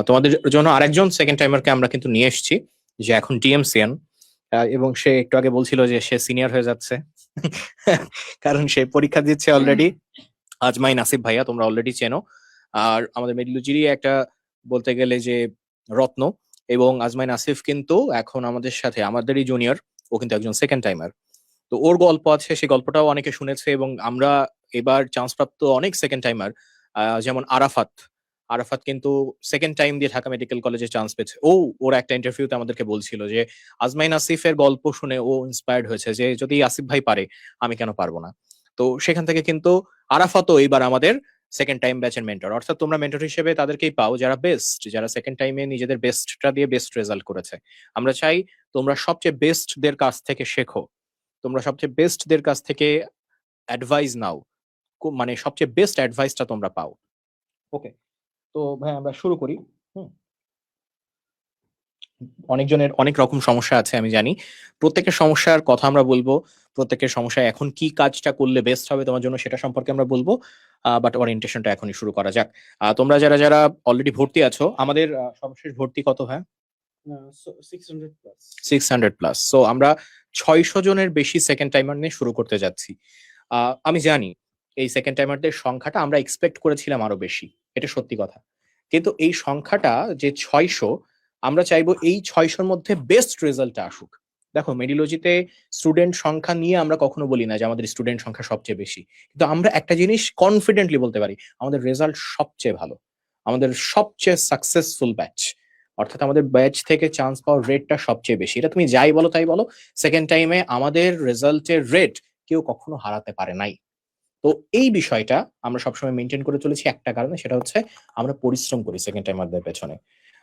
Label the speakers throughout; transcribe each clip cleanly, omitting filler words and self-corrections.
Speaker 1: তোমাদের জন্য আরেকজন সেকেন্ড টাইমারকে আমরা কিন্তু নিয়ে এসেছি, যে এখন ডিএমসিএন, এবং সে একটু আগে বলছিল যে সে সিনিয়র হয়ে যাচ্ছে কারণ সে পরীক্ষা দিচ্ছে অলরেডি। আজমাইন আসিফ ভাইয়া তোমরা অলরেডি চেনো, আর আমাদের মেডিলজিরই একটা বলতে গেলে যে রত্ন। এবং আজমাইন আসিফ কিন্তু এখন আমাদের সাথে আমাদেরই জুনিয়র, ও কিন্তু একজন সেকেন্ড টাইমার। তো ওর গল্প আছে, সেই গল্পটাও অনেকে শুনেছে, এবং আমরা এবার চান্স প্রাপ্ত অনেক সেকেন্ড টাইমার, যেমন আরাফাত। আরাফাত কিন্তু সেকেন্ড টাইম দিয়ে ঢাকা মেডিকেল কলেজে চান্স পেয়েছে। ওর একটা ইন্টারভিউতে আমাদেরকে বলছিল যে আজমাইন আসিফের গল্প শুনে ও ইন্সপায়ার্ড হয়েছে, যে যদি আসিফ ভাই পারে আমি কেন পারবো না। তো সেখান থেকে কিন্তু আরাফাতও এইবার আমাদের সেকেন্ড টাইম ব্যাচের মেন্টর। অর্থাৎ তোমরা মেন্টর হিসেবে তাদেরকেই পাও যারা বেস্ট, যারা সেকেন্ড টাইমে নিজেদের বেস্টটা দিয়ে বেস্ট রেজাল্ট করেছে। আমরা চাই তোমরা সবচেয়ে বেস্টদের কাছ থেকে শেখো, তোমরা সবচেয়ে বেস্টদের কাছ থেকে অ্যাডভাইস নাও, মানে সবচেয়ে বেস্ট অ্যাডভাইসটা তোমরা পাও। ওকে, তো ভাই আমরা শুরু করি। হুম, অনেকজনের অনেক রকম সমস্যা আছে আমি জানি, প্রত্যেকের সমস্যার কথা আমরা বলবো, প্রত্যেকের সমস্যা এখন কি কাজটা করলে বেস্ট হবে তোমার জন্য সেটা সম্পর্কে আমরা বলবো। বাট ওরিয়েন্টেশনটা এখনই শুরু করা যাক। তোমরা যারা যারা অলরেডি ভর্তি আছো, আমাদের সর্বশেষ ভর্তি কত হয়?
Speaker 2: 600+।
Speaker 1: 600+। সো আমরা 600 জনের বেশি সেকেন্ড টাইমার নিয়ে শুরু করতে যাচ্ছি। আমি জানি এই সেকেন্ড টাইমারদের সংখ্যাটা আমরা এক্সপেক্ট করেছিলাম আরো বেশি, এটা সত্যি কথা। কিন্তু এই সংখ্যাটা যে 600, আমরা চাইবো এই 600-র মধ্যে বেস্ট রেজাল্টটা আসুক। দেখো মেডিলজিতে স্টুডেন্ট সংখ্যা নিয়ে আমরা কখনো বলি না যে আমাদের স্টুডেন্ট সংখ্যা সবচেয়ে বেশি, কিন্তু আমরা একটা জিনিস কনফিডেন্টলি বলতে পারি, আমাদের রেজাল্ট সবচেয়ে ভালো, আমাদের সবচেয়ে সাকসেসফুল ব্যাচ। অর্থাৎ আমাদের ব্যাচ থেকে চান্স পাওয়ার রেটটা সবচেয়ে বেশি। এটা তুমি যাই বলো তাই বলো, সেকেন্ড টাইমে আমাদের রেজাল্টের রেট কেউ কখনো হারাতে পারে নাই। তো এই বিষয়টা আমরা সবসময় মেনটেন করে চলেছি একটা কারণে, সেটা হচ্ছে আমরা পরিশ্রম করি সেকেন্ড টাইমারদের পেছনে,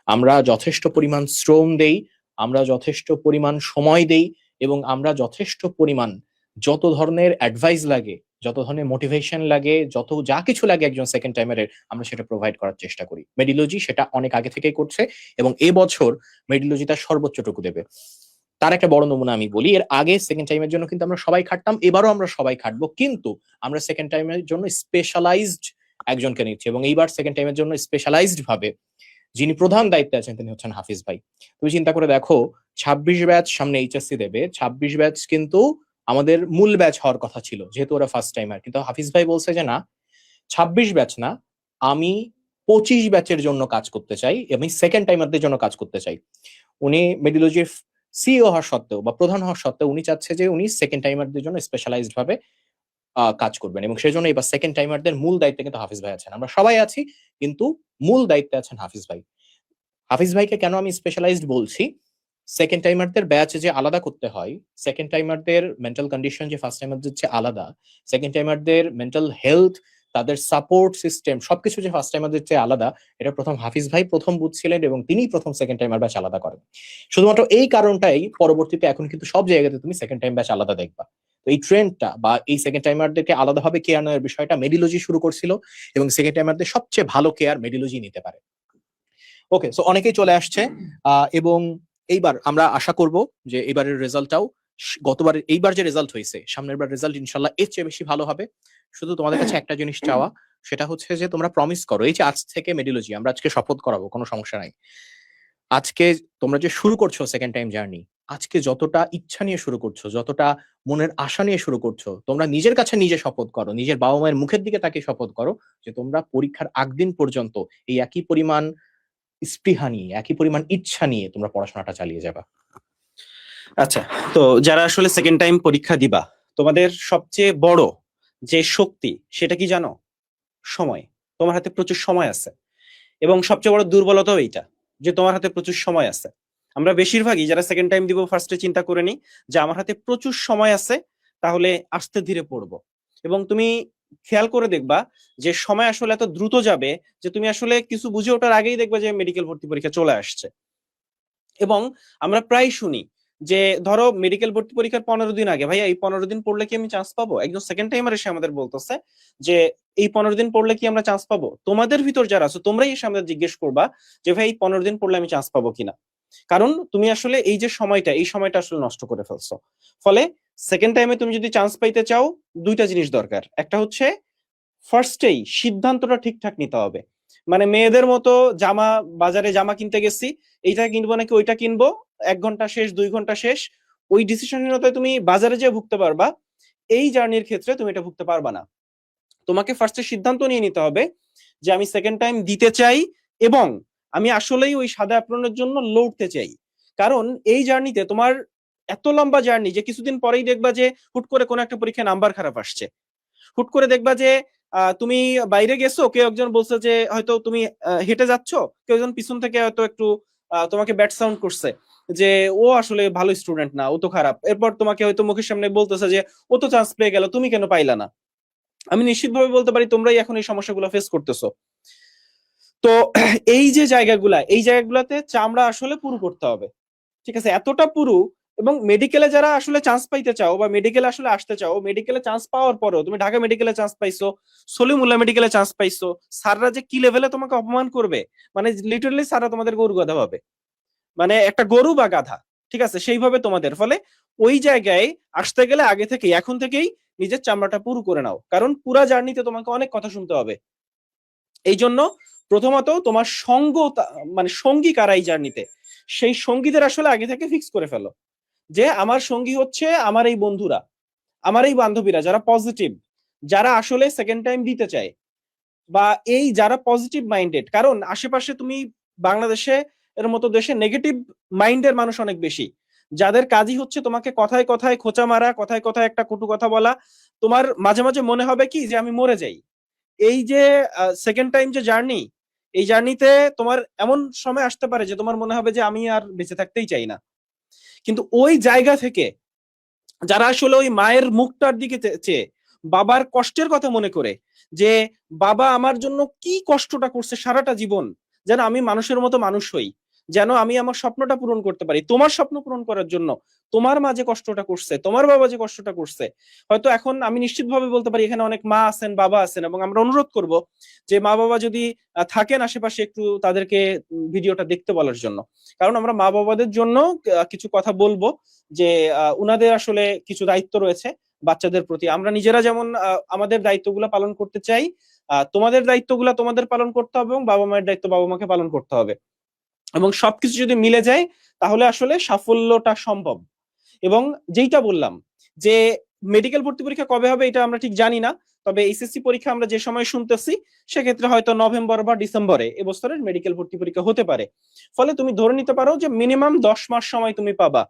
Speaker 1: আমরা যথেষ্ট পরিমাণ শ্রম দেই, আমরা যথেষ্ট পরিমাণ সময় দেই, এবং আমরা যথেষ্ট পরিমাণ যত ধরনের অ্যাডভাইস লাগে, যত ধরনের মোটিভেশন লাগে, যত যা কিছু লাগে একজন সেকেন্ড টাইমারের, আমরা সেটা প্রোভাইড করার চেষ্টা করি। মেডিলজি সেটা অনেক আগে থেকেই করছে, এবং এবছর মেডিলজি তার সর্বোচ্চটুকু দেবে। তার একটা বড় নমুনা আমি বলি, এর আগে সেকেন্ড টাইমের জন্য কিন্তু আমরা সবাই খাটতাম, এবারও আমরা সবাই খাটবো, কিন্তু আমরা সেকেন্ড টাইমের জন্য স্পেশালাইজড একজনকে নিচ্ছি, এবং এইবার সেকেন্ড টাইমের জন্য স্পেশালাইজড ভাবে যিনি প্রধান দায়িত্বে আছেন তিনি হচ্ছেন হাফিজ ভাই। তুমি চিন্তা করে দেখো, 26 ব্যাচ সামনে এইচএসসি দেবে, 26 ব্যাচ কিন্তু আমাদের মূল ব্যাচ হওয়ার কথা ছিল, যেহেতু ওরা ফার্স্ট টাইমার, কিন্তু হাফিজ ভাই বলছে যে না, 26 ব্যাচ না, আমি 25 ব্যাচের জন্য কাজ করতে চাই, আমি সেকেন্ড টাইমারদের জন্য কাজ করতে চাই। উনি মেডিলজির সিইও হওয়ার সত্ত্বেও বা প্রধান হওয়ার সত্ত্বেও উনি চাচ্ছে যে উনি সেকেন্ড টাইমারদের জন্য স্পেশালাইজড ভাবে কাজ করবেন, এবং সেই জন্য এবার সেকেন্ড টাইমারদের মূল দায়িত্বে কিন্তু হাফিজ ভাই আছেন। আমরা সবাই আছি, কিন্তু মূল দায়িত্বে আছেন হাফিজ ভাই। হাফিজ ভাইকে কেন আমি স্পেশালাইজড বলছি, সেকেন্ড টাইমারদের ব্যাচ যে আলাদা করতে হয়, সেকেন্ড টাইমারদের মেন্টাল কন্ডিশন যে ফার্স্ট টাইমারদের চেয়ে আলাদা, সেকেন্ড টাইমারদের মেন্টাল হেলথ, তাদের সাপোর্ট সিস্টেম সবকিছু যে ফার্স্ট টাইমারদের চেয়ে আলাদা, এটা প্রথম হাফিজ ভাই প্রথম বুঝছিলেন, এবং তিনি প্রথম সেকেন্ড টাইমার ব্যাচ আলাদা করেন। শুধুমাত্র এই কারণটাই পরবর্তীতে এখন কিন্তু সব জায়গাতে তুমি সেকেন্ড টাইম ব্যাচ আলাদা দেখবা। তো এই ট্রেন্ডটা বা এই সেকেন্ড টাইমারদেরকে আলাদাভাবে কেয়ার নেওয়ার বিষয়টা মেডিলজি শুরু করছিল, এবং সেকেন্ড টাইমারদের সবচেয়ে ভালো কেয়ার মেডিলজি নিতে পারে। ওকে, সো অনেকেই চলে আসছে, এবং এইবার আমরা আশা করব যে এবারের রেজাল্টটাও গতবারের এইবার যে রেজাল্ট হয়েছে, সামনের বার রেজাল্ট ইনশাল্লাহ এর চেয়ে বেশি ভালো হবে। শুধু তোমাদের কাছে একটা জিনিস চাওয়া, সেটা হচ্ছে যে তোমরা প্রমিস করো, এই যে আজ থেকে মেডিলজি আমরা আজকে শপথ করাবো, কোনো সমস্যা নাই, আজকে তোমরা যে শুরু করছো সেকেন্ড টাইম জার্নি, আজকে যতটা ইচ্ছা নিয়ে শুরু করছো, যতটা মনের আশা নিয়ে শুরু করছো, তোমরা নিজের কাছে নিজে শপথ করো, নিজের বাবা মায়ের মুখের দিকে তাকিয়ে শপথ করো যে তোমরা পরীক্ষার আগদিন পর্যন্ত এই একই পরিমাণ স্পৃহা নিয়ে, একই পরিমাণ ইচ্ছা নিয়ে তোমরা পড়াশোনাটা চালিয়ে যাবা।
Speaker 2: আচ্ছা, তো যারা আসলে সেকেন্ড টাইম পরীক্ষা দিবা, তোমাদের সবচেয়ে বড় যে শক্তি সেটা কি জানো? সময়। তোমার হাতে প্রচুর সময় আছে, এবং সবচেয়ে বড় দুর্বলতাও এইটা যে তোমার হাতে প্রচুর সময় আছে। আমরা বেশিরভাগই যারা সেকেন্ড টাইম দিব ফার্স্টে চিন্তা করে নিই যে আমার হাতে প্রচুর সময় আছে, তাহলে আস্তে ধীরে পড়বো। এবং তুমি খেয়াল করে দেখবা যে সময় আসলে এত দ্রুত যাবে যে তুমি আসলে কিছু বুঝে ওঠার আগেই দেখবা যে মেডিকেল ভর্তি পরীক্ষা চলে আসছে। এবং আমরা প্রায় শুনি যে ধরো মেডিকেল ভর্তি পরীক্ষার 15 দিন আগে, ভাইয়া এই 15 দিন পড়লে কি আমি চান্স পাবো? একজন সেকেন্ড টাইমার এসে আমাদের বলতেছে যে এই 15 দিন পড়লে কি আমরা চান্স পাবো? তোমাদের ভিতর যারা আছো তোমরাই এসে আমাদের জিজ্ঞেস করবা যে ভাই এই 15 দিন পড়লে আমি চান্স পাবো কিনা। কারণ তুমি আসলে এই যে সময়টা, এই সময়টা আসলে নষ্ট করে ফেলছো। ফলে সেকেন্ড টাইমে তুমি যদি চান্স পাইতে চাও, দুইটা জিনিস দরকার। একটা হচ্ছে ফার্স্টেই সিদ্ধান্তটা ঠিকঠাক নিতে হবে। মানে মেয়েদের মতো জামা, বাজারে জামা কিনতে গেছি, এইটা কিনবো নাকি ওইটা কিনবো, 1 ঘন্টা শেষ, 2 ঘন্টা শেষ, ওই ডিসিশনহীনতায় তুমি বাজারে যেয়ে ভুগতে পারবা। এই জার্নির ক্ষেত্রে তুমি এটা ভুগতে পারবা না। তোমাকে ফার্স্টে সিদ্ধান্ত নিয়ে নিতে হবে যে আমি সেকেন্ড টাইম দিতে চাই, এবং আমি আসলেই ওই সাদা অ্যাপ্রনের জন্য লড়তে চাই। কারণ এই জার্নিতে তোমার এত লম্বা জার্নি যে কিছুদিন পরেই দেখবা যে হুট করে কোনো একটা পরীক্ষায় নাম্বার খারাপ আসছে, হুট করে দেখবা যে তুমি বাইরে গেছো, কেউ একজন বলছে যে হয়তো তুমি হেঁটে যাচ্ছ, কেউ একজন পিছন থেকে হয়তো একটু তোমাকে ব্যাড সাউন্ড করছে যে ও আসলে ভালো স্টুডেন্ট না, ও তো খারাপ। এরপর তোমাকে হয়তো মুখের সামনে বলতেছে যে ও তো চান্স পেয়ে গেল, তুমি কেন পাইলা না। আমি নিশ্চিতভাবে বলতে পারি তোমরাই এখন এই সমস্যাগুলো ফেস করতেছো। তো এই যে জায়গাগুলা, এই জায়গাগুলাতে চামড়া আসলে পুরু করতে হবে, ঠিক আছে, এতটা পুরু। এবং মেডিকেলে যারা আসলে চান্স পাইতে চাও বা মেডিকেলে আসলে আসতে চাও, মেডিকেলে চান্স পাওয়ার পরেও তুমি ঢাকা মেডিকেলে চান্স পাইছো, সলিমুল্লাহ মেডিকেলে চান্স পাইছো, স্যাররা যে কি লেভেলে তোমাকে অপমান করবে, মানে লিটারালি স্যাররা তোমাদের গরু গাধা ভাবে, মানে একটা গরু বা গাধা, ঠিক আছে, সেইভাবে তোমাদের। ফলে ওই জায়গায় আসতে গেলে আগে থেকেই, এখন থেকেই নিজের চামড়াটা পুরু করে নাও, কারণ পুরা জার্নিতে তোমাকে অনেক কথা শুনতে হবে। এই জন্য প্রথমত তোমার সঙ্গ, মানে সঙ্গী কারা এই জার্নিতে, সেই সঙ্গীদের আসলে আগে থেকে ফিক্স করে ফেলো যে আমার সঙ্গী হচ্ছে আমার এই বন্ধুরা, আমার এই বান্ধবীরা যারা পজিটিভ, যারা আসলে সেকেন্ড টাইম দিতে চায়, বা এই যারা পজিটিভ মাইন্ডেড। কারণ আশেপাশে তুমি বাংলাদেশে এর মতো দেশে নেগেটিভ মাইন্ডের মানুষ অনেক বেশি, যাদের কাজই হচ্ছে তোমাকে কথায় কথায় খোঁচা মারা, কথায় কথায় একটা কটু কথা বলা। তোমার মাঝে মাঝে মনে হবে কি যে আমি মরে যাই। এই যে সেকেন্ড টাইম যে জার্নি, এই জার্নিতে তোমার এমন সময় আসতে পারে যে তোমার মনে হবে যে আমি আর বেঁচে থাকতেই চাই না। কিন্তু ওই জায়গা থেকে যারা আসলে ওই মায়ের মুখটার দিকে চেয়ে, বাবার কষ্টের কথা মনে করে, যে বাবা আমার জন্য কি কষ্টটা করছে সারাটা জীবন, যেন আমি মানুষের মতো মানুষ হই, যেন আমি আমার স্বপ্নটা পূরণ করতে পারি, তোমার স্বপ্ন পূরণ করার জন্য তোমার মা যে কষ্টটা করছে, তোমার বাবা যে কষ্টটা করছে। হয়তো এখন আমি নিশ্চিতভাবে বলতে পারি এখানে অনেক মা আছেন, বাবা আছেন, এবং আমরা অনুরোধ করব যে মা বাবা যদি থাকেন আশেপাশে, একটু তাদেরকে ভিডিওটা দেখতে বলার জন্য। কারণ আমরা মা বাবাদের জন্য কিছু কথা বলবো, যে উনাদের আসলে কিছু দায়িত্ব রয়েছে বাচ্চাদের প্রতি। আমরা নিজেরা যেমন আমাদের দায়িত্বগুলো পালন করতে চাই, তোমাদের দায়িত্বগুলো তোমাদের পালন করতে হবে, এবং বাবা মায়ের দায়িত্ব বাবা মাকে পালন করতে হবে। এবং সবকিছু যদি মিলে যায় তাহলে আসলে সাফল্যটা সম্ভব। এবং যেইটা বললাম যে মেডিকেল ভর্তি পরীক্ষা কবে হবে এটা আমরা ঠিক জানি না, তবে এইচএসসি পরীক্ষা আমরা যে সময় শুনতেছি সেক্ষেত্রে হয়তো নভেম্বর বা ডিসেম্বরে এবছরের মেডিকেল ভর্তি পরীক্ষা হতে পারে। ফলে তুমি ধরে নিতে পারো যে মিনিমাম 10 মাস সময় তুমি পাবা।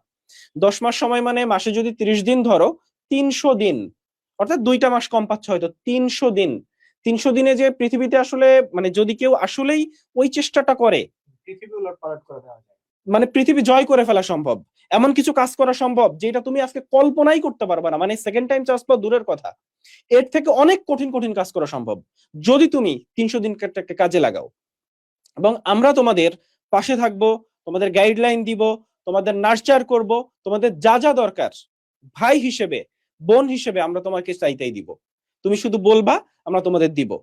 Speaker 2: 10 মাস সময় মানে মাসে যদি 30 দিন ধরো, 300 দিন, অর্থাৎ 2টা মাস কম পাচ্ছ হয়তো। 300 দিন, 300 দিনে যে পৃথিবীতে আসলে, মানে যদি কেউ আসলেই ওই চেষ্টাটা করে, পৃথিবী উলটপালট করে দেওয়া যায়, মানে পৃথিবী জয় করে ফেলা সম্ভব। এমন কিছু কাজ করা সম্ভব যেটা তুমি আজকে কল্পনাই করতে পারবে না, মানে সেকেন্ড টাইম চান্স পাওয়া দূরের কথা, এর থেকে অনেক কঠিন কঠিন কাজ করা সম্ভব যদি তুমি 300 দিনকে কাজে লাগাও। এবং আমরা তোমাদের পাশে থাকবো, তোমাদের গাইডলাইন দিব, তোমাদের নার্চার করব, তোমাদের যা যা দরকার ভাই হিসেবে, বোন হিসেবে আমরা তোমাকে চাইতেই দিব। তুমি শুধু বলবা, আমরা তোমাদের দিব।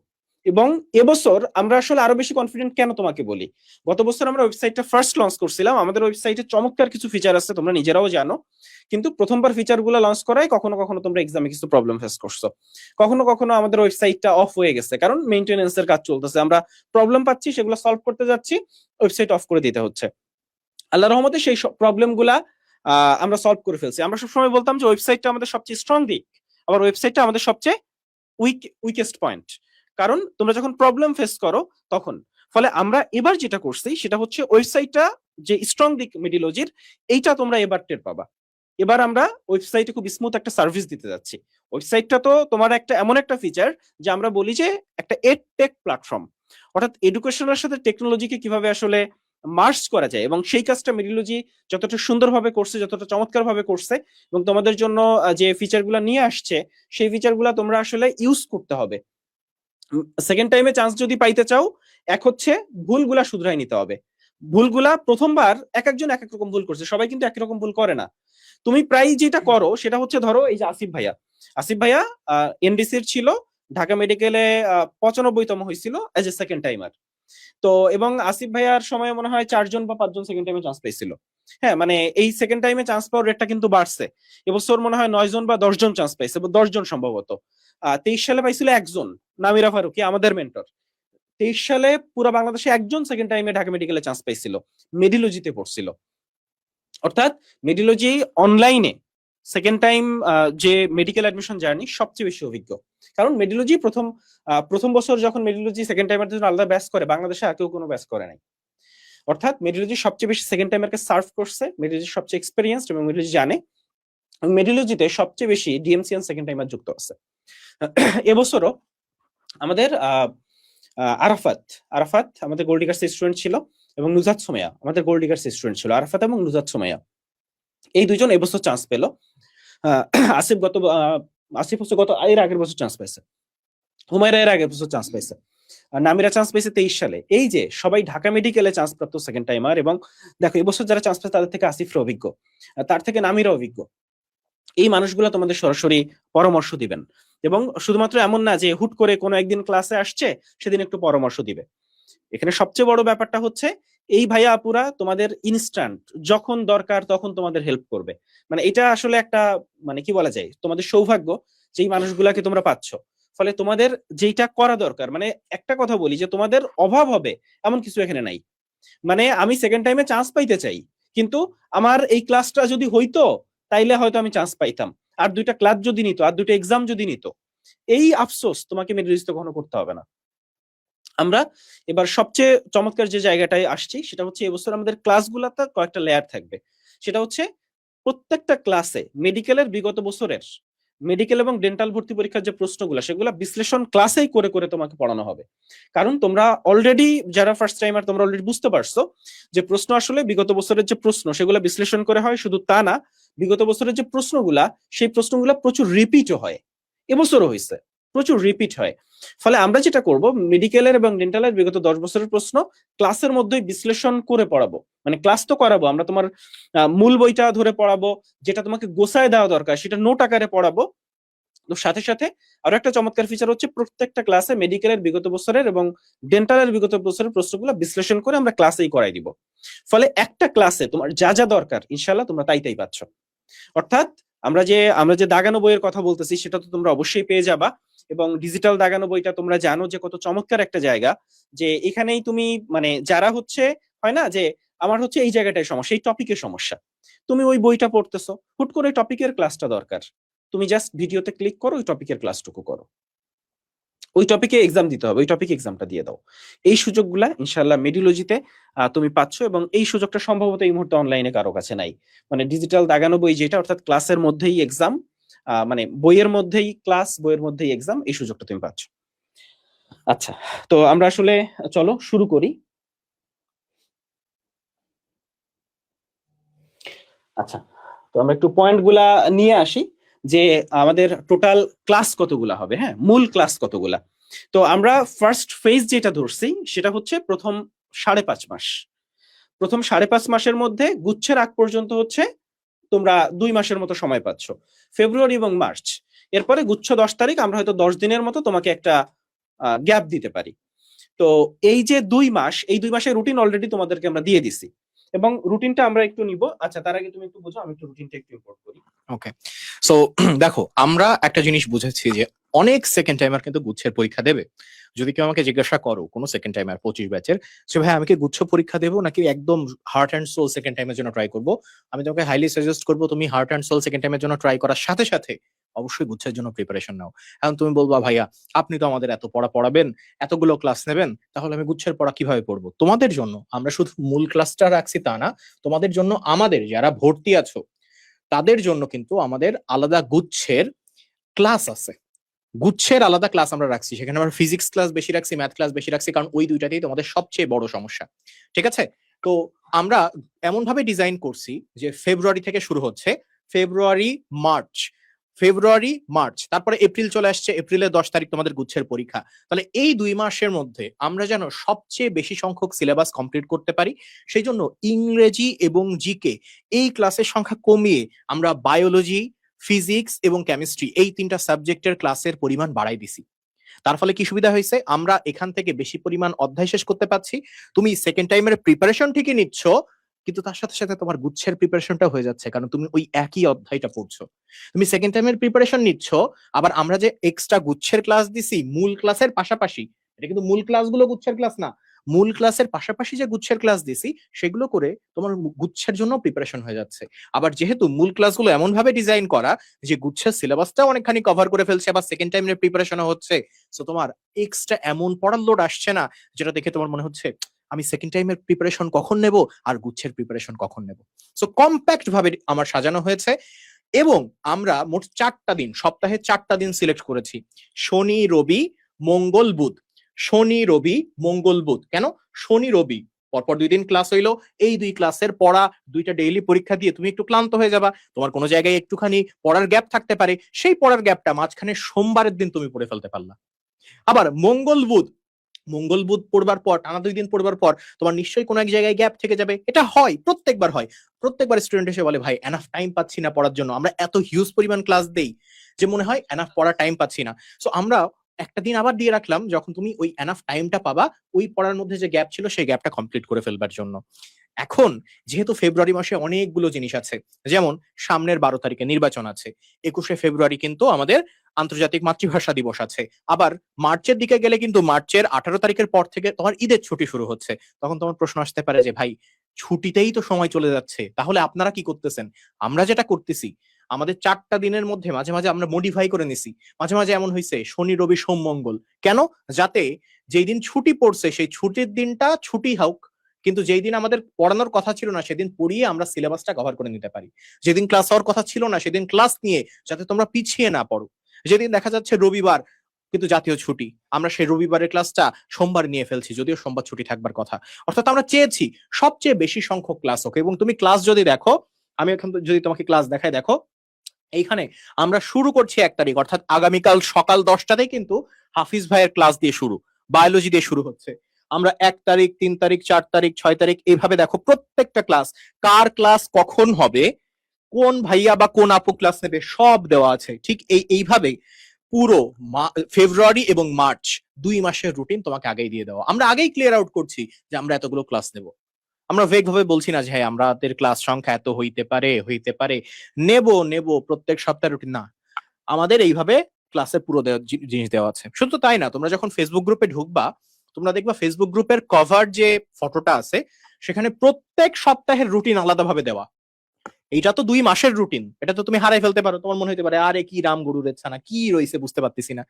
Speaker 2: এবং এবছর আমরা আসলে আরো বেশি কনফিডেন্ট কেন তোমাকে বলি, গত বছর আমরা ওয়েবসাইটটা ফার্স্ট লঞ্চ করছিলাম, আমাদের ওয়েবসাইটে চমৎকার কিছু ফিচার আছে, তোমরা নিজেরাও জানো। কিন্তু প্রথমবার ফিচার গুলো লঞ্চ করায় কখনো কখনো তোমরা এক্সামে কিছু প্রবলেম ফেস করছো, কখনো কখনো আমাদের ওয়েবসাইটটা অফ হয়ে গেছে, কারণ মেইনটেনেন্স এর কাজ চলতেছে, আমরা প্রবলেম পাচ্ছি, সেগুলো সলভ করতে যাচ্ছি, ওয়েবসাইট অফ করে দিতে হচ্ছে। আল্লাহ রহমতে সেই প্রবলেম গুলা আমরা সলভ করে ফেলছি। আমরা সবসময় বলতাম যে ওয়েবসাইটটা আমাদের সবচেয়ে স্ট্রং দিক, আবার ওয়েবসাইটটা আমাদের সবচেয়ে উইকেস্ট পয়েন্ট, কারণ তোমরা যখন প্রবলেম ফেস করো তখন। ফলে আমরা এবার যেটা করছি সেটা হচ্ছে ওয়েবসাইটটা যে স্ট্রং দিক মেডিলজির, এইটা তোমরা এবার টের পাবা। এবার আমরা ওয়েবসাইটে খুব স্মুথ একটা সার্ভিস দিতে যাচ্ছি। ওয়েবসাইটটা তো তোমার একটা এমন একটা ফিচার যে আমরা বলি যে একটা এডটেক প্ল্যাটফর্ম, অর্থাৎ এডুকেশনের সাথে টেকনোলজিকে কিভাবে আসলে মার্জ করা যায়, এবং সেই কাজটা মেডিলজি যতটা সুন্দরভাবে করছে, যতটা চমৎকার ভাবে করছে, এবং তোমাদের জন্য যে ফিচারগুলো নিয়ে আসছে সেই ফিচারগুলো তোমরা আসলে ইউজ করতে হবে। সেকেন্ড টাইমে চান্স যদি পাইতে চাও, এক হচ্ছে ভুলগুলা শুধরাই নিতে হবে। ভুলগুলা প্রথমবার এক একজন এক এক রকম ভুল করছে, সবাই কিন্তু একই রকম ভুল করে না। তুমি প্রায় যেটা করো সেটা হচ্ছে, ধরো এই যে আসিফ ভাইয়া, আসিফ ভাইয়া এনডিসির ছিল, ঢাকা মেডিকেলে 95তম হয়েছিল এজ এ সেকেন্ড টাইমার। তো এবং আসিফ ভাইয়ার সময় মনে হয় 4জন বা 5জন সেকেন্ড টাইমে চান্স পাইছিল। হ্যাঁ, মানে এই সেকেন্ড টাইমে চান্স পাওয়ার রেটটা কিন্তু বাড়ছে। এবছর মনে হয় 9জন বা 10জন চান্স পাইছে, 10জন সম্ভবত। 23 সালে পাইছিল একজন, নামিরা ফারুকি, আমাদের মেন্টর। সালে পুরো বাংলাদেশে একজন সেকেন্ড টাইমে ঢাকা মেডিকেলে চান্স পাইছিল, মেডিলজিতে পড়ছিল। অর্থাৎ মেডিলজি অনলাইনে সেকেন্ড টাইম যে মেডিকেল অ্যাডমিশন জার্নি সবচেয়ে বেশি অভিজ্ঞ। কারণ মেডিলজি প্রথম বছর যখন মেডিলজি সেকেন্ড টাইমের জন্য আলাদা ব্যাচ করে, বাংলাদেশে আর কেউ কোনো ব্যাচ করে নাই। অর্থাৎ মেডিলজি সবচেয়ে বেশি সেকেন্ড টাইমারকে সার্ভ করছে, মেডিলজি সবচেয়ে এক্সপেরিয়েন্সড এবং মেডিলজি জানে। মেডিলজিতে সবচেয়ে বেশি ডিএমসিএন সেকেন্ড টাইমার যুক্ত আছে। এবছরও আমাদের আরাফাত আরাফাত আমাদের গোল্ড ডিগার্স স্টুডেন্ট ছিল, এবং নুজাত সুমাইয়া আমাদের গোল্ড ডিগার্স স্টুডেন্ট ছিল। আরাফাত এবং নুজাত সুমাইয়া এই দুইজন এবছর চান্স পেল। আসিফ আসিফ হচ্ছে এর আগের বছর চান্স পাইছে, হুমায়রা এর আগের বছর চান্স পাইছে, নামিরা চান্স পেয়েছে 23 সালে। এই যে সবাই ঢাকা মেডিকেলে চান্স প্রাপ্ত সেকেন্ড টাইমার। এবং দেখো এবছর যারা চান্স পেয়েছে তাদের থেকে আসিফরা অভিজ্ঞ, তার থেকে নামিরা অভিজ্ঞ। এই মানুষগুলো তোমাদের সরাসরি পরামর্শ দিবেন, এবং শুধুমাত্র এমন না যে হুট করে কোনো একদিন ক্লাসে আসছে সেদিন একটু পরামর্শ দিবে। এখানে সবচেয়ে বড় ব্যাপারটা হচ্ছে এই ভাইয়া আপুরা তোমাদের ইনস্ট্যান্ট যখন দরকার তখন তোমাদের হেল্প করবে। মানে এটা আসলে একটা মানে কি বলা যায়, তোমাদের সৌভাগ্য যে এই মানুষগুলাকে তোমরা পাচ্ছ। ফলে তোমাদের যেটা করা দরকার, মানে একটা কথা বলি যে তোমাদের অভাব হবে এমন কিছু এখানে নাই। মানে আমি সেকেন্ড টাইমে চান্স পাইতে চাই, কিন্তু আমার এই ক্লাসটা যদি হইতো তাইলে হয়তো আমি চান্স পাইতাম, আর দুইটা ক্লাস যদি নিত, আর দুইটা এক্সাম যদি নিত, এই আফসোস তোমাকে মেডিকেল কখনো করতে হবে না। আমরা এবার সবচেয়ে চমৎকার যে জায়গাটায় আসছি সেটা হচ্ছে এবছর আমাদের ক্লাসগুলোতে কয়েকটা লেয়ার থাকবে। সেটা হচ্ছে প্রত্যেকটা ক্লাসে মেডিকেলের বিগত বছরের মেডিকেল এবং ডেন্টাল ভর্তি পরীক্ষার যে প্রশ্নগুলো সেগুলো বিশ্লেষণ ক্লাসেই করে করে তোমাকে পড়ানো হবে। কারণ তোমরা অলরেডি যারা ফার্স্ট টাইমার তোমরা অলরেডি বুঝতে পারছো যে প্রশ্ন আসলে বিগত বছরের যে প্রশ্ন সেগুলো বিশ্লেষণ করে হয়। শুধু তা না, বিগত বছরের যে প্রশ্নগুলা সেই প্রশ্নগুলা প্রচুর রিপিটও হয়, এবছরও হয়েছে, প্রচুর রিপিট হয়। ফলে আমরা যেটা করব, মেডিকেলের এবং ডেন্টালের বিগত 10 বছরের প্রশ্ন ক্লাসের মধ্যেই বিশ্লেষণ করে পড়াবো। মানে ক্লাস তো করাবো, আমরা তোমার মূল বইটা ধরে পড়াবো, যেটা তোমাকে গোছায় দেওয়া দরকার সেটা নোট আকারে পড়াবো। তো সাথে সাথে আরো একটা চমৎকার ফিচার হচ্ছে প্রত্যেকটা ক্লাসে মেডিকেলের বিগত বছরের এবং ডেন্টালের বিগত বছরের প্রশ্নগুলো বিশ্লেষণ করে আমরা ক্লাসেই করাই দিব। ফলে একটা ক্লাসে তোমার যা যা দরকার ইনশাল্লাহ তোমরা তাই তাই পাচ্ছ। অর্থাৎ আমরা যে দাগানো বইয়ের কথা বলতেছি সেটা তো তোমরা অবশ্যই পেয়ে যাবা, এবং ডিজিটাল দাগানো বইটা তোমরা জানো যে কত চমৎকার একটা জায়গা, যে এখানেই তুমি মানে যারা হচ্ছে হয় না যে আমার হচ্ছে এই জায়গাটায় সমস্যা, এই টপিকের সমস্যা, তুমি ওই বইটা পড়তেছো, হুট করে টপিকের ক্লাসটা দরকার, তুমি জাস্ট ভিডিওতে ক্লিক করো, ওই টপিকের ক্লাসটুকু করো, ওই টপিকে এক্সাম দিতে হবে, ওই টপিক এক্সামটা দিয়ে দাও। এই সুযোগগুলা ইনশাল্লাহ মেডিলজিতে তুমি পাচ্ছ, এবং এই সুযোগটা সম্ভবত এই মুহূর্তে অনলাইনে কারো কাছে নাই। মানে ডিজিটাল দাগানো বই যেটা, অর্থাৎ ক্লাসের মধ্যেই এক্সাম, মানে বইয়ের মধ্যেই ক্লাস, বইয়ের মধ্যেই এক্সাম, এই সুযোগটা তুমি পাচ্ছ। আচ্ছা, তো আমরা আসলে চলো শুরু করি। আচ্ছা, তো আমরা একটু পয়েন্ট গুলা নিয়ে আসি যে আমাদের টোটাল ক্লাস কতগুলা হবে। হ্যাঁ, মূল ক্লাস কতগুলা। তো আমরা ফার্স্ট ফেজ যেটা ধরছি সেটা হচ্ছে প্রথম 5.5 মাস। প্রথম 5.5 মাসের মধ্যে গুচ্ছের আগ পর্যন্ত হচ্ছে তোমরা 2 মাসের মতো সময় পাচ্ছ, ফেব্রুয়ারি এবং মার্চ। এরপরে গুচ্ছ 10 তারিখ, আমরা হয়তো 10 দিনের মতো তোমাকে একটা গ্যাপ দিতে পারি। তো এই যে 2 মাস, এই 2 মাসের রুটিন অলরেডি তোমাদেরকে আমরা দিয়ে দিছি, এবং রুটিনটা আমরা একটু নিব। আচ্ছা, তার আগে তুমি একটু বুঝো, আমি একটু রুটিনটা একটু ইম্পোর্ট করি।
Speaker 1: ওকে, সো দেখো আমরা একটা জিনিস বুঝেছি যে অনেক সেকেন্ড টাইমার কিন্তু গুচ্ছের পরীক্ষা দেবে। যদি কেউ আমাকে জিজ্ঞাসা করো কোনো সেকেন্ড টাইমার 25 ব্যাচের, যে ভাই আমি কি গুচ্ছ পরীক্ষা দেবো নাকি একদম হার্ট অ্যান্ড সোল সেকেন্ড টাইমের জন্য ট্রাই করবো, আমি তোমাকে হাইলি সাজেস্ট করবো তুমি হার্ট অ্যান্ড সোল সেকেন্ড টাইমের জন্য ট্রাই করার সাথে সাথে অবশ্যই গুচ্ছের জন্য প্রিপারেশন নাও। এখন তুমি বলবা ভাইয়া আপনি তো আমাদের এত পড়া পড়াবেন, এতগুলো ক্লাস নেবেন, তাহলে আমি গুচ্ছের পড়া কিভাবে পড়বো? তোমাদের জন্য আমরা শুধু মূল ক্লাসটা রাখছি তা না, তোমাদের জন্য আমাদের যারা ভর্তি আছো তাদের জন্য কিন্তু আমাদের আলাদা গুচ্ছের ক্লাস আছে। গুচ্ছের আলাদা ক্লাস আমরা রাখছি, সেখানে আমরা ফিজিক্স ক্লাস বেশি রাখছি, ম্যাথ ক্লাস বেশি রাখছি, কারণ ওই দুইটাতেই তোমাদের সবচেয়ে বড় সমস্যা। ঠিক আছে, তো আমরা এমন ভাবে ডিজাইন করছি যে ফেব্রুয়ারি থেকে শুরু হচ্ছে, ফেব্রুয়ারি মার্চ, তারপরে এপ্রিল চলে আসছে, এপ্রিলের 10 তারিখ তোমাদের গুচ্ছের পরীক্ষা। তাহলে এই 2 মাসের মধ্যে আমরা যেন সবচেয়ে বেশি সংখ্যক সিলেবাস কমপ্লিট করতে পারি, সেই জন্য ইংরেজি এবং জিকে এই ক্লাসের সংখ্যা কমিয়ে আমরা বায়োলজি, ফিজিক্স এবং কেমিস্ট্রি এই 3টা সাবজেক্টের ক্লাসের পরিমাণ বাড়াই দিছি। তার ফলে কি সুবিধা হয়েছে, আমরা এখান থেকে বেশি পরিমাণ অধ্যায় শেষ করতে পারছি। তুমি সেকেন্ড টাইমের প্রিপারেশন ঠিকই নিচ্ছ, কিন্তু তার সাথে সাথে তোমার গুচ্ছের প্রিপারেশনটা হয়ে যাচ্ছে, কারণ তুমি ওই একই অধ্যায়টা পড়ছো। তুমি সেকেন্ড টাইমের প্রিপারেশন নিচ্ছ, আবার আমরা যে এক্সট্রা গুচ্ছের ক্লাস দিছি মূল ক্লাসের পাশাপাশি এটা কিন্তু মূল ক্লাসগুলো গুচ্ছের ক্লাস না। মূল ক্লাসের পাশাপাশি যে গুচ্ছের ক্লাস দিছি সেগুলো করে তোমার গুচ্ছের জন্য প্রিপারেশন হয়ে যাচ্ছে। আবার যেহেতু মূল ক্লাসগুলো এমন ভাবে ডিজাইন করা যে গুচ্ছের সিলেবাসটা অনেকখানি কভার করে ফেলছে, আবার সেকেন্ড টাইমের প্রিপারেশনও হচ্ছে, সো তোমার এক্সট্রা এমন পড়ার লোড আসছে না যেটা দেখে তোমার মনে হচ্ছে আমি সেকেন্ড টাইমের প্রিপারেশন কখন নেব আর গুচ্ছের প্রিপারেশন কখন নেব। সো কম্প্যাক্ট ভাবে আমার সাজানো হয়েছে। এবং আমরা মোট 4টা দিন, সপ্তাহে 4টা দিন সিলেক্ট করেছি, শনি রবি মঙ্গল বুধ। শনি রবি মঙ্গল বুধ কেন? শনি রবি পরপর 2 দিন ক্লাস হইলো, এই 2 ক্লাসের পড়া, 2টা ডেইলি পরীক্ষা দিয়ে তুমি একটু ক্লান্ত হয়ে যাবা, তোমার কোনো জায়গায় একটুখানি পড়ার গ্যাপ থাকতে পারে, সেই পড়ার গ্যাপটা মাঝখানে সোমবারের দিন তুমি পড়ে ফেলতে পারলা। আবার মঙ্গল বুধ, মঙ্গল বুধ পড়বার পর টানা 2 দিন পড়বার পর তোমার নিশ্চয়ই কোনো এক জায়গায় গ্যাপ থেকে যাবে, এটা হয়, প্রত্যেকবার হয়। প্রত্যেকবার স্টুডেন্ট এসে বলে ভাই এনাফ টাইম পাচ্ছি না পড়ার জন্য, আমরা এত হিউজ পরিমাণ ক্লাস দেই যে মনে হয় এনাফ পড়ার টাইম পাচ্ছি না। সো আমরা একটা দিন আবার দিয়ে রাখলাম যখন তুমি ওই এনাফ টাইমটা পাবা ওই পড়ার মধ্যে যে গ্যাপ ছিল সেই গ্যাপটা কমপ্লিট করে ফেলবার জন্য। এখন যেহেতু ফেব্রুয়ারি মাসে অনেকগুলো জিনিস আছে, যেমন সামনের 12 তারিখে নির্বাচন আছে, 21শে ফেব্রুয়ারি কিন্তু আমাদের আন্তর্জাতিক মাতৃভাষা দিবস আছে, আবার মার্চের দিকে গেলে কিন্তু মার্চের 18 তারিখের পর থেকে তোমার ঈদের ছুটি শুরু হচ্ছে। তখন তোমার প্রশ্ন আসতে পারে যে ভাই ছুটিতেই তো সময় চলে যাচ্ছে, তাহলে আপনারা কি করতেছেন? আমরা যেটা করতেছি আমাদের 4টা দিনের মধ্যে মাঝে মাঝে আমরা মডিফাই করে নিছি। মাঝে মাঝে এমন হয়েছে শনি রবি সোম মঙ্গল, কেন? যাতে যেই দিন ছুটি পড়ছে সেই ছুটির দিনটা ছুটি হোক, কিন্তু যেই দিন আমাদের পড়ানোর কথা ছিল না সেদিন পড়িয়ে আমরা সিলেবাসটা কভার করে নিতে পারি। যেদিন ক্লাস হওয়ার কথা ছিল না সেদিন ক্লাস নিয়ে যাতে তোমরা পিছিয়ে না পড়ো। যেদিন দেখা যাচ্ছে রবিবার কিন্তু জাতীয় ছুটি, আমরা সেই রবিবারের ক্লাসটা সোমবার নিয়ে ফেলছি যদিও সোমবার ছুটি থাকবার কথা। অর্থাৎ আমরা চেয়েছি সবচেয়ে বেশি সংখ্যক ক্লাস হোক। এবং তুমি ক্লাস যদি দেখো, আমি এখন যদি তোমাকে ক্লাস দেখাই, দেখো এইখানে আমরা শুরু করছি 1 তারিখ, অর্থাৎ আগামীকাল সকাল 10টাতেই কিন্তু হাফিজ ভাইয়ের ক্লাস দিয়ে শুরু, বায়োলজি দিয়ে শুরু হচ্ছে। আমরা 1 তারিখ 3 তারিখ 4 তারিখ 6 তারিখ এইভাবে দেখো প্রত্যেকটা ক্লাস, কার ক্লাস কখন হবে, কোন ভাইয়া বা কোন আপু ক্লাস নেবে সব দেওয়া আছে। ঠিক এইভাবে পুরো ফেব্রুয়ারি এবং মার্চ 2 মাসের রুটিন তোমাকে আগেই দিয়ে দেওয়া। আমরা আগেই ক্লিয়ার আউট করছি যে আমরা এতগুলো ক্লাস নেব। আমরা ভেগ ভাবে বলছি না যে হ্যাঁ আমাদের ক্লাস সংখ্যা এত হইতে পারে নেব প্রত্যেক সপ্তাহে রুটিন না। আমাদের এইভাবে ক্লাসে পুরো জিনিস দেওয়া আছে। শুধু তাই না, তোমরা যখন ফেসবুক গ্রুপে ঢুকবা তোমরা দেখবা ফেসবুক গ্রুপের কভার যে ফটোটা আছে সেখানে প্রত্যেক সপ্তাহের রুটিন আলাদাভাবে দেওয়া। এইটা তো 2 মাসের রুটিন, এটা তো তুমি হারাই ফেলতে পারো, তোমার মনে হতে পারে আরে কি রামগুরু রেচ্ছা না কি রয়েছে বুঝতে পারতেছি না।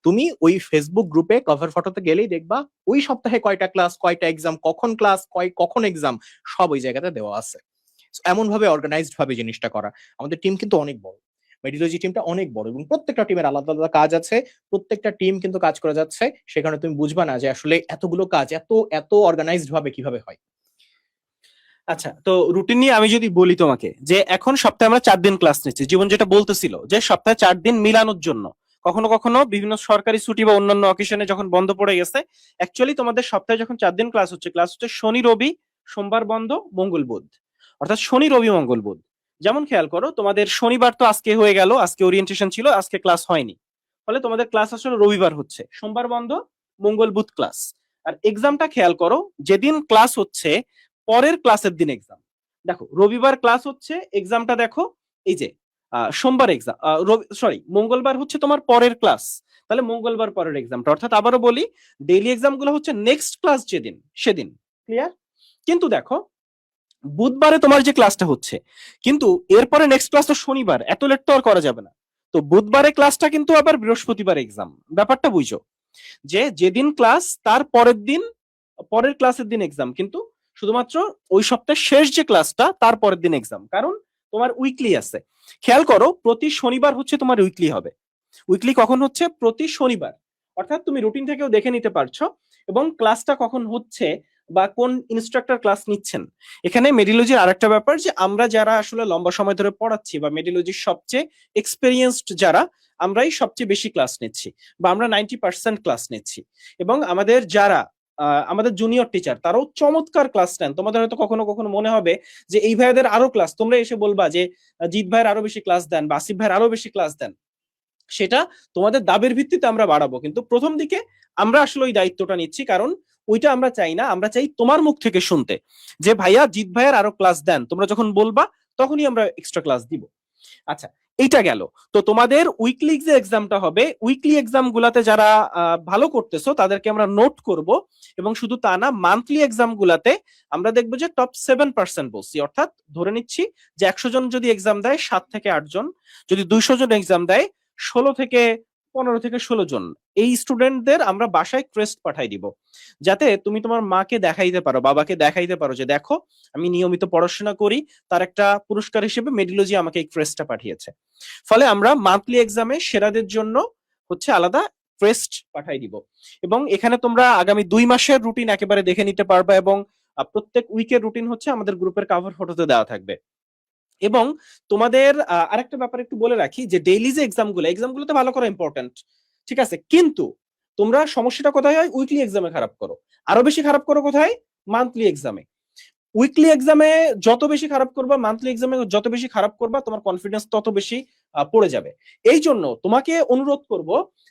Speaker 1: তুমি ওই ফেসবুক গ্রুপে কভার ফটোতে গেলেই দেখবা ওই সপ্তাহে কয়টা ক্লাস, কয়টা এক্সাম, কখন ক্লাস, কখন এক্সাম, সব ওই জায়গাতে দেওয়া আছে। এমন ভাবে অর্গানাইজড ভাবে জিনিসটা করা। আমাদের টিম কিন্তু অনেক বড়, মেডিলজি টিমটা অনেক বড় এবং প্রত্যেকটা টিমের আলাদা আলাদা কাজ আছে, প্রত্যেকটা টিম কিন্তু কাজ করে যাচ্ছে। সেখানে তুমি বুঝবা না যে আসলে এতগুলো কাজ এত এত অর্গানাইজড ভাবে কিভাবে হয়।
Speaker 2: আচ্ছা, তো রুটিন নিয়ে আমি যদি বলি তোমাকে যে এখন সপ্তাহে আমরা 4 দিন ক্লাস নিচ্ছি, জীবন যেটা বলতেছিল যে সপ্তাহে 4 দিন মিলানোর জন্য, কখনো কখনো বিভিন্ন সরকারি ছুটি বা অন্যান্য অকেশনে যখন বন্ধ পড়ে গেছে, অ্যাকচুয়ালি তোমাদের সপ্তাহে যখন 4 দিন ক্লাস হচ্ছে শনি রবি, সোমবার বন্ধ, মঙ্গল বুধ, অর্থাৎ শনি রবি মঙ্গল বুধ। যেমন খেয়াল করো তোমাদের শনিবার তো আজকে হয়ে গেল, আজকে ওরিয়েন্টেশন ছিল, আজকে ক্লাস হয়নি, ফলে তোমাদের ক্লাস আসলে রবিবার হচ্ছে, সোমবার বন্ধ, মঙ্গল বুধ ক্লাস। আর এক্সামটা খেয়াল করো, যেদিন ক্লাস হচ্ছে পরের ক্লাসের দিন এক্সাম। দেখো রবিবার ক্লাস হচ্ছে, এক্সামটা দেখো এই যে সোমবার এক্সাম, সরি মঙ্গলবার হচ্ছে তোমার পরের ক্লাস, তাহলে মঙ্গলবার পরের এক্সামটা, অর্থাৎ আবারও বলি ডেইলি এক্সাম গুলো হচ্ছে নেক্সট ক্লাস যেদিন সেদিন, ক্লিয়ার? কিন্তু দেখো বুধবারে তোমার যে ক্লাসটা হচ্ছে, কিন্তু এরপরে নেক্সট ক্লাস তো শনিবার, এত লেট তো আর করা যাবে না, তো বুধবারে ক্লাসটা কিন্তু আবার বৃহস্পতিবার এক্সাম। ব্যাপারটা বুঝো যে যেদিন ক্লাস তার পরের দিন, পরের ক্লাসের দিন এক্সাম, কিন্তু শুধুমাত্র ওই সপ্তাহের শেষ যে ক্লাসটা তার পরের দিন এক্সাম, কারণ তোমার উইকলি আছে। খেয়াল করো প্রতি শনিবার হচ্ছে তোমার উইকলি হবে। উইকলি কখন হচ্ছে? প্রতি শনিবার, অর্থাৎ তুমি রুটিন থেকেও দেখে নিতে পারছো এবং ক্লাসটা কখন হচ্ছে বা কোন ইনস্ট্রাক্টর ক্লাস নিচ্ছেন। এখানে মেডিলজির আরেকটা ব্যাপার যে আমরা যারা আসলে লম্বা সময় ধরে পড়াচ্ছি বা মেডিলজির সবচেয়ে এক্সপেরিয়েন্সড যারা, আমরাই সবচেয়ে বেশি ক্লাস নিচ্ছি বা আমরা 90% ক্লাস নিচ্ছি। এবং আমাদের যারা আমাদের জুনিয়র টিচার তারাও চমৎকার ক্লাস নেন। তোমাদের হয়তো কখনো কখনো মনে হবে যে এই ভাইদের আরো ক্লাস, তোমরা এসে বলবা যে জিৎ ভাইয়ের আরো বেশি ক্লাস দেন বা আসিফ ভাইয়ের আরো বেশি ক্লাস দেন, সেটা তোমাদের দাবের ভিত্তিতে আমরা বাড়াবো, কিন্তু প্রথম দিকে আমরা আসলে ওই দায়িত্বটা নিচ্ছি, কারণ ওইটা আমরা চাই না। আমরা চাই তোমার মুখ থেকে শুনতে যে ভাইয়া জিৎ ভাইয়ের আরো ক্লাস দেন, তোমরা যখন বলবা তখনই আমরা এক্সট্রা ক্লাস দিব। আচ্ছা, এইটা গেল। তো তোমাদের উইকলি যে এক্সামটা হবে, উইকলি এক্সাম গুলাতে যারা ভালো করতেছো তাদেরকে আমরা নোট করব, এবং শুধু তা না, মান্থলি এক্সাম গুলাতে আমরা দেখবো যে টপ 7% বলছি, অর্থাৎ ধরে নিচ্ছি যে 100 জন যদি এক্সাম দেয় 7 থেকে 8 জন, যদি 200 জন এক্সাম দেয় 15 থেকে 16 জন, এই স্টুডেন্টদের আমরা বাসায় ক্রেস্ট পাঠাই দিব, যাতে তুমি তোমার মাকে দেখাইতে পারো, বাবাকে দেখাইতে পারো যে দেখো আমি নিয়মিত পড়াশোনা করি, তার একটা পুরস্কার হিসেবে মেডিলোজি আমাকে এই ক্রেস্টটা পাঠিয়েছে। ফলে আমরা মান্থলি এক্সামে সেরাদের জন্য হচ্ছে আলাদা ক্রেস্ট পাঠাই দিব, এবং এখানে তোমরা আগামী 2 মাসের রুটিন একেবারে দেখে নিতে পারবা, এবং প্রত্যেক উইকের রুটিন হচ্ছে আমাদের গ্রুপের কভার ফটোতে দেওয়া থাকবে। এবং তোমাদের আরেকটা ব্যাপার একটু বলে রাখি, যে ডেইলি যে এক্সামগুলোতে ভালো করা ইম্পর্টেন্ট, ঠিক আছে, কিন্তু তোমরা সমস্যাটা কোথায় হয়, উইকলি এক্সামে খারাপ করো, আরো বেশি খারাপ করো কোথায়, মান্থলি এক্সামে। উইকলি এক্সামে যত বেশি খারাপ করবা, মান্থলি এক্সামে যত বেশি খারাপ করবা, তোমার কনফিডেন্স তত বেশি পড়ে যাবে। এই জন্য তোমাকে অনুরোধ করব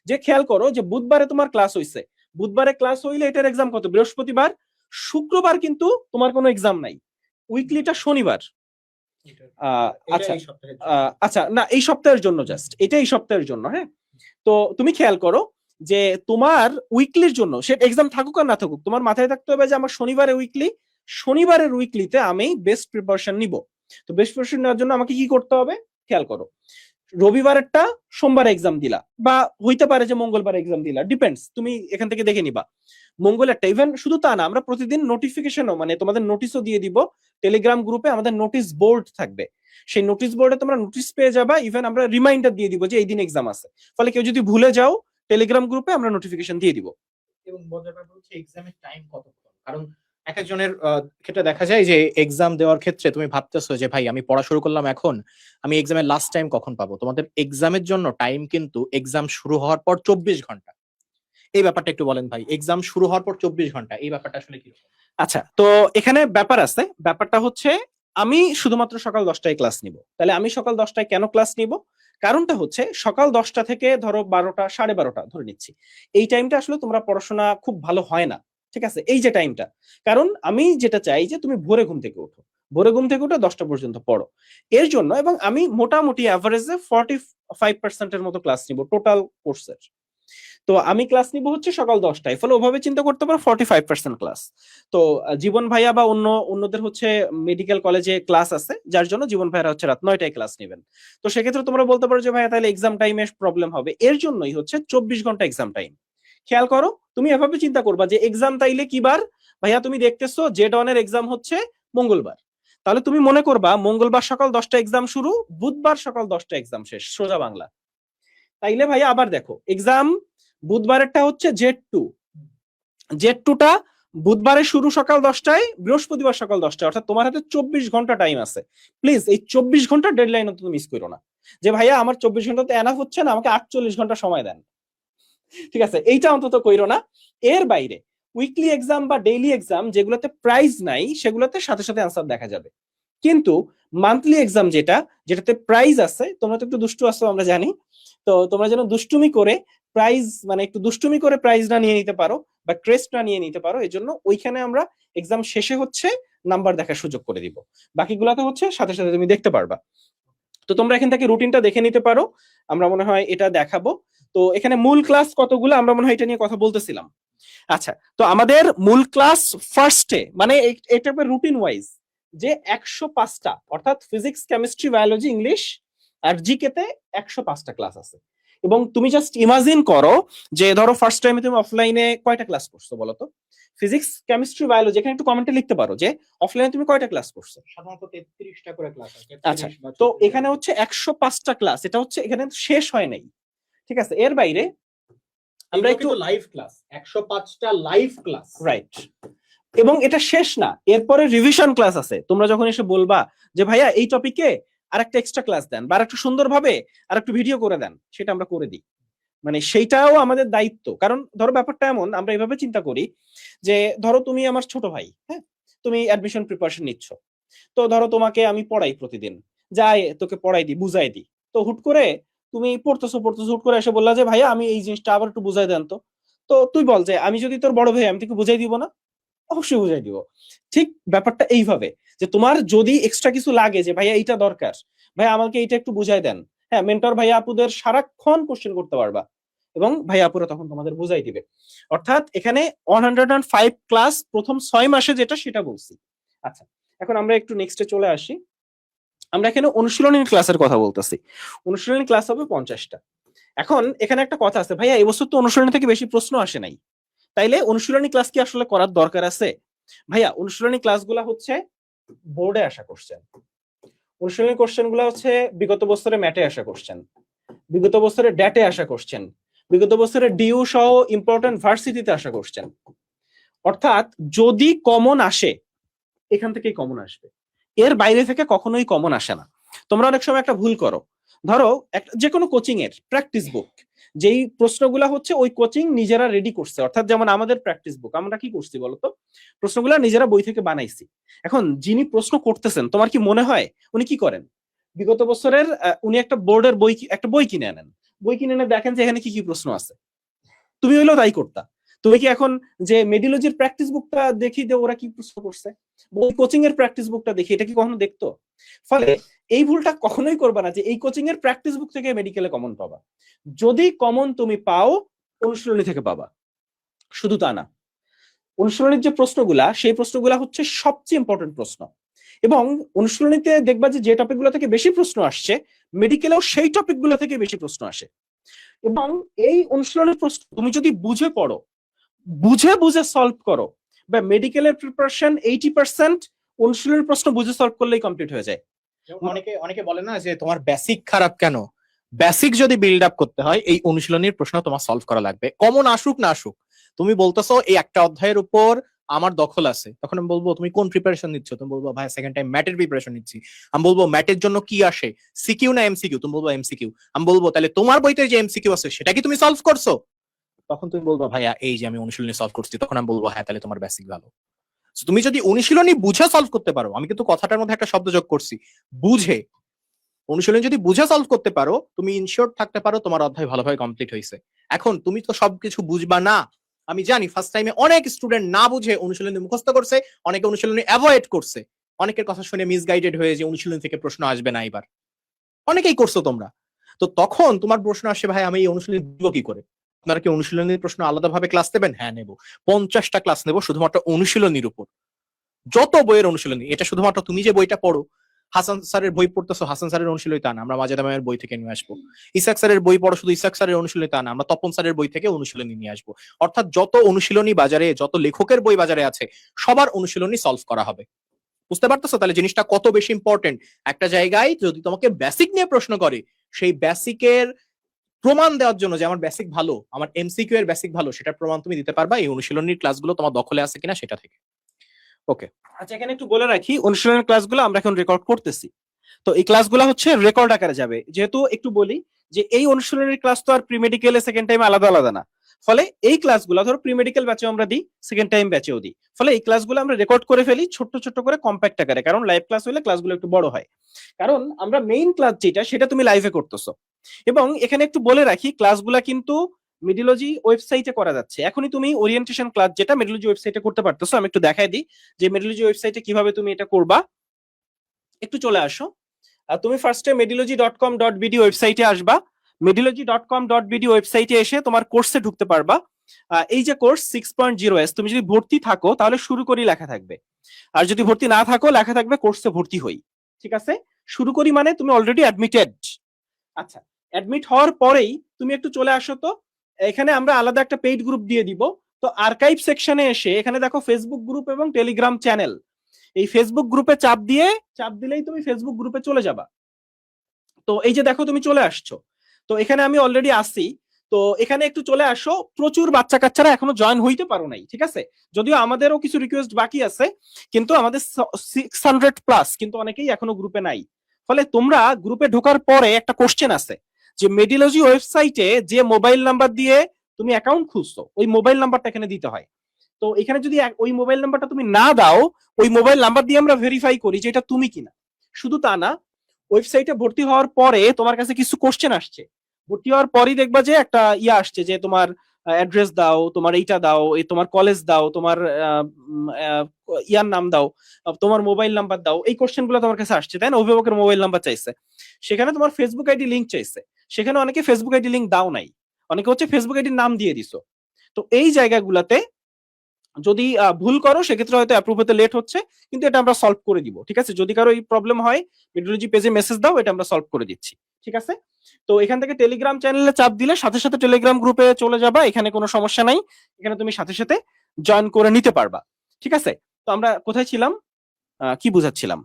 Speaker 2: যে খেয়াল করো যে বুধবারে তোমার ক্লাস হইছে, বুধবারে ক্লাস হইলে এটার এক্সাম কত, বৃহস্পতিবার, শুক্রবার কিন্তু তোমার কোনো এক্সাম নাই, উইকলিটা শনিবার। আচ্ছা আচ্ছা, না এই সপ্তাহের জন্য, জাস্ট এটা এই সপ্তাহের জন্য, হ্যাঁ। তো তুমি খেয়াল করো যে তোমার উইকলির জন্য সে এক্সাম থাকুক আর না থাকুক, তোমার মাথায় থাকতে হবে যে আমার শনিবারের উইকলিতে আমি বেস্ট প্রিপারেশন নিব। তো বেস্ট প্রিপারেশন নেওয়ার জন্য আমাকে কি করতে হবে, খেয়াল করো, রবিবারেরটা সোমবার এক্সাম দিলা, বা হইতে পারে যে মঙ্গলবার এক্সাম দিলা, ডিপেন্ডস, তুমি এখান থেকে দেখে নিবা। মঙ্গলেরটা, ইভেন শুধু তা না, আমরা প্রতিদিন নোটিফিকেশনও, মানে তোমাদের নোটিশও দিয়ে দিব, টেলিগ্রাম গ্রুপে আমাদের নোটিশ বোর্ড থাকবে, সেই নোটিশ বোর্ডে তোমরা নোটিশ পেয়ে যাবা, ইভেন আমরা রিমাইন্ডার দিয়ে দিব যে এই দিন এক্সাম আছে, ফলে কেউ যদি ভুলে যাও টেলিগ্রাম গ্রুপে আমরা নোটিফিকেশন দিয়ে দিব।
Speaker 1: এবং মজার ব্যাপার হচ্ছে এক্সামের টাইম কতক্ষণ, কারণ এক একজনের ক্ষেত্রে দেখা যায় যে এক্সাম দেওয়ার ক্ষেত্রে তুমি ভাবতেছো যে ভাই আমি পড়া শুরু করলাম এখন, আমি এক্সামের লাস্ট টাইম কখন পাবো। তোমাদের এক্সামের জন্য টাইম কিন্তু এক্সাম শুরু হওয়ার পর 24 ঘন্টা। এই ব্যাপারটা একটু বলেন ভাই, এক্সাম শুরু হওয়ার পর 24 ঘন্টা, এই ব্যাপারটা আসলে কি?
Speaker 2: আচ্ছা, তো এখানে ব্যাপার আছে, ব্যাপারটা হচ্ছে আমি শুধুমাত্র সকাল 10টায় ক্লাস নিব। তাহলে আমি সকাল 10টায় কেন ক্লাস নিব, কারণটা হচ্ছে সকাল 10টা থেকে ধরো 12টা, 12:30 ধরে নিচ্ছি, এই টাইমটা আসলে তোমরা পড়াশোনা খুব ভালো হয় না, ঠিক আছে, এই যে টাইমটা। কারণ আমি যেটা চাই যে তুমি ভোরে ঘুম থেকে ওঠো, ভোরে ঘুম থেকে উঠে 10টা পর্যন্ত পড়ো, এর জন্য। এবং আমি মোটামুটি অ্যাভারেজে 45% মতো ক্লাস নিব টোটাল কোর্সের। তো আমি ক্লাস নিব হচ্ছে সকাল 10টায়, ফলে ওভাবে চিন্তা করতে পারো 45% ক্লাস। তো জীবন ভাইয়া বা অন্যদের হচ্ছে মেডিকেল কলেজে ক্লাস আছে, যার জন্য জীবন ভাইয়ারা হচ্ছে রাত 9টায় ক্লাস নেবেন। তো সেক্ষেত্রে তোমরা বলতে পারো যে ভাইয়া তাহলে এক্সাম টাইমে প্রবলেম হবে, এর জন্যই হচ্ছে 24 ঘন্টা এক্সাম টাইম। খেয়াল করো, তুমি এভাবে চিন্তা করবা যে এক্সাম তাইলে কি বার, ভাইয়া তুমি দেখতেছো জেড ওয়ান এর এক্সাম হচ্ছে মঙ্গলবার, তাহলে তুমি মনে করবা মঙ্গলবার সকাল 10টা এক্সাম শুরু, বুধবার সকাল 10টা এক্সাম শেষ, সোজা বাংলা। তাইলে ভাইয়া আবার দেখো, এক্সাম বুধবারেরটা হচ্ছে জেড টুটা বুধবারে শুরু সকাল 10টায়, বৃহস্পতিবার সকাল 10টায়, অর্থাৎ তোমার হাতে 24 ঘন্টা টাইম আছে। প্লিজ এই 24 ঘন্টা ডেডলাইন অন্তত মিস করো না, যে ভাইয়া আমার 24 ঘন্টাতে এনাফ হচ্ছে না, আমাকে 48 ঘন্টা সময় দেন, ঠিক আছে, এইটা অন্তত কইরো না। এর বাইরে উইকলি এক্সাম বা ডেইলি এক্সাম যেগুলোতে প্রাইজ নাই, সেগুলোতে সাথে সাথে অ্যান্সার দেখা যাবে। কিন্তু মান্থলি এক্সাম যেটাতে প্রাইজ আছে, তোমরা তো একটু দুষ্টু আছো আমরা জানি, তো তোমরা যেন দুষ্টুমি করে প্রাইজ, মানে একটু দুষ্টুমি করে প্রাইজ না নিয়ে নিতে পারো বা ক্রেস্ট না নিয়ে নিতে পারো, এই জন্য ওইখানে আমরা এক্সাম শেষে হচ্ছে নাম্বার দেখার সুযোগ করে দিব, বাকিগুলোতে হচ্ছে সাথে সাথে তুমি দেখতে পারবা। তো তোমরা এখান থেকে রুটিনটা দেখে নিতে পারো, আমরা মনে হয় এটা দেখাবো। তো এখানে মূল ক্লাস কতগুলো আমরা মনে হয় এটা নিয়ে কথা বলতেছিলাম। আচ্ছা, তো আমাদের মূল ক্লাস ফার্স্টে, মানে এটা রুটিন ওয়াইজ যে 105টা, অর্থাৎ ফিজিক্স, কেমিস্ট্রি, বায়োলজি, ইংলিশ আর জিকে তে 105টা ক্লাস আছে। এবং তুমি জাস্ট ইমাজিন করো যে ধরো ফার্স্ট টাইমে তুমি অফলাইনে কয়টা ক্লাস করছো বলো তো, ফিজিক্স, কেমিস্ট্রি, বায়োলজি, এখানে একটু কমেন্টে লিখতে পারো যে অফলাইনে তুমি কয়টা ক্লাস করছো।
Speaker 1: সাধারণত 33টা করে ক্লাস আছে।
Speaker 2: আচ্ছা, তো এখানে হচ্ছে 105টা ক্লাস, এটা হচ্ছে এখানে শেষ হয় নাই, ঠিক আছে। এর বাইরে আমরা একটু
Speaker 1: লাইভ ক্লাস, 105টা লাইভ ক্লাস,
Speaker 2: রাইট, এবং এটা শেষ না, এরপরে রিভিশন ক্লাস আছে। তোমরা যখন এসে বলবা যে ভাইয়া এই টপিকে আরেকটা এক্সট্রা ক্লাস দেন, বা আরেকটু সুন্দরভাবে আরেকটু ভিডিও করে দেন, সেটা আমরা করে দিই, মানে সেইটাও আমাদের দায়িত্ব। কারণ ধরো ব্যাপারটা এমন, আমরা এইভাবে চিন্তা করি যে ধরো তুমি আমার ছোট ভাই, হ্যাঁ, তুমি অ্যাডমিশন প্রিপারেশন নিচ্ছ, তো ধরো তোমাকে আমি পড়াই প্রতিদিন, যাই তোকে পড়াই দিই, বুঝাই দিই, তো হুট করে তুমি পড়তেছো হুট করে এসে বললা যে ভাইয়া আমি এই জিনিসটা আবার একটু বুঝাই দেন তো। তো তুই বল যে আমি যদি তোর বড় ভাই, আমি তোকে বুঝাই দিব না? অবশ্যই বুঝাই দিব। ঠিক ব্যাপারটা এইভাবে, যে তোমার যদি এক্সট্রা কিছু লাগে যে ভাইয়া এইটা দরকার, ভাইয়া আমাকে এইটা একটু বুঝাই দেন, হ্যাঁ, মেন্টর ভাইয়া আপুদের সারাক্ষণ কোশ্চেন করতে পারবা এবং ভাইয়া আপুরা তখন তোমাদের বুঝাই দিবে। অর্থাৎ এখানে 105 ক্লাস প্রথম 6 মাসে যেটা সেটা বলছি। আচ্ছা, এখন আমরা একটু নেক্সটে চলে আসি। আমরা এখানে অনুশীলনী ক্লাসের কথা বলতেছি। অনুশীলনী ক্লাস হবে 50টা। এখন এখানে একটা কথা আছে, ভাইয়া এবছর তো অনুশীলনী থেকে বেশি প্রশ্ন আসে নাই, তাইলে অনুশীলনী ক্লাস কি আসলে করার দরকার আছে? ভাইয়া অনুশীলনী ক্লাসগুলো হচ্ছে বোর্ডে আসা কোশ্চেন। অনুশীলনী কোশ্চেন গুলো হচ্ছে বিগত বছরে ম্যাটে আসা কোশ্চেন, বিগত বছরে ড্যাটে আসা কোশ্চেন, বিগত বছরে ডিউ সহ ইম্পর্টেন্ট ভার্সিটিতে আসা কোশ্চেন। অর্থাৎ যদি কমন আসে এখান থেকেই কমন আসবে, এর বাইরে থেকে কখনোই কমন আসে না। তোমরা অনেক সময় একটা ভুল করো, ধরো যে কোনো কোচিং এর প্র্যাকটিস বুক, যেই প্রশ্নগুলা হচ্ছে ওই কোচিং নিজেরা রেডি করছে, অর্থাৎ যেমন আমাদের প্র্যাকটিস বুক আমরা কি করছি বলতো, প্রশ্নগুলা নিজেরা বই থেকে বানাইছি। এখন যিনি প্রশ্ন করতেছেন তোমার কি মনে হয় উনি কি করেন, বিগত বছরের উনি একটা বোর্ডের বই একটা বই কিনে আনেন, বই কিনে এনে দেখেন যে এখানে কি কি প্রশ্ন আছে, তুমি হইলেও তাই করতা। তুমি কি এখন যে মেডিলজির প্র্যাকটিস বুকটা দেখি যে ওরা কি প্রশ্ন করছে, ওই কোচিং এর প্র্যাকটিস বুকটা দেখি, এটা কি কখনো দেখতো? ফলে এই ভুলটা কখনোই করবা না যে এই কোচিং এর প্র্যাকটিস বুক থেকে মেডিকেলে কমন পাবা। যদি কমন তুমি পাও অনুশীলনী থেকে পাবা, শুধু তা না, অনুশীলনীর যে প্রশ্নগুলা সেই প্রশ্নগুলা হচ্ছে সবচেয়ে ইম্পর্টেন্ট প্রশ্ন, এবং অনুশীলনীতে দেখবা যে যে টপিকগুলো থেকে বেশি প্রশ্ন আসছে মেডিকেলেও সেই টপিকগুলো থেকে বেশি প্রশ্ন আসে। এবং এই অনুশীলনের প্রশ্ন তুমি যদি বুঝে পড়ো, বুঝে বুঝে সলভ করো, বা মেডিকেলের প্রিপারেশন 80% অনুশীলনের প্রশ্ন বুঝে সলভ করলেই কমপ্লিট হয়ে যায়।
Speaker 1: অনেকে অনেকে বলে না যে তোমার বেসিক খারাপ কেন, বেসিক যদি বিল্ড আপ করতে হয় এই অনুশীলনীর প্রশ্ন তোমার সলভ করা লাগবে, কমন আসুক না আসুক। তুমি বলতেছো এই একটা অধ্যায়ের উপর আমার দখল আছে, তখন আমি বলবো তুমি কোন প্রিপারেশন নিচ্ছ, তুমি বলবো ভাই সেকেন্ড টাইম ম্যাটের প্রিপারেশন নিচ্ছি। আমি বলবো ম্যাটের জন্য কি আসে, সিকিউ না এমসিকিউ, তুমি বলবো এমসিকিউ। আমি বলবো তাহলে তোমার বইতে যে এমসিকিউ আছে সেটা কি তুমি সলভ করছো, তখন তুমি বলবো ভাইয়া এই যে আমি অনুশীলনী সলভ করছি, তখন আমি বলবো হ্যাঁ তাহলে তোমার বেসিক ভালো। তুমি যদি অনুশীলনী বুঝে সলভ করতে পারো, আমি কিন্তু কথাটার মধ্যে একটা শব্দ যোগ করছি, বুঝে, অনুশীলনী যদি বুঝে সলভ করতে পারো তুমি ইনশিওর থাকতে পারো তোমার অধ্যায় ভালোভাবে কমপ্লিট হয়েছে। এখন তুমি তো সবকিছু বুঝবা না, আমি জানি ফার্স্ট টাইমে অনেক স্টুডেন্ট না বুঝে অনুশীলনী মুখস্থ করছে, অনেকে অনুশীলনী অ্যাভয়েড করছে, অনেকের কথা শুনে মিসগাইডেড হয়ে যে অনুশীলনী থেকে প্রশ্ন আসবে না এবার, অনেকেই করছো তোমরা। তো তখন তোমার প্রশ্ন আসে ভাই আমি এই অনুশীলনী দিব কি করে, আপনারা কি অনুশীলনীর প্রশ্ন আলাদাভাবে ক্লাস নেবেন? হ্যাঁ নেব, 50টা ক্লাস নেব শুধুমাত্র অনুশীলনীর উপর, যত বইয়ের অনুশীলনী। এটা শুধুমাত্র তুমি যে বইটা পড়ো, হাসান স্যারের বই পড়তেছো হাসান স্যারের অনুশীলনী তা না, আমরা মাজেদা ম্যামের বই থেকে নিয়ে আসবো। ইসাক স্যারের বই পড়ো শুধু ইসাক স্যারের অনুশীলনী তা না, আমরা তপন স্যারের বই থেকে অনুশীলনী নিয়ে আসবো। অর্থাৎ যত অনুশীলনী বাজারে, যত লেখকের বই বাজারে আছে সবার অনুশীলনী সলভ করা হবে। বুঝতে পারতেছো তাহলে জিনিসটা কত বেশি ইম্পর্টেন্ট? একটা জায়গায় যদি তোমাকে বেসিক নিয়ে প্রশ্ন করে, সেই বেসিকের প্রমাণ দেওয়ার জন্য যে আমার বেসিক ভালো, আমার এমসিকিউ এর বেসিক ভালো, সেটার প্রমাণ তুমি দিতে পারবা এই অনুশীলনীর ক্লাসগুলো তোমার দখলে আছে কিনা সেটা থেকে। ওকে,
Speaker 2: আচ্ছা, এখানে একটু বলে রাখি অনুশীলনের ক্লাসগুলো আমরা এখন রেকর্ড করতেছি, তো এই ক্লাসগুলো হচ্ছে রেকর্ড আকারে যাবে। যেহেতু একটু বলি যে এই অনুশীলনের ক্লাস তো আর প্রি মেডিকেলে সেকেন্ড টাইম আলাদা আলাদা না, ফলে এই ক্লাসগুলো ধরো প্রি মেডিকেল ব্যাচেও আমরা দিই, সেকেন্ড টাইম ব্যাচেও দিই, ফলে এই ক্লাসগুলো আমরা রেকর্ড করে ফেলি ছোট ছোট করে কম্প্যাক্ট আকারে, কারণ লাইভ ক্লাস হলে ক্লাসগুলো একটু বড় হয়, কারণ আমরা মেইন ক্লাস যেটা সেটা তুমি লাইভে করতেছো। এবং এখানে একটু বলে রাখি ক্লাসগুলা কিন্তু মেডিলজি ওয়েবসাইটে করা যাচ্ছে, এখনই তুমি ওরিয়েন্টেশন ক্লাস যেটা মেডিলজি ওয়েবসাইটে করতে পারতেছো। আমি একটু দেখাই দিই যে মেডিলজি ওয়েবসাইটে কিভাবে তুমি এটা করবা। একটু চলে আসো, তুমি ফার্স্টে medology.com.bd ওয়েবসাইটে আসবা। medology.com.bd ওয়েবসাইটে এসে তোমার কোর্সে ঢুকতে পারবা। এই যে কোর্স 6.0S, তুমি যদি ভর্তি থাকো তাহলে শুরু করি লেখা থাকবে, আর যদি ভর্তি না থাকো লেখা থাকবে কোর্সে ভর্তি হই। ঠিক আছে, শুরু করি মানে তুমি অলরেডি অ্যাডমিটেড। আচ্ছা, অ্যাডমিট হওয়ার পরেই তুমি একটু চলে আসো, তো এখানে আমরা আলাদা একটা পেইড গ্রুপ দিয়ে দিব। তো আর্কাইভ সেকশনে এসে এখানে দেখো ফেসবুক গ্রুপ এবং টেলিগ্রাম চ্যানেল, এই ফেসবুক গ্রুপে চাপ দিলেই তুমি ফেসবুক গ্রুপে চলে যাবা। তো এই যে দেখো তুমি চলে আসছো, তো এখানে আমি অলরেডি আসি। তো এখানে একটু চলে আসো, প্রচুর বাচ্চা কাচ্চারা এখনো জয়েন হইতে পারো নাই, ঠিক আছে, যদিও আমাদেরও কিছু রিকোয়েস্ট বাকি আছে, কিন্তু আমাদের 600+ কিন্তু অনেকেই এখনো গ্রুপে নাই। ফলে তোমরা গ্রুপে ঢোকার পরে একটা কোশ্চেন আছে যে মেডিলজি ওয়েবসাইটে যে মোবাইল নাম্বার দিয়ে তুমি অ্যাকাউন্ট খুলছো ওই মোবাইল নাম্বারটা এখানে দিতে হয়। তো এখানে যদি ওই মোবাইল নাম্বারটা তুমি না দাও, ওই মোবাইল নাম্বার দিয়ে আমরা ভেরিফাই করি যে এটা তুমি কিনা। শুধু তা না, ওয়েবসাইটে ভর্তি হওয়ার পরে তোমার কাছে কিছু কোশ্চেন আসছে, ভর্তি হওয়ার পরই দেখবা যে একটা আসছে যে তোমার অ্যাড্রেস দাও, তোমার এইটা দাও, এই তোমার কলেজ দাও, তোমার ইয়ার নাম দাও, তোমার মোবাইল নাম্বার দাও, এই কোশ্চেন গুলো তোমার কাছে আসছে, তাই না? অভিভাবকের মোবাইল নাম্বার চাইছে, সেখানে তোমার ফেসবুক আইডি লিঙ্ক চাইছে, সেখানে অনেকে ফেসবুক আইডি লিঙ্ক দাও নাই, অনেকে হচ্ছে ফেসবুক আইডির নাম দিয়ে দিছো। তো এই জায়গাগুলোতে যদি ভুল করো সেক্ষেত্রে হয়তো অ্যাপ্রুভ হতে লেট হচ্ছে, কিন্তু এটা আমরা সলভ করে দিব, ঠিক আছে? যদি কারো এই প্রবলেম হয় মেট্রোলজি পেজে মেসেজ দাও, এটা আমরা সলভ করে দিচ্ছি, ঠিক আছে? তো এখান থেকে টেলিগ্রাম চ্যানেলে চাপ দিলে সাথে সাথে টেলিগ্রাম গ্রুপে চলে যাবা, এখানে কোনো সমস্যা নাই, এখানে তুমি সাথে সাথে জয়েন করে নিতে পারবা, ঠিক আছে? তো আমরা কোথায় ছিলাম, কি বুঝাচ্ছিলাম?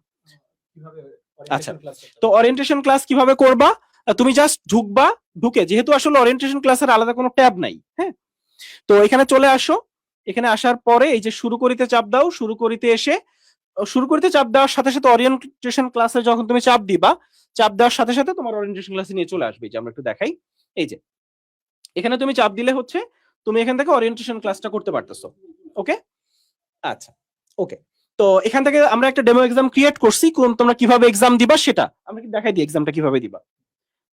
Speaker 2: আচ্ছা, তো ওরিয়েন্টেশন ক্লাস কিভাবে করবা? তুমি জাস্ট ঢুকবা, ঢুকে যেহেতু আসলে ওরিয়েন্টেশন ক্লাসের আলাদা কোনো ট্যাব নাই, হ্যাঁ, তো এখানে চলে আসো, এখানে আসার পরে এই যে শুরু করিতে চাপ দাও, শুরু করিতে এসে শুরু করিতে চাপ দেওয়ার সাথে সাথে ওরিয়েন্টেশন ক্লাসে যখন তুমি চাপ দিবা, চাপ দেওয়ার সাথে সাথে তোমার ওরিয়েন্টেশন ক্লাসে নিয়ে চলে আসবে, যে আমরা একটু দেখাই, এই যে এখানে তুমি চাপ দিলে হচ্ছে তুমি এখান থেকে ওরিয়েন্টেশন ক্লাসটা করতে পারতেছো, ওকে? আচ্ছা, ওকে। তো এখান থেকে আমরা একটা ডেমো এক্সাম ক্রিয়েট করছি, কোন তোমরা কিভাবে এক্সাম দিবা সেটা আমরা কি দেখাই দিই, এক্সামটা কিভাবে দিবা।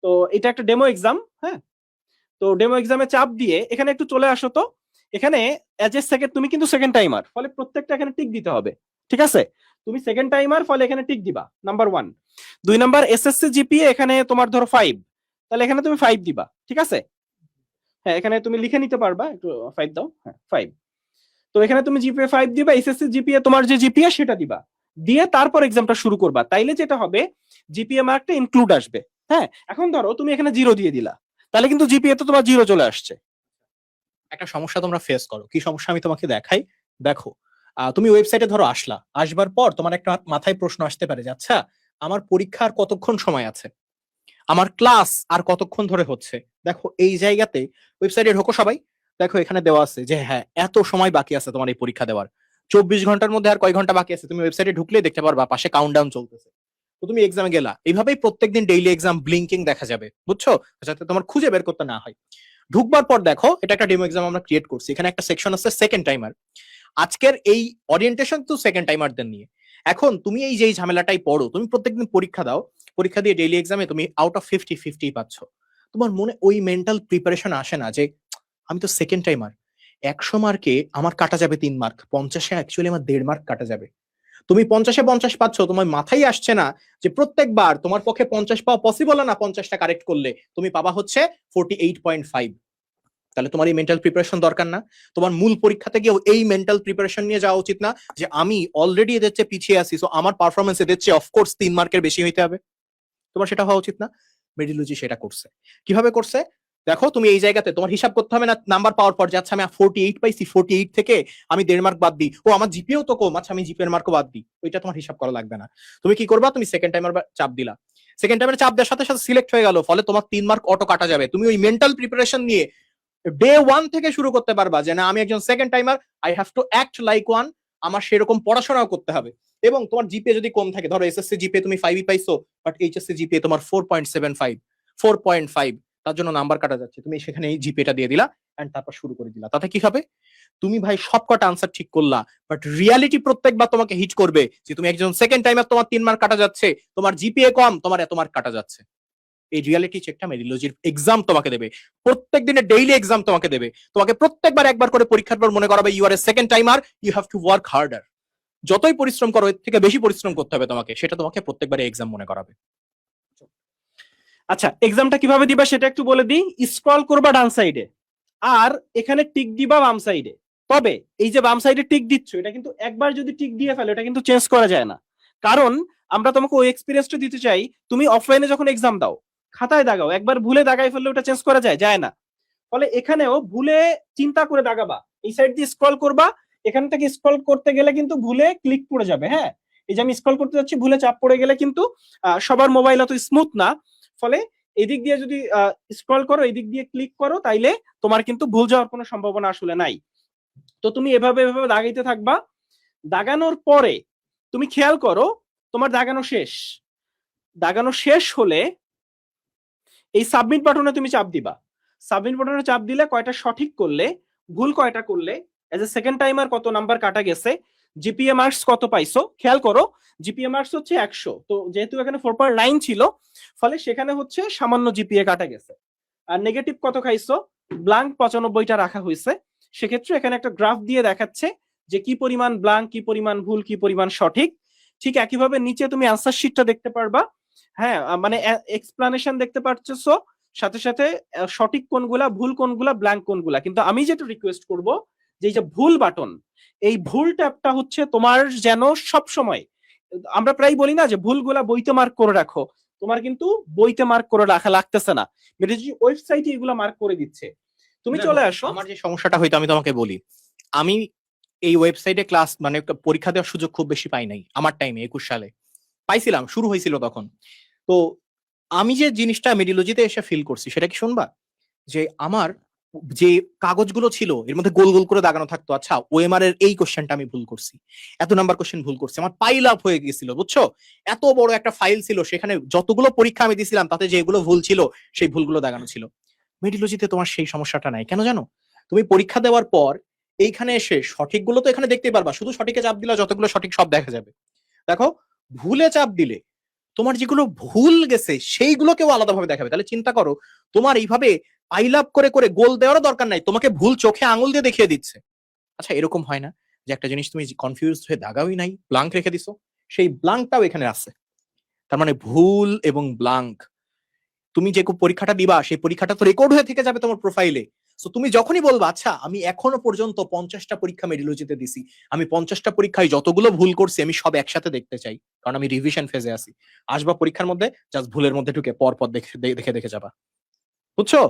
Speaker 2: তো এটা একটা ডেমো এক্সাম, হ্যাঁ, তো ডেমো এক্সামে চাপ দিয়ে এখানে একটু চলে আসো। তো এখানে অ্যাজ এ সেকেন্ড, তুমি কিন্তু সেকেন্ড টাইমার, ফলে প্রত্যেকটা এখানে টিক দিতে হবে, ঠিক আছে? তুমি সেকেন্ড টাইমার, ফলে এখানে টিক দিবা, নাম্বার 1। 2 নাম্বার এসএসসি জিপিএ এখানে তোমার ধরো 5, তাহলে এখানে তুমি 5 দিবা, ঠিক আছে? হ্যাঁ, এখানে তুমি লিখে নিতে পারবা, একটু 5 দাও, হ্যাঁ 5। তো এখানে তুমি জিপিএ 5 দিবা, এসএসসি জিপিএ তোমার যে জিপিএ সেটা দিবা, দিয়ে তারপর এক্সামটা শুরু করবা, তাইলে যেটা হবে জিপিএ মার্কটা ইনক্লুড আসবে। হ্যাঁ, এখন ধরো তুমি এখানে 0 দিয়ে দিলা, তাহলে কিন্তু জিপিএ তো তোমার 0 চলে আসছে।
Speaker 1: একটা সমস্যা তোমরা ফেস করো, কি সমস্যা আমি তোমাকে দেখাই। দেখো, তুমি ওয়েবসাইটে ধরো আসলা, আসবার পর তোমার একটা মাথায় প্রশ্ন আসতে পারে যে আচ্ছা, আমার পরীক্ষা আর কতক্ষণ সময় আছে, আমার ক্লাস আর কতক্ষণ ধরে হচ্ছে। দেখো এই জায়গাতে ওয়েবসাইটে ঢোকো সবাই, দেখো এখানে দেওয়া আছে যে হ্যাঁ এত সময় বাকি আছে তোমার এই পরীক্ষা দেওয়ার, 24 ঘন্টার মধ্যে আর কয় ঘন্টা বাকি আছে তুমি ওয়েবসাইটে ঢুকলেই দেখতে পারবা, পাশে কাউন্টডাউন চলতেছে। তো তুমি এক্সামে গেলা, এইভাবেই প্রত্যেকদিন ডেইলি এক্সাম ব্লিঙ্কিং দেখা যাবে, বুঝছো, যাতে তোমার খুঁজে বের করতে না হয়। ঢুকবার পর দেখো এটা একটা ডেমো এক্সাম আমরা ক্রিয়েট করছি, এখানে একটা সেকশন আছে সেকেন্ড টাইমার, আজকের এই ওরিয়েন্টেশন টু সেকেন্ড টাইমারদের নিয়ে। এখন তুমি এই যে ঝামেলাটাই পড়ো, তুমি প্রত্যেকদিন পরীক্ষা দাও, পরীক্ষা দিয়ে ডেইলি এক্সামে তুমি আউট অফ 50 পাচ্ছ, তোমার মনে ওই মেন্টাল প্রিপারেশন আসে না যে আমি তো সেকেন্ড টাইমার, 100 মার্কে আমার কাটা যাবে 3 মার্ক, 50-এ অ্যাকচুয়ালি আমার 1.5 মার্ক কাটা যাবে। তুমি 50-এ 50 পাচ্ছ, তোমার মাথায় আসছে না যে প্রত্যেকবার তোমার পক্ষে 50 পাওয়া পসিবল না, 50টা কারেক্ট করলে তুমি পাবা হচ্ছে 48.5। তাহলে তোমার এই মেন্টাল প্রিপারেশন দরকার না? তোমার মূল পরীক্ষাতে গিয়ে এই মেন্টাল প্রিপারেশন নিয়ে যাওয়া উচিত না যে আমি অলরেডি এদের চেয়ে পিছিয়ে আছি, সো আমার পারফরমেন্স এদের চেয়ে অফকোর্স 3 মার্কের বেশি হইতে হবে? তোমার সেটা হওয়া উচিত না। মেডিলজি সেটা করছে। কিভাবে করছে দেখো, তুমি এই জায়গাতে তোমার হিসাব করতে হবে না নাম্বার পাওয়ার পর যে আচ্ছা আমি 48 পাইছি, 48 থেকে আমি 1.5 মার্ক বাদ দিই, ও আমার জিপিএও তো কম, আচ্ছা আমি জিপিএর মার্কও বাদ দিই, ওইটা তোমার হিসাব করা লাগবে না। তুমি কি করবা, তুমি সেকেন্ড টাইমার চাপ দিলা, সেকেন্ড টাইমার চাপ দেওয়ার সাথে সাথে সিলেক্ট হয়ে গেল, ফলে তোমার 3 মার্ক অটো কাটা যাবে। তুমি ওই মেন্টাল প্রিপারেশন নিয়ে ডে 1 থেকে শুরু করতে পারবা যে না আমি একজন second timer, I have to act like one, আমার সেরকম পড়াশোনাও করতে হবে। এবং তোমার জিপিএ যদি কম থাকে, ধরো এসএসসি জিপিএ তুমি 5 পাইছো, বাট এইচএসসি জিপিএ তোমার 4.75, 4.5, তার জন্য নাম্বার কাটা যাচ্ছে, তুমি সেখানে এই জিপিএটা দিয়ে দিলা এন্ড তারপর শুরু করে দিলা। তাতে কি হবে, তুমি ভাই সবকটা আনসার ঠিক করলা, বাট রিয়ালিটি প্রত্যেকবার তোমাকে হিট করবে যে তুমি একজন সেকেন্ড টাইমার, তোমার 3 মার্ক কাটা যাচ্ছে, তোমার জিপিএ কম, তোমার এত মার্ক কাটা যাচ্ছে। এই রিয়ালিটি চেকটা মেডিলজির এক্সাম তোমাকে দেবে, প্রত্যেক দিনের ডেইলি এক্সাম তোমাকে দেবে, তোমাকে প্রত্যেকবার একবার করে পরীক্ষার পর মনে করাবে you are a second timer, you have to work harder. যতই পরিশ্রম করো এর থেকে বেশি পরিশ্রম করতে হবে তোমাকে, সেটা তোমাকে প্রত্যেকবারে এক্সাম মনে করাবে।
Speaker 2: আচ্ছা, এক্সামটা কিভাবে দিবা সেটা একটু বলে দিই। স্ক্রল করবা ডান সাইডে, আর এখানে টিক দিবা বাম সাইডে। তবে এই যে বাম সাইডে টিক দিচ্ছ, এটা কিন্তু একবার যদি টিক দিয়ে ফেলো এটা কিন্তু চেঞ্জ করা যায় না, কারণ আমরা তোমাকে ওই এক্সপিরিয়েন্সটা দিতে চাই। তুমি অফলাইনে যখন এক্সাম দাও, খাতায় দাগাও, একবার ভুলে দাগাই ফেললে ওটা চেঞ্জ করা যায় না। ফলে এখানেও ভুলে চিন্তা করে দাগাবা, এই সাইড দিয়ে স্ক্রল করবা, এখান থেকে স্ক্রল করতে গেলে কিন্তু ভুলে ক্লিক পড়ে যাবে। হ্যাঁ, এই যে আমি স্ক্রল করতে যাচ্ছি, ভুলে চাপ পড়ে গেলে কিন্তু সবার মোবাইল অত স্মুথ না, ফলে এদিক দিয়ে যদি স্ক্রল করো, এদিক দিয়ে ক্লিক করো, তাইলে তোমার কিন্তু ভুল যাওয়ার কোনো সম্ভাবনা আসলে নাই। তো তুমি এভাবে এভাবে দাগাইতে থাকবা। দাগানোর পরে তুমি খেয়াল করো তোমার দাগানো শেষ। দাগানো শেষ হলে এই সাবমিট বাটনে তুমি চাপ দিবা। সাবমিট বাটনে চাপ দিলে কয়টা সঠিক করলে, ভুল কয়টা করলে, এজ এ সেকেন্ড টাইমার কত নাম্বার কাটা গেছে, জিপিএ মার্কস কত পাইছো খেয়াল করো। জিপিএ মার্কস হচ্ছে 100, তো যেহেতু এখানে 4.9 ছিল, ফলে সেখানে হচ্ছে সামান্য জিপিএ কাটা গেছে। আর নেগেটিভ কত খাইছো, ব্ল্যাঙ্ক 95টা রাখা হয়েছে। সেক্ষেত্রে এখানে একটা গ্রাফ দিয়ে দেখাচ্ছে যে কি পরিমাণ ব্ল্যাঙ্ক, কি পরিমাণ ভুল, কি পরিমাণ সঠিক। ঠিক একইভাবে নিচে তুমি অ্যান্সার শিটটা দেখতে পারবা। হ্যাঁ, মানে এক্সপ্লানেশন দেখতে পাচ্ছো, সাথে সাথে সঠিক কোনগুলা, ভুল কোনগুলা, ব্ল্যাঙ্ক কোনগুলা। কিন্তু আমি যেটা রিকোয়েস্ট করব যে এই যে ভুল বাটন, এই ভুল ট্যাবটা হচ্ছে তোমার যেন সব সময়, আমরা প্রায় বলি না যে ভুলগুলা বইতে মার্ক করে রাখো, তোমার কিন্তু বইতে মার্ক করে রাখা লাগতেছে না, মেডিজি ওয়েবসাইটে এগুলো মার্ক করে দিচ্ছে। তুমি চলে আসো।
Speaker 1: আমার যে সমস্যাটা হয়তো আমি তোমাকে বলি, আমি এই ওয়েবসাইটে ক্লাস মানে পরীক্ষা দেওয়ার সুযোগ খুব বেশি পাই নাই আমার টাইমে 21 সালে। পাইছিলাম, শুরু হয়েছিল তখন। তো আমি যে জিনিসটা মেডিলজিতে এসে ফিল করছি সেটা কি শুনবা? যে আমার যে কাগজগুলো ছিল এর মধ্যে গোল গোল করে দাগানো থাকতো, আচ্ছা ওএমআর এর এই কোশ্চেনটা আমি ভুল করছি, এত নাম্বার কোশ্চেন ভুল করছি, আমার পাইল আপ হয়ে গেছিল, বুঝছো? এত বড় একটা ফাইল ছিল, সেখানে যতগুলো পরীক্ষা আমি দিছিলাম তাতে যেগুলো ভুল ছিল সেই ভুলগুলো দাগানো ছিল। মেডিলজিতে তোমার সেই সমস্যাটা নাই, কেন জানো? তুমি পরীক্ষা দেওয়ার পর এইখানে এসে সঠিকগুলো তো এখানে দেখতেই পারবা, শুধু সঠিকে চাপ দিলে যতগুলো সঠিক সব দেখা যাবে। দেখো, ভুলে চাপ দিলে তোমার যেগুলো ভুল গেছে সেইগুলোকেও আলাদাভাবে দেখাবে। তাহলে চিন্তা করো, তোমার এইভাবে পাইল আপ করে করে গোল দেওয়ারও দরকার নাই, তোমাকে ভুল চোখে আঙুল দিয়ে দেখিয়ে দিচ্ছে। আচ্ছা, এরকম হয় না যে একটা জিনিস তুমি কনফিউজ হয়ে দাগাওই নাই, ব্লাঙ্ক রেখে দিছো, সেই ব্লাঙ্কটাও এখানে আছে। তার মানে ভুল এবং ব্লাঙ্ক, তুমি যে পরীক্ষাটা দিবা সেই পরীক্ষাটা তো রেকর্ড হয়ে থেকে যাবে তোমার প্রোফাইলে। সো তুমি যখনই বলবা আচ্ছা আমি এখনো পর্যন্ত 50টা পরীক্ষা মেডিলজিতে দিছি, আমি 50টা পরীক্ষায় যতগুলো ভুল করছি আমি সব একসাথে দেখতে চাই, কারণ আমি রিভিশন ফেজে আছি, আসবা পরীক্ষার মধ্যে জাস্ট ভুলের মধ্যে ঢুকে পর পর দেখে দেখে দেখে যাবা। বুঝছো?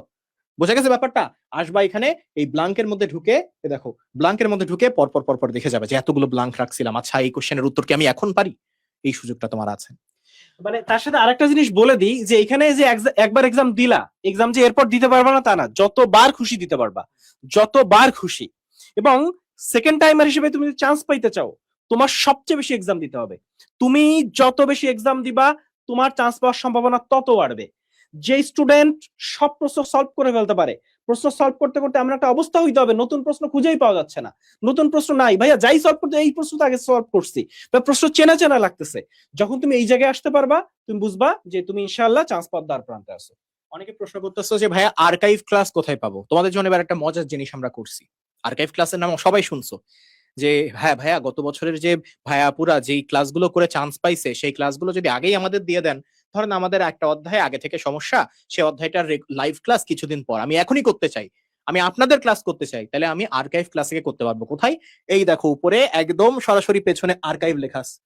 Speaker 1: বোঝা গেছে ব্যাপারটা? আসবা এখানে এই ব্লাঙ্কের মধ্যে ঢুকে, দেখো ব্লাঙ্কের মধ্যে ঢুকে পর পর পর পর দেখে যাবে যে এতগুলো ব্লাঙ্ক রাখছিলাম, আচ্ছা এই কোশ্চেনের উত্তর কি আমি এখন পারি? এই সুযোগটা তোমার আছে।
Speaker 2: মানে তার সাথে আরেকটা জিনিস বলে দিই যে এখানে যে একবার এক্সাম দিলা, এক্সাম যে এরপর দিতে পারবা না তা না, যতবার খুশি দিতে পারবা, যতবার খুশি। এবং সেকেন্ড টাইমার হিসেবে তুমি যদি চান্স পাইতে চাও, তোমার সবচেয়ে বেশি এক্সাম দিতে হবে। তুমি যত বেশি এক্সাম দিবা তোমার চান্স পাওয়ার সম্ভাবনা তত বাড়বে। যে স্টুডেন্ট সব প্রশ্ন সলভ করে ফেলতে পারে, প্রশ্ন সলভ করতে করতে আমরা একটা অবস্থা হইতে হবে নতুন প্রশ্ন খুঁজেই পাওয়া যাচ্ছে না, নতুন প্রশ্ন নাই ভাইয়া, যাই সলভ করতে এই প্রশ্নটা আগে সলভ করছি বা প্রশ্ন চেনা চেনা লাগতেছে। যখন তুমি এই জায়গায় আসতে পারবা তুমি বুঝবা যে তুমি ইনশাআল্লাহ চান্স পাওয়ার দ্বার প্রান্তে আছো।
Speaker 1: অনেকে প্রশ্ন করতেছো যে ভাইয়া আর্কাইভ ক্লাস কোথায় পাবো? তোমাদের জন্য এবার একটা মজার জিনিস আমরা করছি। আর্কাইভ ক্লাসের নাম সবাই শুনছো, যে হ্যাঁ ভাইয়া গত বছরের যে ভাইয়া আপুরা যেই ক্লাসগুলো করে চান্স পাইছে সেই ক্লাসগুলো যদি আগেই আমাদের দিয়ে দেন, ধরেন আমাদের একটা অধ্যায় আগে থেকে সমস্যা, সেই অধ্যায়টার লাইভ ক্লাস কিছুদিন পর আমি এখনই করতে চাই, আমি আপনাদের ক্লাস করতে চাই, তাহলে আমি আর্কাইভ ক্লাস থেকে করতে পারবো। কোথায়? এই দেখো উপরে একদম সরাসরি পেছনে আর্কাইভ লেখা আছে।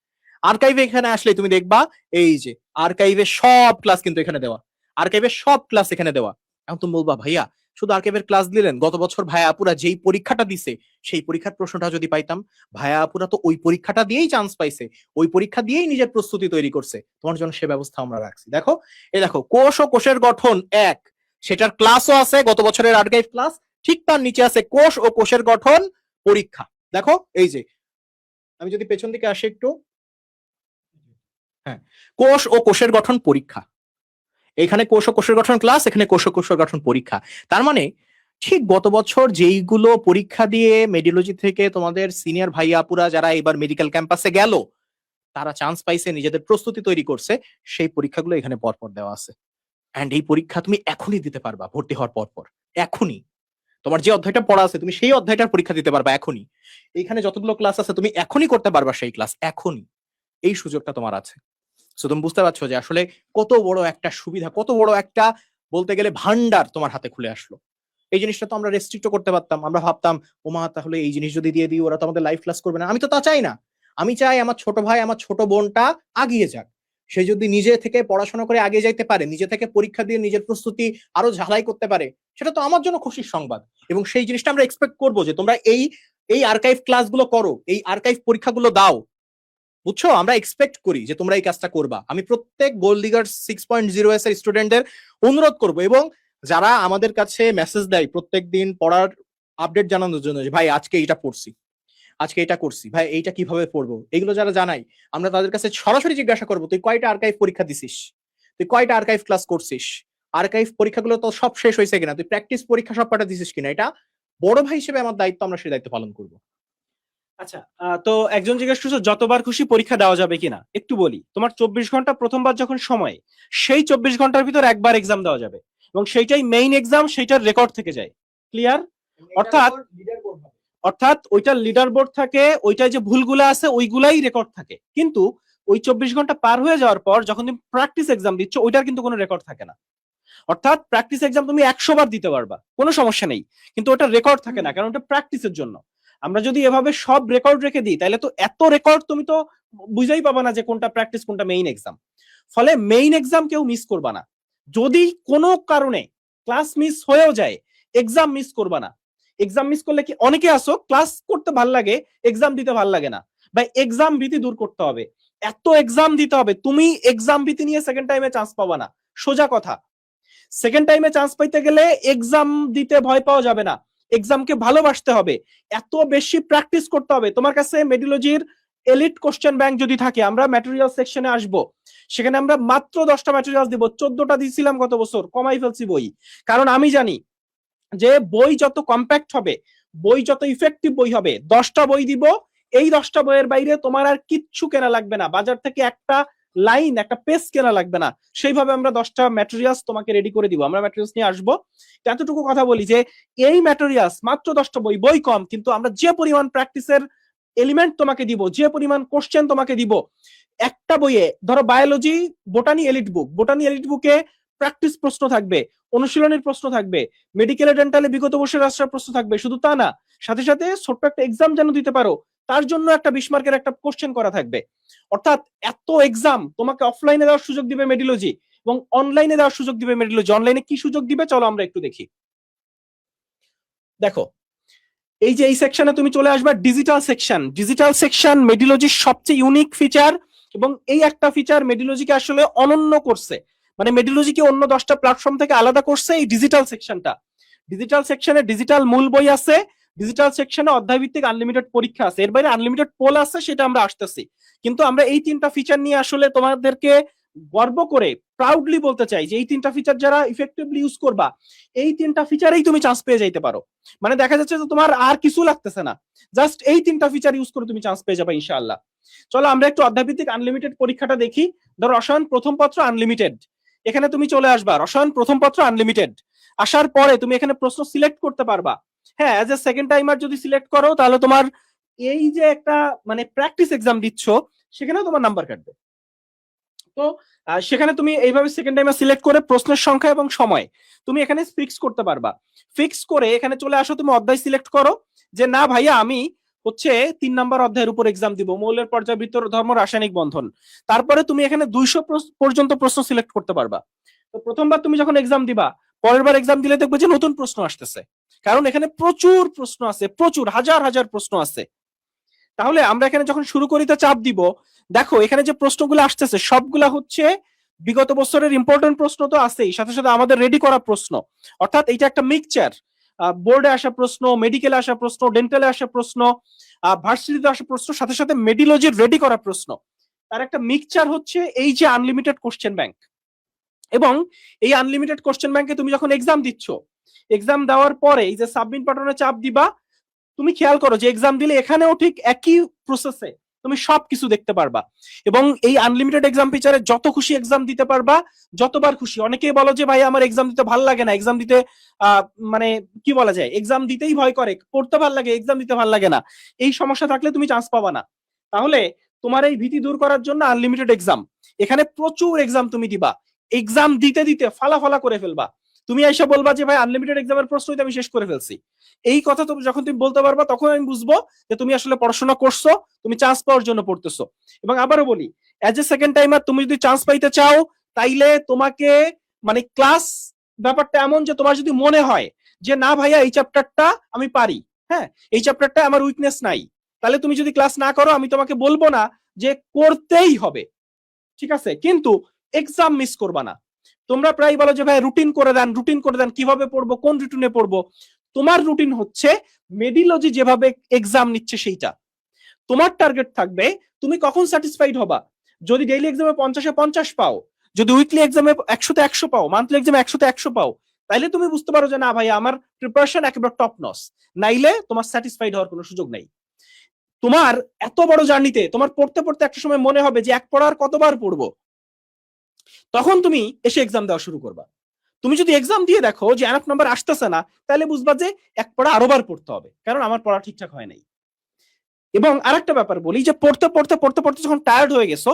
Speaker 1: আর্কাইভে এখানে আসলে তুমি দেখবা এই যে আর্কাইভে সব ক্লাস কিন্তু এখানে দেওয়া, আর্কাইভের সব ক্লাস এখানে দেওয়া। এখন তুমি বলবা ভাইয়া শুধু আর্কাইভের ক্লাস দিলেন, গত বছর ভাইয়া আপুরা যেই পরীক্ষাটা দিছে সেই পরীক্ষার প্রশ্নটা যদি পাইতাম। ভাইয়া আপুরা তো ওই পরীক্ষাটা দিয়েই চান্স পাইছে, ওই পরীক্ষা দিয়েই নিজের প্রস্তুতি তৈরি করছে, তোমার জন্য সে ব্যবস্থা আমরা রাখছি। দেখো এই দেখো কোষ ও কোষের গঠন এক, সেটার ক্লাসও আছে গত বছরের আর্কাইভ ক্লাস, ঠিক তার নিচে আছে কোষ ও কোষের গঠন পরীক্ষা। দেখো এই যে আমি যদি পেছন দিকে আসি একটু, হ্যাঁ, কোষ ও কোষের গঠন পরীক্ষা, এখানে কোষ ও কোষের গঠন ক্লাস, এখানে কোষ ও কোষের গঠন পরীক্ষা। তার মানে ঠিক গত বছর যেইগুলো পরীক্ষা দিয়ে মেডিওলজি থেকে তোমাদের সিনিয়র ভাইয়া আপুরা যারা এবার মেডিকেল ক্যাম্পাসে গেল, তারা চান্স পাইছে, নিজেদের প্রস্তুতি তৈরি করছে, সেই পরীক্ষাগুলো এখানে পরপর দেওয়া আছে। এন্ড এই পরীক্ষা তুমি এখনই দিতে পারবা ভর্তি হওয়ার পরপর, এখনই। তোমার যে অধ্যায়টা পড়া আছে তুমি সেই অধ্যায়টার পরীক্ষা দিতে পারবা এখনই। এইখানে যতগুলো ক্লাস আছে তুমি এখনই করতে পারবা সেই ক্লাস, এখনই। এই সুযোগটা তোমার আছে। সো তুমি বুঝতে পারছো যে আসলে কত বড় একটা সুবিধা, কত বড় একটা বলতে গেলে ভান্ডার তোমার হাতে খুলে আসলো। এই জিনিসটা তো আমরা রেস্ট্রিক্ট করতে পারতাম, আমরা ভাবতাম ওমা তাহলে এই জিনিস যদি দিয়ে দিই ওরা তো আমাদের লাইভ ক্লাস করবে না। আমি তো তা চাই না, আমি চাই আমার ছোট ভাই আমার ছোট বোনটা আগিয়ে যাক। সে যদি নিজে থেকে পড়াশোনা করে আগে যাইতে পারে, নিজে থেকে পরীক্ষা দিয়ে নিজের প্রস্তুতি আরো ঝালাই করতে পারে, সেটা তো আমার জন্য খুশির সংবাদ। এবং সেই জিনিসটা আমরা এক্সপেক্ট করবো যে তোমরা এই এই আর্কাইভ ক্লাসগুলো করো, এই আর্কাইভ পরীক্ষাগুলো দাও। বুঝছো? আমরা এক্সপেক্ট করি যে তোমরা এই কাজটা করবা। আমি প্রত্যেক গোল্ড ডিগার 6.0 এর স্টুডেন্টদের অনুরোধ করব, এবং যারা আমাদের কাছে মেসেজ দেয় প্রত্যেকদিন পড়ার আপডেট জানানোর জন্য যে ভাই আজকে এইটা পড়ছি, আজকে এটা করছি, ভাই এইটা কিভাবে পড়বো, এগুলো যারা জানাই, আমরা তাদের কাছে সরাসরি জিজ্ঞাসা করবো তুই কয়টা আর্কাইভ পরীক্ষা দিছিস, তুই কয়টা আর্কাইভ ক্লাস করছিস, আর্কাইভ পরীক্ষাগুলো তো সব শেষ হয়েছে কিনা, তুই প্র্যাকটিস পরীক্ষা সব কয়টা দিছিস কিনা। এটা বড় ভাই হিসেবে আমার দায়িত্ব, আমরা সেই দায়িত্ব পালন করবো।
Speaker 2: আচ্ছা, তো একজন জিজ্ঞেস করছো যতবার খুশি পরীক্ষা দেওয়া যাবে কিনা, একটু বলি। তোমার 24 ঘন্টা প্রথমবার যখন সময়, সেই 24 ঘন্টার ভিতর একবার এক্সাম দেওয়া যাবে এবং সেইটাই মেইন এক্সাম, সেইটার রেকর্ড থেকে যায়। ক্লিয়ার? অর্থাৎ ওইটার লিডার বোর্ড থাকে, ওইটা যে ভুলগুলো আছে ওইগুলাই রেকর্ড থাকে, কিন্তু ওই 24 ঘন্টা পার হয়ে যাওয়ার পর যখন তুমি প্র্যাকটিস এক্সাম দিচ্ছ ওইটার কিন্তু কোনো রেকর্ড থাকে না। অর্থাৎ প্র্যাকটিস এক্সাম তুমি 100 বার দিতে পারবা, কোনো সমস্যা নেই, কিন্তু ওটা রেকর্ড থাকে না, কারণ ওটা প্র্যাকটিসের জন্য। আমরা যদি এভাবে সব রেকর্ড রেখে দিই তাহলে তো এত রেকর্ড তুমি তো বুঝাই পাবা না যে কোনটা প্র্যাকটিস কোনটা মেইন এক্সাম। ফলে মেইন এক্সাম কেউ মিস করবা না। যদি কোনো কারণে ক্লাস মিস হয়েও যায়, এক্সাম মিস করবা না। এক্সাম মিস করলে কি, অনেকে আসো ক্লাস করতে ভাল লাগে, এক্সাম দিতে ভাল লাগে না, বা এক্সাম ভীতি দূর করতে হবে। এত এক্সাম দিতে হবে, তুমি এক্সাম ভীতি নিয়ে সেকেন্ড টাইমে চান্স পাবা না, সোজা কথা। সেকেন্ড টাইমে চান্স পাইতে গেলে এক্সাম দিতে ভয় পাওয়া যাবে না, এক্সামকে ভালোবাসতে হবে, এত বেশি প্র্যাকটিস করতে হবে। তোমার কাছে মেডিলজির এলিট কোশ্চেন ব্যাংক যদি থাকে, আমরা ম্যাটেরিয়াল সেকশনে আসবো, সেখানে আমরা মাত্র 10টা ম্যাটেরিয়াল দিব, 14টা দিয়েছিলাম গত বছর, কমাই ফেলছি বই। কারণ আমি জানি যে বই যত কম্প্যাক্ট হবে, বই যত ইফেক্টিভ বই হবে, 10টা বই দিব, এই 10টা বইয়ের বাইরে তোমার আর কিচ্ছু কেনা লাগবে না, বাজার থেকে একটা লাইন একটা পেজ কেনা লাগবে না। সেইভাবে আমরা 10টা ম্যাটেরিয়ালস তোমাকে রেডি করে দিব, আমরা ম্যাটেরিয়ালস নিয়ে আসবো। এতটুকু কথা বলি যে এই ম্যাটেরিয়ালস মাত্র 10টা বই, বই কম, কিন্তু আমরা যে পরিমাণ প্র্যাকটিসের এলিমেন্ট তোমাকে দিব, যে পরিমাণ কোশ্চেন তোমাকে দিব, একটা বইয়ে ধরো বায়োলজি বোটানি এলিট বুক, বোটানি এলিট বুকে প্র্যাকটিস প্রশ্ন থাকবে, অনুশীলনের প্রশ্ন থাকবে, মেডিকেল ডেন্টালে বিগত বছরের আসার প্রশ্ন থাকবে, শুধু তা না, সাথে সাথে ছোট্ট একটা এক্সাম যেন দিতে পারো তার জন্য একটা 20 মার্কের একটা কোশ্চেন করা থাকবে। অর্থাৎ এত এক্সাম তোমাকে অফলাইনে দেওয়ার সুযোগ দিবে মেডিলজি, এবং অনলাইনে দেওয়ার সুযোগ দিবে মেডিলজি। অনলাইনে কি সুযোগ দিবে চলো আমরা একটু দেখি। দেখো, এই যে এই সেকশনে তুমি চলে আসবে ডিজিটাল সেকশন। ডিজিটাল সেকশন মেডিলজির সবচেয়ে ইউনিক ফিচার, এবং এই একটা ফিচার মেডিলজিকে আসলে অনন্য করছে, মানে মেডিলজিকে অন্য 10টা প্ল্যাটফর্ম থেকে আলাদা করছে এই ডিজিটাল সেকশনটা। ডিজিটাল সেকশনে ডিজিটাল মূল বই আছে, ডিজিটাল সেকশনে অধ্যায় ভিত্তিক আনলিমিটেড পরীক্ষা আছে, এর বাইরে আনলিমিটেড পোল আছে, সেটা আমরা আসতেছি। কিন্তু আমরা এই 3টা ফিচার নিয়ে আসলে তোমাদেরকে গর্ব করে প্রাউডলি বলতে চাই যে এই 3টা ফিচার যারা ইফেক্টিভলি ইউজ করবা, এই 3টা ফিচারেই তুমি চান্স পেয়ে যাইতে পারো। মানে দেখা যাচ্ছে যে তোমার আর কিছু লাগতেছে না, জাস্ট এই 3টা ফিচার ইউজ করে তুমি চান্স পেয়ে যাবে ইনশাআল্লাহ। চলো আমরা একটু অধ্যায়ভিত্তিক আনলিমিটেড পরীক্ষাটা দেখি। ধরো রসায়ন প্রথম পত্র আনলিমিটেড, এখানে তুমি চলে আসবা, রসায়ন প্রথম পত্র আনলিমিটেড। আসার পরে তুমি এখানে প্রশ্ন সিলেক্ট করতে পারবা। হ্যাঁ, অ্যাজ এ সেকেন্ড টাইমার যদি সিলেক্ট করো তাহলে তোমার এই যে একটা মানে প্র্যাকটিস এক্সাম দিচ্ছ সেখানেও তোমার নাম্বার কাটবে। তো সেখানে তুমি এইভাবে সেকেন্ড টাইমে সিলেক্ট করে প্রশ্নের সংখ্যা এবং সময় তুমি এখানে ফিক্স করতে পারবা। ফিক্স করে এখানে চলে আসো, তুমি অধ্যায় সিলেক্ট করো যে না ভাইয়া আমি হচ্ছে 3 নাম্বার অধ্যায়ের উপর এক্সাম দিব, মৌলের পর্যাবৃত্ত ধর্ম রাসায়নিক বন্ধন। তারপরে তুমি এখানে 200 পর্যন্ত প্রশ্ন সিলেক্ট করতে পারবা। তো প্রথমবার তুমি যখন এক্সাম দিবা, পরের বার এক্সাম দিলে দেখবে যে নতুন প্রশ্ন আসতেছে, কারণ এখানে প্রচুর প্রশ্ন আছে, প্রচুর হাজার হাজার প্রশ্ন আছে। তাহলে আমরা এখানে যখন শুরু করিতে চাপ দিব, দেখো এখানে যে প্রশ্নগুলো আসতেছে সবগুলা হচ্ছে বিগত বছরের ইম্পর্টেন্ট প্রশ্ন তো আছেই, সাথে সাথে আমাদের রেডি করা প্রশ্ন। অর্থাৎ এইটা একটা মিক্সচার, বোর্ডে আসা প্রশ্ন, মেডিকেলে আসা প্রশ্ন, ডেন্টালে আসা প্রশ্ন, ভার্সিটিতে আসা প্রশ্ন, সাথে সাথে মেডিলজির রেডি করা প্রশ্ন, তার একটা মিক্সচার হচ্ছে এই যে আনলিমিটেড কোশ্চেন ব্যাংক। এবং এই আনলিমিটেড কোশ্চেন ব্যাংকে তুমি যখন এক্সাম দিচ্ছ, এক্সাম দেওয়ার পরে এই যে সাবমিট বাটনে চাপ দিবা, তুমি খেয়াল করো যে এক্সাম দিলে এখানেও ঠিক একই প্রসেসে তুমি সবকিছু দেখতে পারবা। এবং এই আনলিমিটেড এক্সাম ফিচারে যত খুশি এক্সাম দিতে পারবা, যতবার খুশি। অনেকেই বলো যে ভাই আমার এক্সাম দিতে ভালো লাগে না, এক্সাম দিতে মানে কি বলা যায়, এক্সাম দিতেই ভয় করে, পড়তে ভালো লাগে, এক্সাম দিতে ভালো লাগে না। এই সমস্যা থাকলে তুমি চান্স পাবা না। তাহলে তোমার এই ভীতি দূর করার জন্য আনলিমিটেড এক্সাম, এখানে প্রচুর এক্সাম তুমি দিবা, এক্সাম দিতে দিতে ফালা করে ফেলবা। তুমি এসে বলবা যে ভাই আনলিমিটেড এক্সামের প্রশ্নই আমি শেষ করে ফেলছি। এই কথা তুমি যখন তুমি বলতে পারবা তখন আমি বুঝবো যে তুমি আসলে পড়াশোনা করছো, তুমি চান্স পাওয়ার জন্য পড়তেছো। এবং আবারও বলি, অ্যাজ এ সেকেন্ড টাইমার তুমি যদি চান্স পাইতে চাও, তাইলে তোমাকে মানে ক্লাস ব্যাপারটা এমন যে তোমার যদি মনে হয় যে না ভাইয়া এই চ্যাপ্টারটা আমি পারি, হ্যাঁ এই চ্যাপ্টারটা আমার উইকনেস নাই, তাহলে তুমি যদি ক্লাস না করো আমি তোমাকে বলবো না যে করতেই হবে, ঠিক আছে, কিন্তু এক্সাম মিস করবা না। তোমরা প্রায় বলো যে ভাই রুটিন করে দেন, রুটিন করে দেন, কিভাবে পড়বো, কোন রুটিনে পড়বো? তোমার রুটিন হচ্ছে মেডিলজি যেভাবে এক্সাম নিচ্ছে সেইটা। তোমার টার্গেট থাকবে তুমি কখন স্যাটিসফাইড হবা। যদি ডেইলি এক্সামে 50-এ 50 পাও, যদি উইকলি এক্সামে 100-তে 100 পাও, মান্থলি এক্সামে 100-তে 100 পাও, তাইলে তুমি বুঝতে পারো যে না ভাই আমার প্রিপারেশন একেবারে টপ নস। নাইলে তোমার স্যাটিসফাইড হওয়ার কোনো সুযোগ নাই। তোমার এত বড় জার্নিতে তোমার পড়তে পড়তে একটা সময় মনে হবে যে এক পড়ার কতবার পড়বো, তখন তুমি এসে এক্সাম দেওয়া শুরু করবা। তুমি যদি এক্সাম দিয়ে দেখো যে এনাফ নাম্বার আসতেছে না, তাহলে বুঝবা যে এক পড়া আরো বার পড়তে হবে, কারণ আমার পড়া ঠিকঠাক হয় নাই। এবং আরেকটা ব্যাপার বলি, যে পড়তে পড়তে পড়তে পড়তে যখন টায়ার্ড হয়ে গেছো,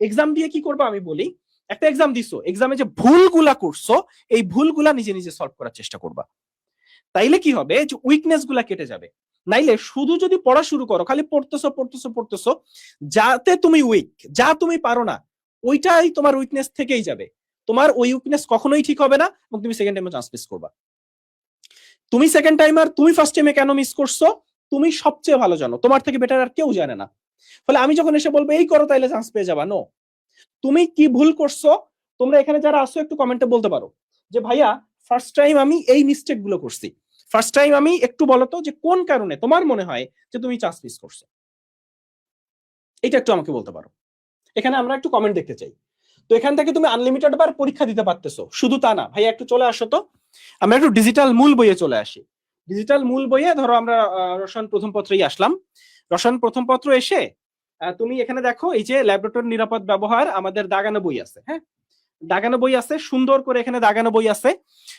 Speaker 2: এক্সাম দিয়ে কি করবো আমি বলি, একটা এক্সাম দিছো, এক্সামে যে ভুলগুলা করছো এই ভুলগুলা নিজে নিজে সলভ করার চেষ্টা করবা। তাইলে কি হবে, যে উইকনেস গুলা কেটে যাবে। নাইলে শুধু যদি পড়া শুরু করো, খালি পড়তেছো পড়তেছো পড়তেছো, যাতে তুমি উইক, যা তুমি পারো না, ওইটাই তোমার উইকনেস থেকেই যাবে। তোমার ওই উইকনেস কখনোই ঠিক হবে না, এবং তুমি সেকেন্ড টাইমে চান্স মিস করবা। তুমি সেকেন্ড টাইমার, তুমি ফার্স্ট টাইমে কেন মিস করছো তুমি সবচেয়ে ভালো জানো, তোমার থেকে বেটার আর কেউ জানে না। ফলে আমি যখন এসে বলবো এই করো তাইলে চান্স পেয়ে যাবা, নো। তুমি কি ভুল করছো, তোমরা এখানে যারা আসো একটু কমেন্টে বলতে পারো যে ভাইয়া ফার্স্ট টাইম আমি এই মিস্টেক গুলো করছি, ফার্স্ট টাইম আমি একটু বলো তো যে কোন কারণে তোমার মনে হয় যে তুমি চান্স মিস করছো, এটা একটু আমাকে বলতে পারো। এখানে আমরা একটু কমেন্ট দেখতে চাই। তো এখান থেকে তুমি আনলিমিটেড বার পরীক্ষা দিতে পারতেছো, শুধু তা না ভাইয়া, একটু চলে আসো তো, আমরা একটু ডিজিটাল মূল বইয়ে চলে আসি। ডিজিটাল মূল বইয়ে ধরো আমরা রসায়ন প্রথম পত্রেই আসলাম। রসায়ন প্রথম পত্র এসে তুমি এখানে দেখো এই যে ল্যাবরেটরি নিরাপদ ব্যবহার আমাদের দাগানো বই আছে, হ্যাঁ দাগানো বই আছে, সুন্দর করে এখানে দাগানো বই আছে।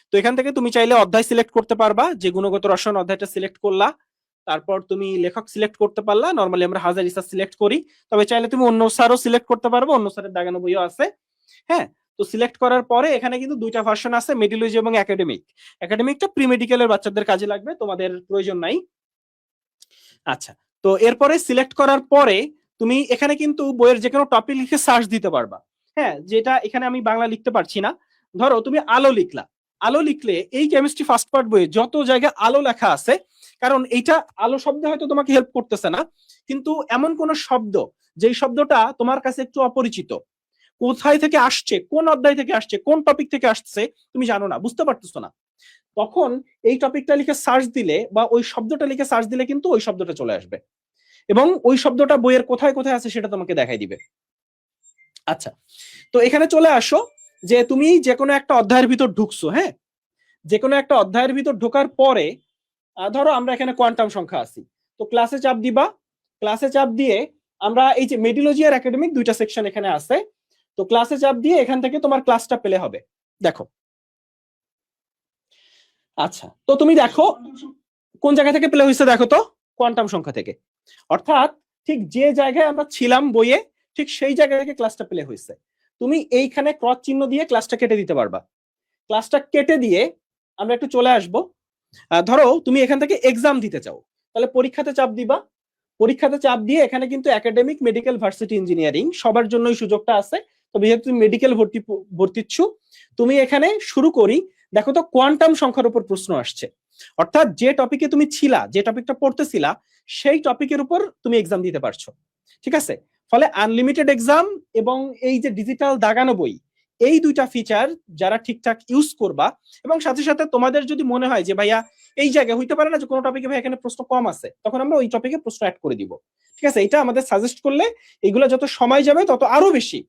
Speaker 2: তো এখান থেকে তুমি চাইলে অধ্যায় সিলেক্ট করতে পারবা, যে গুণগত রসায়ন অধ্যায়টা সিলেক্ট করলা, তারপর তুমি লেখক সিলেক্ট করতে পারলা, নরমালি আমরা হাজার ইসা সিলেক্ট করি, তবে চাইলে তুমি অন্য স্যারও সিলেক্ট করতে পারবে, অন্য স্যারের দাগানো বইও আছে। হ্যাঁ, তো সিলেক্ট করার পরে এখানে কিন্তু দুইটা ভার্সন আছে, মেডিলজি এবং একাডেমিক। একাডেমিকটা প্রি মেডিকেলের বাচ্চাদের কাজে লাগবে, তোমাদের প্রয়োজন নাই। আচ্ছা, তো এরপরে সিলেক্ট করার পরে তুমি এখানে কিন্তু বইয়ের যে কোনো টপিক লিখে সার্চ দিতে পারবা। হ্যাঁ, যেটা এখানে আমি বাংলা লিখতে পারছি না, ধরো তুমি আলো লিখলা, আলো লিখলে এই কেমিস্ট্রি ফার্স্ট পার্ট বইয়ে যত জায়গায় আলো লেখা আছে, কারণ এইটা আলো শব্দ হয়তো তোমাকে হেল্প করতেছে না, কিন্তু এমন কোন শব্দ যেই শব্দটা তোমার কাছে একটু অপরিচিত, কোথায় থেকে আসছে, কোন অধ্যায় থেকে আসছে, কোন টপিক থেকে আসছে তুমি জানো না, বুঝতে পারতেছো না, তখন এই টপিকটা লিখে সার্চ দিলে বা ওই শব্দটা লিখে সার্চ দিলে কিন্তু ওই শব্দটা চলে আসবে, এবং ওই শব্দটা বইয়ের কোথায় কোথায় আছে সেটা তোমাকে দেখাই দিবে। আচ্ছা, তো এখানে চলে আসো, যে তুমি যে কোনো একটা অধ্যায়ের ভিতর ঢুকছো, হ্যাঁ যে কোনো একটা অধ্যায়ের ভিতর ঢোকার পরে ধরো আমরা এখানে কোয়ান্টাম সংখ্যা আছি, তো ক্লাসে চাপ দিবা, ক্লাসে চাপ দিয়ে আমরা এই যে মেডিলজি আর একাডেমিক দুইটা সেকশন এখানে আছে, তো ক্লাসে চাপ দিয়ে এখান থেকে তোমার ক্লাসটা পেলে হবে। দেখো, আচ্ছা তো তুমি দেখো কোন জায়গা থেকে প্লে হয়েছে, দেখো তো কোয়ান্টাম সংখ্যা থেকে, অর্থাৎ ঠিক যে জায়গায় আমরা ছিলাম বইয়ে ঠিক সেই জায়গা থেকে ক্লাসটা প্লে হয়েছে। তুমি এইখানে ক্রস চিহ্ন দিয়ে ক্লাসটা কেটে দিতে পারবা। ক্লাসটা কেটে দিয়ে আমরা একটু চলে আসবো, ধরো তুমি এখান থেকে এক্সাম দিতে চাও, তাহলে পরীক্ষাতে চাপ দিবা, পরীক্ষাতে চাপ দিয়ে এখানে কিন্তু একাডেমিক, মেডিকেল, ভার্সিটি, ইঞ্জিনিয়ারিং সবার জন্যই সুযোগটা আছে। তবে যেহেতু তুমি মেডিকেল ভর্তিচ্ছ, তুমি এখানে শুরু করি, দেখো তো কোয়ান্টাম সংখ্যার উপর প্রশ্ন আসছে, অর্থাৎ যে টপিকে তুমি ছিলা, যে টপিকটা পড়তেছিলা সেই টপিকের উপর তুমি এক্সাম দিতে পারছো, ঠিক আছে। ফলে আনলিমিটেড এক্সাম এবং এই যে ডিজিটাল দাগানো বই, এই দুইটা ফিচার যারা ঠিকঠাক ইউজ করবা, এবং সাথে সাথে তোমাদের যদি মনে হয় যে ভাইয়া এই জায়গায় হইতে পারে না যে কোনো টপিকে ভাই এখানে প্রশ্ন কম আছে, তখন আমরা ওই টপিকে প্রশ্ন অ্যাড করে দিব, ঠিক আছে। এটা আমাদের সাজেস্ট করলে এগুলো যত সময় যাবে তত আরো বেশি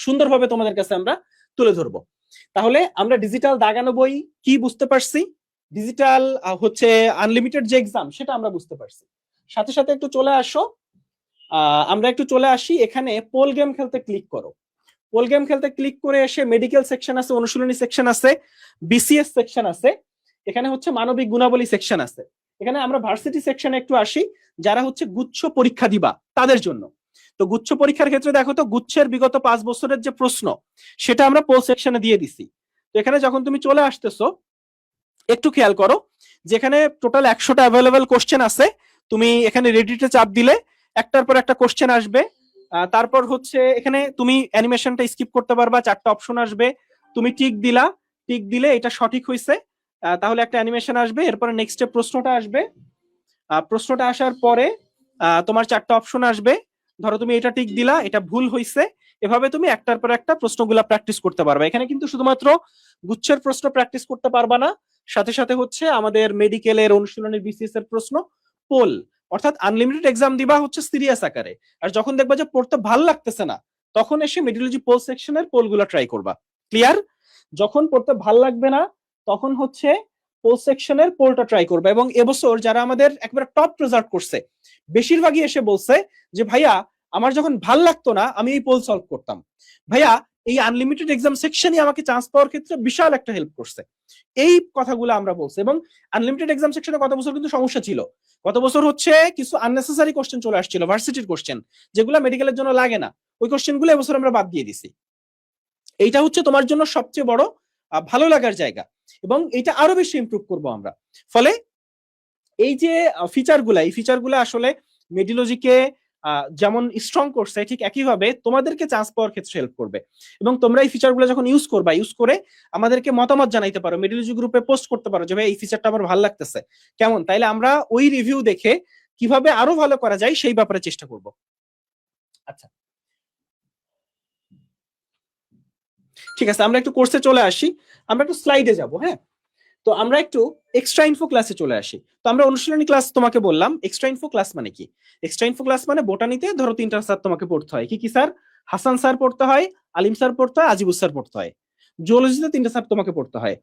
Speaker 2: সুন্দরভাবে তোমাদের কাছে আমরা তুলে ধরবো। তাহলে আমরা ডিজিটাল দাগানো বই কি বুঝতে পারছি, ডিজিটাল হচ্ছে আনলিমিটেড যে এক্সাম সেটা আমরা বুঝতে পারছি। সাথে সাথে একটু চলে আসো, আমরা একটু চলে আসি, এখানে পোল গেম খেলতে ক্লিক করো। পোল গেম খেলতে ক্লিক করে এসে মেডিকেল সেকশন আছে, অনুশীলনী সেকশন আছে, বিসিএস সেকশন আছে, এখানে হচ্ছে মানবিক গুণাবলী সেকশন আছে। এখানে আমরা ভার্সিটি সেকশনে একটু আসি, যারা হচ্ছে গুচ্ছ পরীক্ষা দিবা তাদের জন্য। তো গুচ্ছ পরীক্ষার ক্ষেত্রে দেখো তো গুচ্ছের বিগত 5 বছরের যে প্রশ্ন সেটা আমরা পোল সেকশনে দিয়ে দিছি। তো এখানে যখন তুমি চলে আসতেছো একটু খেয়াল করো, যেখানে টোটাল 100টা অ্যাভেলেবেল কোশ্চেন আছে, তুমি এখানে রেডিতে চাপ দিলে একটার পর একটা কোশ্চেন আসবে, তারপর হচ্ছে এখানে তুমি অ্যানিমেশনটা স্কিপ করতে পারবা, 4টা অপশন আসবে, তুমি টিক দিলা, টিক দিলে এটা সঠিক হয়েছে, তাহলে একটা অ্যানিমেশন আসবে, এরপরে নেক্সটে প্রশ্নটা আসবে, প্রশ্নটা আসার পরে তোমার 4টা অপশন আসবে, ধরো তুমি এটা টিক দিলা, এটা ভুল হয়েছে, এভাবে তুমি একটার পর একটা প্রশ্নগুলা প্র্যাকটিস করতে পারবে। এখানে কিন্তু শুধুমাত্র গুচ্ছের প্রশ্ন প্র্যাকটিস করতে পারবা না, সাথে সাথে হচ্ছে আমাদের মেডিকেলের, অনুশীলনের, বিসিএস এর প্রশ্ন, পোল, অর্থাৎ আনলিমিটেড এক্সাম দিবা হচ্ছে সিরিয়াস আকারে। আর যখন দেখবা যে পড়তে ভাল লাগতেছে না, তখন এসে মেডিওলজি পোল সেকশনের পোলগুলো ট্রাই করবা। ক্লিয়ার? যখন পড়তে ভাল লাগবে না তখন হচ্ছে পোল সেকশনের পোলটা ট্রাই করবা। এবং এবছর যারা আমাদের একবারে টপ রেজাল্ট করছে বেশিরভাগই এসে বলছে যে ভাইয়া আমার যখন ভাল লাগতো না আমি এই পোল সলভ করতাম, ভাইয়া এই আনলিমিটেড এক্সাম সেকশনই আমাকে চান্স পাওয়ার ক্ষেত্রে বিশাল একটা হেল্প করছে। এই কথাগুলো আমরা বলছি। এবং আনলিমিটেড এক্সাম সেকশনে গত বছর কিন্তু সমস্যা ছিল। গত বছর হচ্ছে কিছু আননেসেসারি কোশ্চেন চলে আসছিল, ভার্সিটির কোশ্চেন, যেগুলো মেডিকেলের জন্য লাগে না, ওই কোশ্চেনগুলো এবছর আমরা বাদ দিয়ে দিছি। এইটা হচ্ছে তোমার জন্য সবচেয়ে বড় ভালো লাগার জায়গা, এবং এটা আরো বেশি ইমপ্রুভ করব আমরা। ফলে এই যে ফিচারগুলা, এই ফিচারগুলো আসলে মেডিলজিকে যেমন স্ট্রং করছে, ঠিক একইভাবে তোমাদেরকে চান্স পাওয়ার ক্ষেত্রে হেল্প করবে। এবং তোমরা এই ফিচারগুলো যখন ইউজ করবা, ইউজ করে আমাদেরকে মতামত জানাইতে পারো, মেডিলজি গ্রুপে পোস্ট করতে পারো যে ভাই এই ফিচারটা আমার ভালো লাগতেছে কেমন, তাইলে আমরা ওই রিভিউ দেখে কিভাবে আরো ভালো করা যায় সেই ব্যাপারে চেষ্টা করব। আচ্ছা, ঠিক আছে, আমরা একটু কোর্সে চলে আসি, আমরা একটু স্লাইডে যাব। হ্যাঁ, তো আমরা একটু এক্সট্রা ইনফো ক্লাসে চলে আসি। তো আমরা অনুশীলনী ক্লাস তোমাকে বললাম। এক্সট্রা ইনফো ক্লাস মানে কি? এক্সট্রা ইনফো ক্লাস মানে বোটানিতে ধরো 3টা স্যার তোমাকে পড়তে হয়। কি কি স্যার? হাসান স্যার পড়তে হয়, আলিম স্যার পড়তে হয়, আজিবুস স্যার পড়তে হয়। জুওলজিতে 3টা স্যার তোমাকে পড়তে হয়,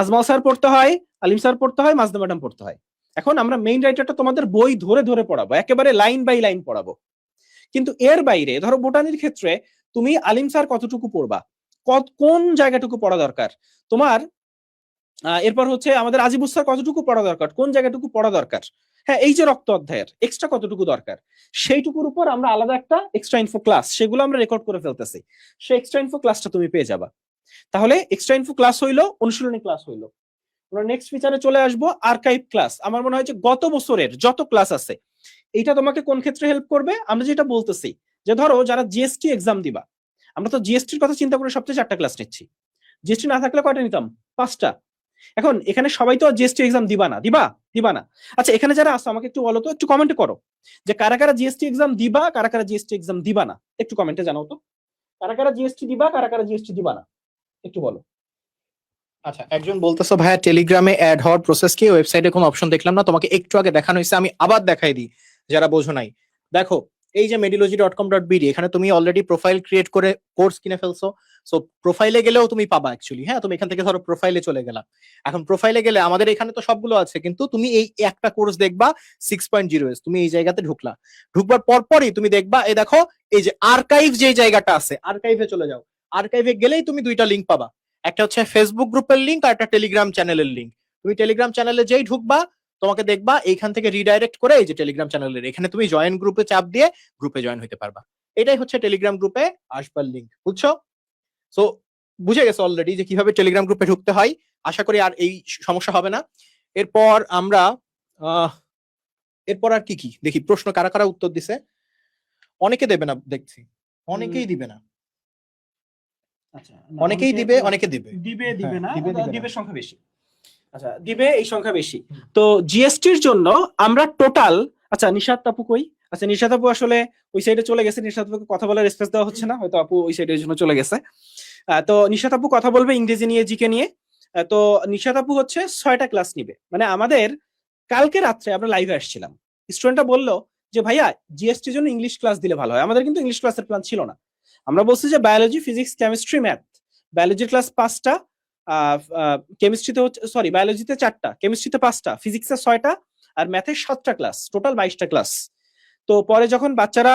Speaker 2: আজমাল স্যার পড়তে হয়, আলিম স্যার পড়তে হয়, মাজদা ম্যাডাম পড়তে হয়। এখন আমরা মেইন রাইটারটা তোমাদের বই ধরে ধরে পড়াবো, একেবারে লাইন বাই লাইন পড়াবো। কিন্তু এর বাইরে ধরো বোটানির ক্ষেত্রে তুমি আলিম স্যার কতটুকু পড়বা, কোন জায়গাটুকু পড়া দরকার তোমার, এরপর হচ্ছে আমাদের আজিবুস স্যার কতটুকু পড়া দরকার, কোন জায়গাটুকু পড়া দরকার, হ্যাঁ এই যে রক্ত অধ্যায়ের এক্সট্রা কতটুকু দরকার, সেইটুকুর উপর আমরা আলাদা একটা এক্সট্রা ইনফো ক্লাস, সেগুলো আমরা রেকর্ড করে ফেলতেছি। সেই এক্সট্রা ইনফো ক্লাসটা তুমি পেয়ে যাবা। তাহলে এক্সট্রা ইনফো ক্লাস হইলো, অনুশীলনী ক্লাস হইলো। আমরা নেক্সট ফিচারে চলে আসবো, আর্কাইভ ক্লাস। আমার মনে হয় যে গত বছরের যত ক্লাস আছে, এইটা তোমাকে কোন ক্ষেত্রে হেল্প করবে? আমরা যেটা বলতেছি যে ধরো যারা জিএসটি এক্সাম দিবা, আমরা তো জিএসটির কথা চিন্তা করে সপ্তাহে 4টা ক্লাস নিচ্ছি। জিএসটি না থাকলে কয়টা নিতাম? 5টা। এখন এখানে সবাই তো জিএসটি এক্সাম দিবা না, দিবা দিবা না। আচ্ছা, এখানে যারা আসো আমাকে একটু বলো তো, একটু কমেন্টে করো যে কারা কারা জিএসটি এক্সাম দিবা, কারা কারা জিএসটি এক্সাম দিবা না, একটু কমেন্টে জানাও তো কারা কারা জিএসটি দিবা, কারা কারা জিএসটি দিবা না, একটু বলো।
Speaker 1: আচ্ছা, একজন বলতেছো ভাইয়া টেলিগ্রামে অ্যাড হওয়ার প্রসেস কি? ওয়েবসাইটে কোনো অপশন দেখলাম না, তোমাকে একটু আগে দেখানো হয়েছে, আমি আবার দেখাই দিই যারা বোঝো নাই। দেখো, এই যে medilogy.com.bd, এখানে তুমি অলরেডি প্রোফাইল ক্রিয়েট করে কোর্স কিনে ফেলছো। সো প্রোফাইলে গেলেও তুমি পাবা অ্যাকচুয়ালি। হ্যাঁ, তুমি এখান থেকে ধরো প্রোফাইলে চলে গেলা। এখন প্রোফাইলে গেলে আমাদের এখানে তো সবগুলো আছে, কিন্তু তুমি এই একটা কোর্স দেখবা 6.0s, তুমি এই জায়গাতে ঢুকলা, ঢুকবার পরপরই তুমি দেখবা এই দেখো এই যে আর্কাইভ যে জায়গাটা আছে, আর্কাইভে চলে যাও। আর্কাইভে গেলেই তুমি দুইটা লিঙ্ক পাবা, একটা হচ্ছে ফেসবুক গ্রুপের লিঙ্ক আর একটা টেলিগ্রাম চ্যানেলের লিঙ্ক। তুমি টেলিগ্রাম চ্যানেলে যেই ঢুকবা, তোমাকে দেখবা এইখান থেকে রিডাইরেক্ট করে এই যে টেলিগ্রাম চ্যানেলের এখানে তুমি জয়েন গ্রুপে চাপ দিয়ে গ্রুপে জয়েন হতে পারবা। এটাই হচ্ছে টেলিগ্রাম গ্রুপে আসবার লিঙ্ক, বুঝছো? সো বুঝে গেছো অলরেডি যে কিভাবে টেলিগ্রাম গ্রুপে ঢুকতে হয়। আশা করি আর এই সমস্যা হবে না। এরপর আমরা এরপর আর কি কি দেখি, প্রশ্ন কারা কারা উত্তর দিছে? অনেকে দেবে না দেখছি, অনেকেই দিবে না।
Speaker 2: আচ্ছা,
Speaker 1: অনেকেই দিবে, অনেকে দিবে,
Speaker 2: দিবে দিবে না,
Speaker 1: দিবে দিবে না।
Speaker 2: দিবে সংখ্যা বেশি। আচ্ছা, দিবে এই সংখ্যা বেশি। তো জিএসটির জন্য আমরা টোটাল, আচ্ছা নিশাত আপু কই? আচ্ছা, নিশাত আপু আসলে ওই সাইডে চলে গেছে, নিশাত আপুকে কথা বলার স্পেস দেওয়া হচ্ছে না, হয়তো আপু ওই সাইডের জন্য চলে গেছে। তো নিশাত আপু কথা বলবে ইংরেজি নিয়ে, জিকে নিয়ে। তো নিশাত আপু হচ্ছে 6টা ক্লাস নিবে। মানে আমাদের কালকে রাত্রে আমরা লাইভে আসছিলাম, স্টুডেন্টটা বললো যে ভাইয়া জিএসটির জন্য ইংলিশ ক্লাস দিলে ভালো হয়। আমাদের কিন্তু ইংলিশ ক্লাসের প্ল্যান ছিল না। আমরা বলছি যে বায়োলজি, ফিজিক্স, কেমিস্ট্রি, ম্যাথ। বায়োলজির ক্লাস 5টা, কেমিস্ট্রিতে হচ্ছে, সরি বায়োলজিতে 4টা, কেমিস্ট্রিতে 5টা, ফিজিক্সে 6টা, আর ম্যাথে 7টা ক্লাস, টোটাল 22টা ক্লাস। তো পরে যখন বাচ্চারা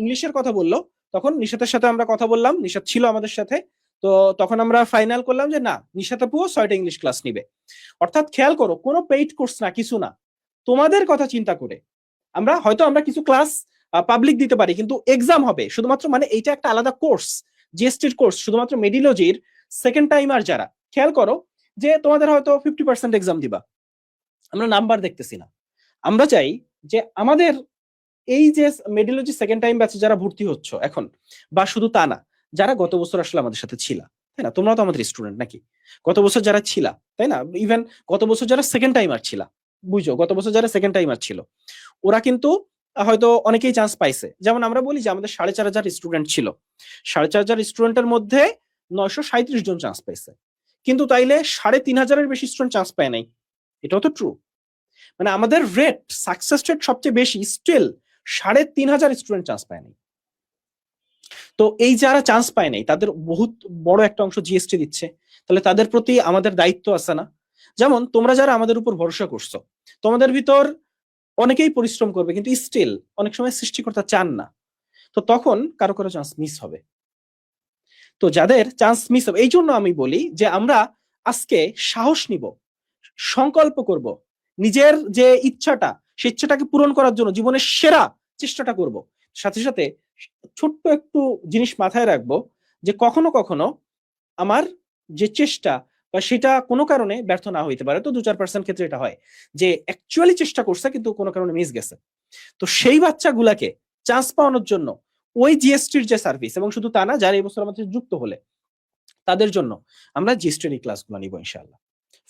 Speaker 2: ইংলিশের কথা বললো, তখন নিশাতের সাথে আমরা কথা বললাম, নিশাত ছিল আমাদের সাথে। তো তখন আমরা ফাইনাল করলাম যে না, নিশাত আপুও 6টা ইংলিশ ক্লাস নিবে। অর্থাৎ খেয়াল করো, কোনো পেইড কোর্স না, কিছু না, তোমাদের কথা চিন্তা করে আমরা কিছু ক্লাস পাবলিক দিতে পারি, কিন্তু এক্সাম হবে শুধুমাত্র, মানে এইটা একটা আলাদা কোর্স, জিএসটির কোর্স, শুধুমাত্র মেডিলজির সেকেন্ড টাইমার যারা। খেয়াল করো যে তোমাদের হয়তো 50% এক্সাম দিবা, আমরা নাম্বার দেখতেছি না। আমরা চাই যে আমাদের এই যে মেডিলজি সেকেন্ড টাইম ব্যাচে যারা ভর্তি হচ্ছে এখন, বা শুধু তা না, যারা গত বছর আসলে আমাদের সাথে ছিল, তাই না? তোমরা তো আমাদের স্টুডেন্ট নাকি? গত বছর যারা ছিল, তাই না? ইভেন গত বছর যারা সেকেন্ড টাইমার ছিল, বুঝো, গত বছর যারা সেকেন্ড টাইমার ছিল, ওরা কিন্তু হয়তো অনেকেই চান্স পাইছে। যেমন আমরা বলি যে আমাদের 4,500 স্টুডেন্ট ছিল, 4,500 স্টুডেন্টের মধ্যে 937 জন চান্স পাইছে। কিন্তু তাইলে 3,500-এর বেশি স্টুডেন্ট চান্স পায় নাই, এটাও তো ট্রু। মানে আমাদের রেট, সাকসেস রেট সবচেয়ে বেশি, স্টিল 3,500 স্টুডেন্ট চান্স পায় নাই। তো এই যারা চান্স পায় নাই, তাদের বহুত বড় একটা অংশ জিএসটি দিচ্ছে, তাহলে তাদের প্রতি আমাদের দায়িত্ব আছে না? যেমন তোমরা যারা আমাদের উপর ভরসা করছো, তোমাদের ভিতর অনেকেই পরিশ্রম করবে, কিন্তু স্টিল অনেক সময় সৃষ্টিকর্তা চান না, তো তখন কারো কারো চান্স মিস হবে। তো যাদের চান্স মিস হবে, এই জন্য আমি বলি যে আমরা আজকে সাহস নিব, সংকল্প করব, নিজের যে ইচ্ছাটা সেই ইচ্ছাটাকে পূরণ করার জন্য জীবনের সেরা চেষ্টাটা করব। সাথে সাথে ছোট্ট একটু জিনিস মাথায় রাখবো যে কখনো কখনো আমার যে চেষ্টা বা সেটা কোনো কারণে ব্যর্থ না হইতে পারে। তো 2-4% ক্ষেত্রে এটা হয় যে অ্যাকচুয়ালি চেষ্টা করছে কিন্তু কোনো কারণে মিস গেছে। তো সেই বাচ্চাগুলাকে চান্স পাওয়ানোর জন্য ওই জিএসটির যে সার্ভিস, এবং শুধু তা না, যারা এই বছর আমাদের যুক্ত হলে তাদের জন্য আমরা জিএসটির এই ক্লাসগুলো নিব ইনশাআল্লাহ।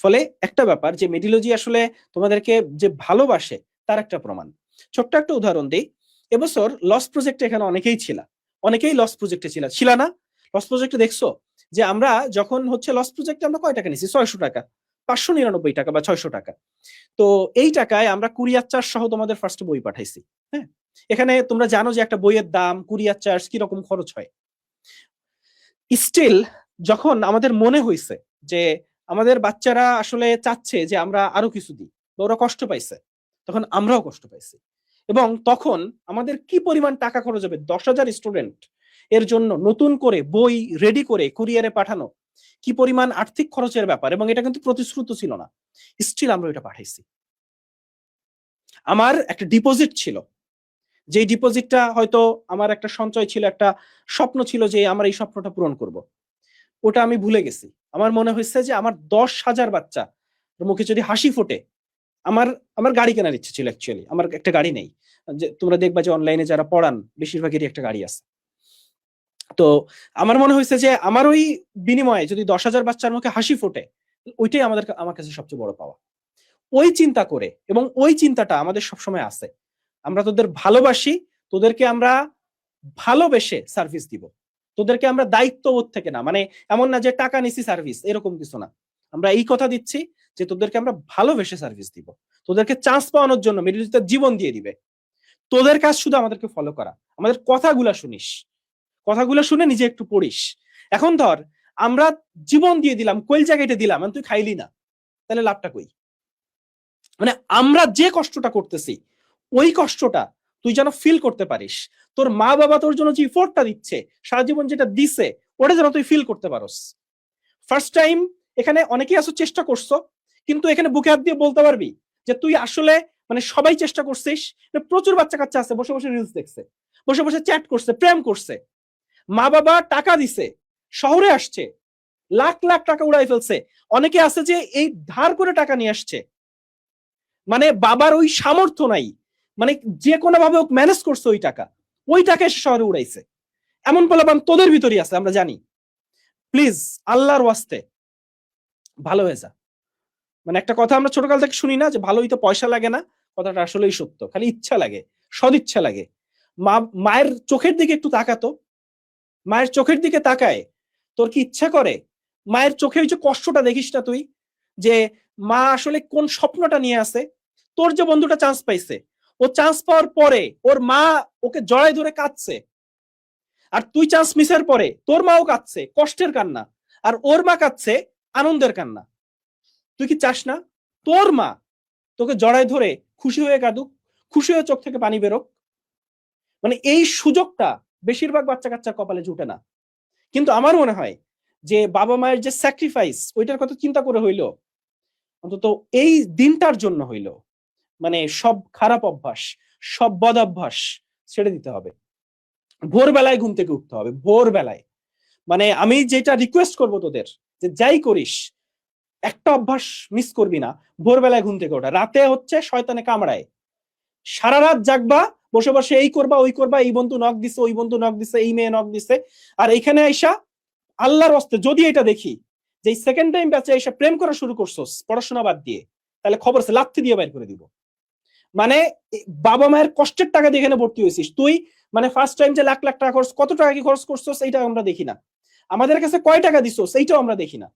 Speaker 2: ফলে একটা ব্যাপার যে মেডিলজি আসলে তোমাদেরকে যে ভালোবাসে তার একটা প্রমাণ। ছোট্ট একটা উদাহরণ দিই, এবছর লস প্রজেক্টে এখানে অনেকেই লস প্রজেক্টে ছিল না? লস প্রজেক্টে দেখছো যে আমরা যখন হচ্ছে লস প্রজেক্টে আমরা কয় টাকা নিছি? 600 টাকা, 599 টাকা বা 600 টাকা। তো এই টাকায় আমরা কুরিয়ার চার্জ সহ তোমাদের ফার্স্ট বই পাঠাইছি। হ্যাঁ, এখানে তোমরা জানো যে একটা বইয়ের দাম, কুরিয়ার চার্জ কিরকম খরচ হয়। স্টিল যখন আমাদের মনে হয়েছে যে আমাদের বাচ্চারা আসলে চাচ্ছে যে আমরা আরো কিছু দিই, তো ওরা কষ্ট পাইছে, তখন আমরাও কষ্ট পাইছি। এবং তখন আমাদের কি পরিমাণ টাকা খরচ হবে 10,000 স্টুডেন্ট এর জন্য নতুন করে বই রেডি করে কুরিয়ারে পাঠানো, কি পরিমাণ আর্থিক খরচের ব্যাপার, এবং এটা কিন্তু প্রতিশ্রুত ছিল না, স্টিল আমরা এটা পাঠাইছি। আমার একটা ডিপোজিট ছিল, যে ডিপোজিটটা হয়তো আমার একটা সঞ্চয় ছিল, একটা স্বপ্ন ছিল যে আমার এই স্বপ্নটা পূরণ করব, ওটা আমি ভুলে গেছি। আমার মনে হয়েছে যে আমার 10,000 বাচ্চা মুখে যদি হাসি ফোটে, আমার আমার গাড়ি কেনার ইচ্ছে ছিল। অ্যাকচুয়ালি আমার একটা গাড়ি নেই, যে তোমরা দেখবা যে অনলাইনে যারা পড়ান বেশিরভাগেরই একটা গাড়ি আছে। তো আমার মনে হয়েছে যে আমার ওই বিনিময়ে যদি 10,000 বাচ্চার মুখে হাসি ফোটে, ওইটাই আমার কাছে সবচেয়ে বড় পাওয়া। ওই চিন্তা করে, এবং ওই চিন্তাটা আমাদের সবসময় আছে, আমরা তোদের ভালোবাসি, তোদেরকে আমরা ভালোবেসে সার্ভিস দিব, তোদেরকে আমরা দায়িত্ববোধ থেকে না, মানে এমন না যে টাকা নিছি সার্ভিস, এরকম কিছু না। আমরা এই কথা দিচ্ছি যে তোদেরকে আমরা ভালোবেসে সার্ভিস দিব, তোদেরকে চান্স পাওয়ানোর জন্য মেডিলজিতে জীবন দিয়ে দিবে। তোদের কাজ শুধু আমাদেরকে ফলো করা, আমাদের কথাগুলা শুনিস, কথাগুলো শুনে নিজে একটু পড়িস। এখন ধর আমরা জীবন দিয়ে দিলাম, কোয়েল জায়গাটা দিলাম, তুই খাইলি না, তাহলে লাভটা কই? মানে আমরা যে কষ্টটা করতেছি ওই কষ্টটা তুই যেন ফিল করতে পারিস, তোর মা বাবা তোর জন্য যে ইফোর্টটা দিচ্ছে, সারা জীবন যেটা দিছে, ওটা যেন তুই ফিল করতে পারস। ফার্স্ট টাইম এখানে অনেকেই আসো চেষ্টা করছো, কিন্তু এখানে বুকে হাত দিয়ে বলতে পারবি যে তুই আসলে মানে সবাই চেষ্টা করছিস? প্রচুর বাচ্চা কাচ্চা আছে বসে বসে রিলস দেখছে, বসে বসে চ্যাট করছে, প্রেম করছে, মা বাবা টাকা দিছে, শহরে আসছে, লাখ লাখ টাকা উড়াই ফেলছে। অনেকে আছে যে এই ধার করে টাকা নিয়ে আসছে, মানে বাবার ওই সামর্থ্য নাই, মানে যে কোনো ভাবে ম্যানেজ করছে ওই টাকা এসে শহরে উড়াইছে। এমন পোলাপান তোদের ভিতরই আছে, আমরা জানি। প্লিজ আল্লাহর ওয়াস্তে ভালো হয়ে যা। মানে একটা কথা আমরা ছোটকাল থেকে শুনি না যে ভালো হইতে পয়সা লাগে না? কথাটা আসলেই সত্য, খালি ইচ্ছা লাগে, সদিচ্ছা লাগে। মায়ের চোখের দিকে একটু তাকাতো, মায়ের চোখের দিকে তাকায় তোর কি ইচ্ছা করে? মায়ের চোখে ওই যে কষ্টটা দেখিস না তুই, যে মা আসলে কোন স্বপ্নটা নিয়ে আছে। তোর যে বন্ধুটা চান্স পাইছে, ও চান্স পাওয়ার পরে ওর মা ওকে জড়ায় ধরে কাঁদছে, আর তুই চান্স মিসের পরে তোর মাও কাঁদছে, কষ্টের কান্না, আর ওর মা কাঁদছে আনন্দের কান্না। তুই কি চাস না তোর মা তোকে জড়ায় ধরে খুশি হয়ে কাঁদুক, খুশি হয়ে চোখ থেকে পানি বেরোক? মানে এই সুযোগটা বেশিরভাগ বাচ্চা কাচ্চার কপালে জুটে না। কিন্তু আমার মনে হয় যে বাবা মায়ের যে স্যাক্রিফাইস, ওইটার কথা চিন্তা করে হইলো অন্তত এই দিনটার জন্য হইলো মানে সব খারাপ অভ্যাস, সব বদ অভ্যাস ছেড়ে দিতে হবে। ভোরবেলায় ঘুম থেকে উঠতে হবে, ভোরবেলায়। মানে আমি যেটা রিকোয়েস্ট করব তোদের, যে যাই করিস একটা অভ্যাস মিস করবি না, ভোরবেলায় ঘুম থেকে ওঠা। রাতে হচ্ছে শয়তানে কামড়ায়, সারা রাত জাগবা, বসে বসে এই করবা ওই করবা, এই বন্ধু নক দিছে, ওই বন্ধু নক দিছে, এই মেয়ে নক দিছে, আর এইখানে আইসা আল্লাহর হস্তে যদি এটা দেখি যে সেকেন্ড টাইম ব্যাচে এসে প্রেম করা শুরু করছোস পড়াশোনা বাদ দিয়ে, তাহলে খবর আছে লাথি দিয়ে বাইর করে দিব। মানে বাবা মায়ের কষ্টের টাকা দিয়ে এখানে ভর্তি হয়েছিস তুই, মানে ফার্স্ট টাইম যে লাখ লাখ টাকা খরচ, কত টাকা কি খরচ করছোস এইটা আমরা দেখি না, আমাদের কাছে কয় টাকা দিছোস এইটাও আমরা দেখি না।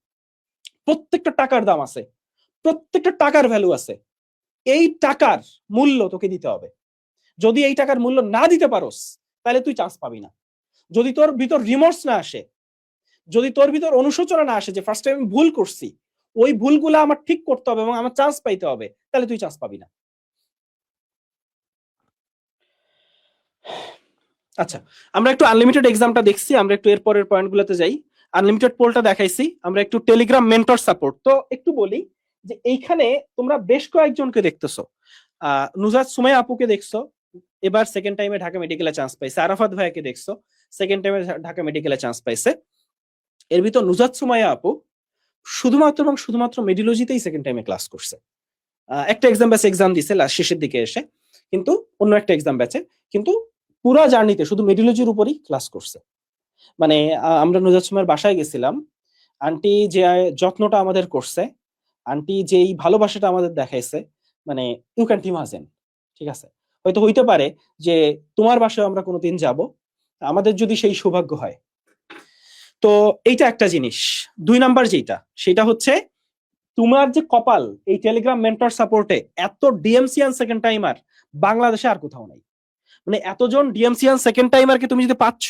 Speaker 2: প্রত্যেকটা টাকার দাম আছে, প্রত্যেকটা টাকার ভ্যালু আছে। এই টাকার মূল্য তোকে দিতে হবে। যদি এই টাকার মূল্য না দিতে পারোস, তাহলে তুই চান্স পাবি না। যদি তোর ভিতর রিমোর্স না আসে, যদি তোর ভিতর অনুশোচনা না আসে যে ফার্স্ট টাইম আমি ভুল করছি, ওই ভুলগুলো আমার ঠিক করতে হবে এবং আমার চান্স পাইতে হবে, তাহলে তুই চান্স পাবি না। আচ্ছা, আমরা একটু আনলিমিটেড এক্সামটা দেখছি, আমরা একটু এর পরের পয়েন্টগুলোতে যাই। আনলিমিটেড পোলটা দেখাইছি, আমরা একটু টেলিগ্রাম মেন্টর সাপোর্ট তো একটু বলি যে এইখানে তোমরা বেশ কয়েকজনকে দেখতেছো। নুজাত সুমাইয়া আপুকে দেখছো, এবার সেকেন্ড টাইমে ঢাকা মেডিকেলে চান্স পাইছে। আরাফাত ভাইয়াকে দেখছো, সেকেন্ড টাইমে ঢাকা মেডিকেলে চান্স পাইছে। এর ভিতর নুজাত সুমাইয়া আপু শুধুমাত্র এবং শুধুমাত্র মেডিওলজিতেই সেকেন্ড টাইমে ক্লাস করছে। একটা এক্সাম ব্যাচে এক্সাম দিছে লাস্ট শেষের দিকে এসে, কিন্তু অন্য একটা এক্সাম ব্যাচে, কিন্তু পুরা জার্নিতে শুধু মেডিওলজির উপরই ক্লাস করছে। মানে আমরা নুজাত সুমাইয়ার বাসায় গেছিলাম, আন্টি যে যত্নটা আমাদের করছে, আন্টি যেই ভালোবাসাটা আমাদের দেখাইছে, মানে ইউ ক্যান ইমাজিন। ঠিক আছে, হয়তো হইতে পারে যে তোমার বাসায় আমরা কোনোদিন যাব, আমাদের যদি সেই সৌভাগ্য হয়। তো এইটা একটা জিনিস। 2 নাম্বার যেটা, সেটা হচ্ছে তোমার যে কপাল, এই টেলিগ্রাম মেন্টর সাপোর্টে এত ডিএমসিয়ান সেকেন্ড টাইমার বাংলাদেশে আর কোথাও নাই। মানে এতজন ডিএমসিয়ান সেকেন্ড টাইমারকে তুমি যদি পাচ্ছ,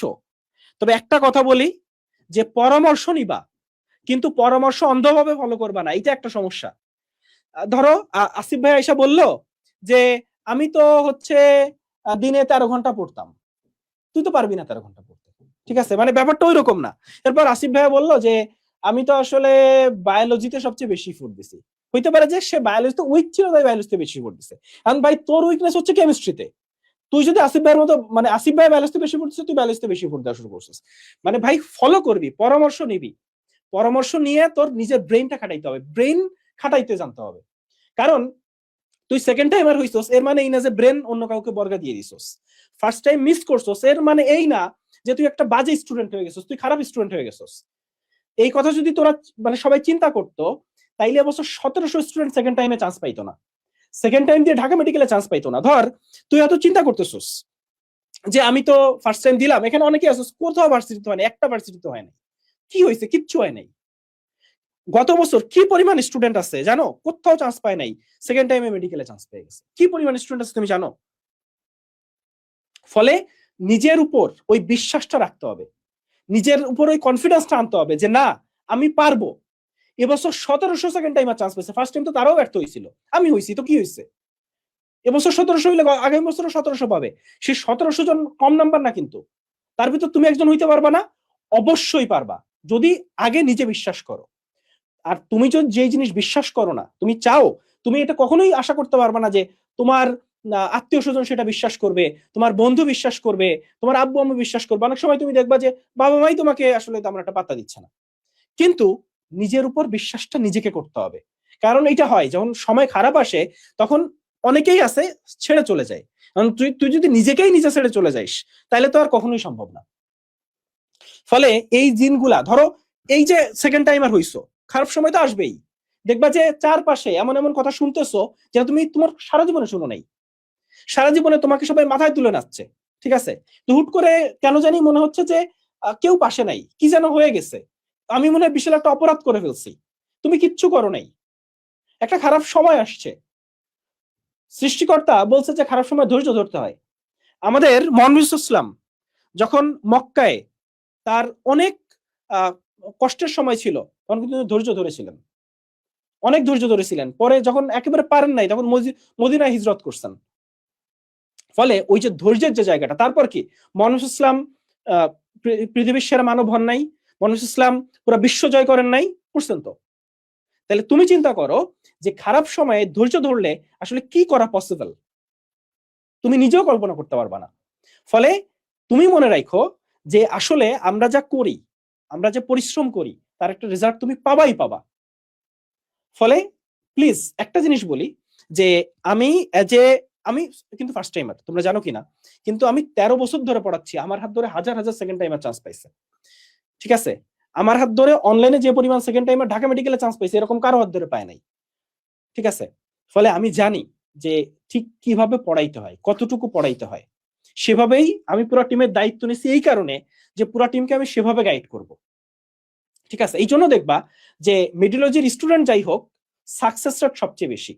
Speaker 2: তবে একটা কথা বলি যে পরামর্শ নিবা, কিন্তু পরামর্শ অন্ধভাবে ফলো করবা না, এটা একটা সমস্যা। ধরো আসিফ ভাই আইসা বললো যে আমি তো হচ্ছে দিনে 13 ঘন্টা পড়তাম, তুই তো পারবি না 13 ঘন্টা পড়তে। ঠিক আছে, মানে ব্যাপারটা ওই রকম না। এরপর আসিফ ভাইয়া বললো যে আমি তো আসলে বায়োলজিতে সবচেয়ে বেশি ফুট দিছি। হইতে পারে যে সে বায়োলজিতে উইক ছিল, তাই বায়োলজিতে বেশি ফুট দিছে। কারণ ভাই তোর উইকনেস হচ্ছে কেমিস্ট্রিতে, তুই যদি আসিফ ভাইয়ের মতো, মানে আসিফ ভাই বায়োলজিতে বেশি ফুট দিচ্ছে, তুই বায়োলজিতে বেশি ফুট দেওয়া শুরু করছিস। মানে ভাই ফলো করবি, পরামর্শ নিবি, পরামর্শ নিয়ে তোর নিজের ব্রেইনটা খাটাইতে হবে, ব্রেইন খাটাইতে জানতে হবে। কারণ তুই সেকেন্ড টাইমার হইছস এর মানে এই না যে ব্রেন অন্য কাউকে বর্গা দিয়ে দিছস। ফার্স্ট টাইম মিস করছস এর মানে এই না যে তুই একটা বাজে স্টুডেন্ট হয়ে গেছস, তুই খারাপ স্টুডেন্ট হয়ে গেছস। এই কথা যদি তোরা মানে সবাই চিন্তা করতো, তাইলে এবছর 1700 স্টুডেন্ট সেকেন্ড টাইমে চান্স পাইতো না, সেকেন্ড টাইম দিয়ে ঢাকা মেডিকেলে চান্স পাইতো না। ধর তুই এত চিন্তা করতেছস যে আমি তো ফার্স্ট টাইম দিলাম, এখানে অনেকে আসছিস কোথাও ভার্সিটিতে হয় না, একটা ভার্সিটিতে হয় না, কি হয়েছে? কিচ্ছু হয় নাই। গত বছর কি পরিমাণ স্টুডেন্ট আছে জানো, কোথাও চান্স পায় নাই, সেকেন্ড টাইমে মেডিকেলে চান্স পেয়ে গেছে। কি পরিমাণ স্টুডেন্ট আছে তুমি জানো? ফলে নিজের উপর ওই বিশ্বাসটা রাখতে হবে, নিজের উপর ওই কনফিডেন্সটা আনতে হবে যে না আমি পারবো। এবছর 1700 সেকেন্ড টাইমে চান্স পেয়েছে, ফার্স্ট টাইম তো তারাও ব্যর্থ হয়েছিল, আমি হয়েছি তো কি হয়েছে? এবছর 1700 হইলে আগামী বছরও 1700 পাবে। সেই 1700 জন কম নাম্বার না, কিন্তু তার ভিতর তুমি একজন হইতে পারবা না? অবশ্যই পারবা, যদি আগে নিজে বিশ্বাস করো। আর তুমি যদি যে জিনিস বিশ্বাস করো না, তুমি চাও, তুমি এটা কখনোই আশা করতে পারবে না যে তোমার আত্মীয় স্বজন সেটা বিশ্বাস করবে, তোমার বন্ধু বিশ্বাস করবে, তোমার আব্বু আম্মু বিশ্বাস করবে। অনেক সময় তুমি দেখবা যে বাবা মাই তোমাকে আসলে তেমন একটা পাত্তা দিচ্ছে না। কিন্তু নিজের উপর বিশ্বাসটা নিজেকে করতে হবে। কারণ এটা হয় যখন সময় খারাপ আসে, তখন অনেকেই আছে ছেড়ে চলে যায়। কারণ তুই তুই যদি নিজেকেই নিজে ছেড়ে চলে যাইস, তাহলে তো আর কখনোই সম্ভব না। ফলে এই জিনগুলা ধরো, এই যে সেকেন্ড টাইমার হইছো, খারাপ সময় তো আসবেই। দেখবা যে চারপাশে এমন এমন কথা শুনতেছো যেটা তুমি তোমার সারা জীবনে শুনো নাই, সারা জীবনে তোমাকে সবাই মাথায় তুলে নাচছে। ঠিক আছে, তো হুট করে কেন জানি মনে হচ্ছে যে কেউ পাশে নাই, কি যেন হয়ে গেছে, আমি মনে হয় বিশাল একটা অপরাধ করে ফেলছি। তুমি কিচ্ছু করো নাই, একটা খারাপ সময় আসছে, সৃষ্টিকর্তা বলছে যে খারাপ সময় ধৈর্য ধরতে হয়। আমাদের মহানবী ইসলাম যখন মক্কায় তার অনেক আহ, কষ্টের সময় ছিল, তখন কিন্তু ধৈর্য ধরেছিলেন, অনেক ধৈর্য ধরেছিলেন। পরে যখন একেবারে পারেন নাই, তখন মদিনায় হিজরত করছেন। ফলে ওই যে ধৈর্যের যে জায়গাটা, তারপর কি মহানবী ইসলাম পৃথিবীর সেরা মানব হন নাই? মহানবী ইসলাম পুরো বিশ্ব জয় করেন নাই? করছেন তো। তাহলে তুমি চিন্তা করো যে খারাপ সময়ে ধৈর্য ধরলে আসলে কি করা পসিবল, তুমি নিজেও কল্পনা করতে পারবা না। ফলে তুমি মনে রাখো যে আসলে আমরা যা করি, আমরা যে পরিশ্রম করি, তার একটা রেজাল্ট তুমি পাবাই পাবা। ফলে প্লিজ একটা জিনিস বলি যে আমি যে আমি কিন্তু ফার্স্ট টাইমার, তোমরা জানো কিনা, কিন্তু আমি 13 বছর ধরে পড়াচ্ছি, আমার হাত ধরে হাজার হাজার সেকেন্ড টাইমার চান্স পাইছে। ঠিক আছে, আমার হাত ধরে অনলাইনে যে পরিমাণ সেকেন্ড টাইমার ঢাকা মেডিকেলে চান্স পাইছে, এরকম কারো হাত ধরে পায় নাই। ঠিক আছে, ফলে আমি জানি যে ঠিক কিভাবে পড়াইতে হয়, কতটুকু পড়াইতে হয়। সেভাবেই আমি পুরো টিমের দায়িত্ব নিয়েছি, এই কারণে যে পুরো টিমকে আমি সেভাবে গাইড করব। ঠিক আছে, এই জন্য দেখবা যে মেডিওলজির স্টুডেন্ট যাই হোক, সাকসেস রেট সবচেয়ে বেশি।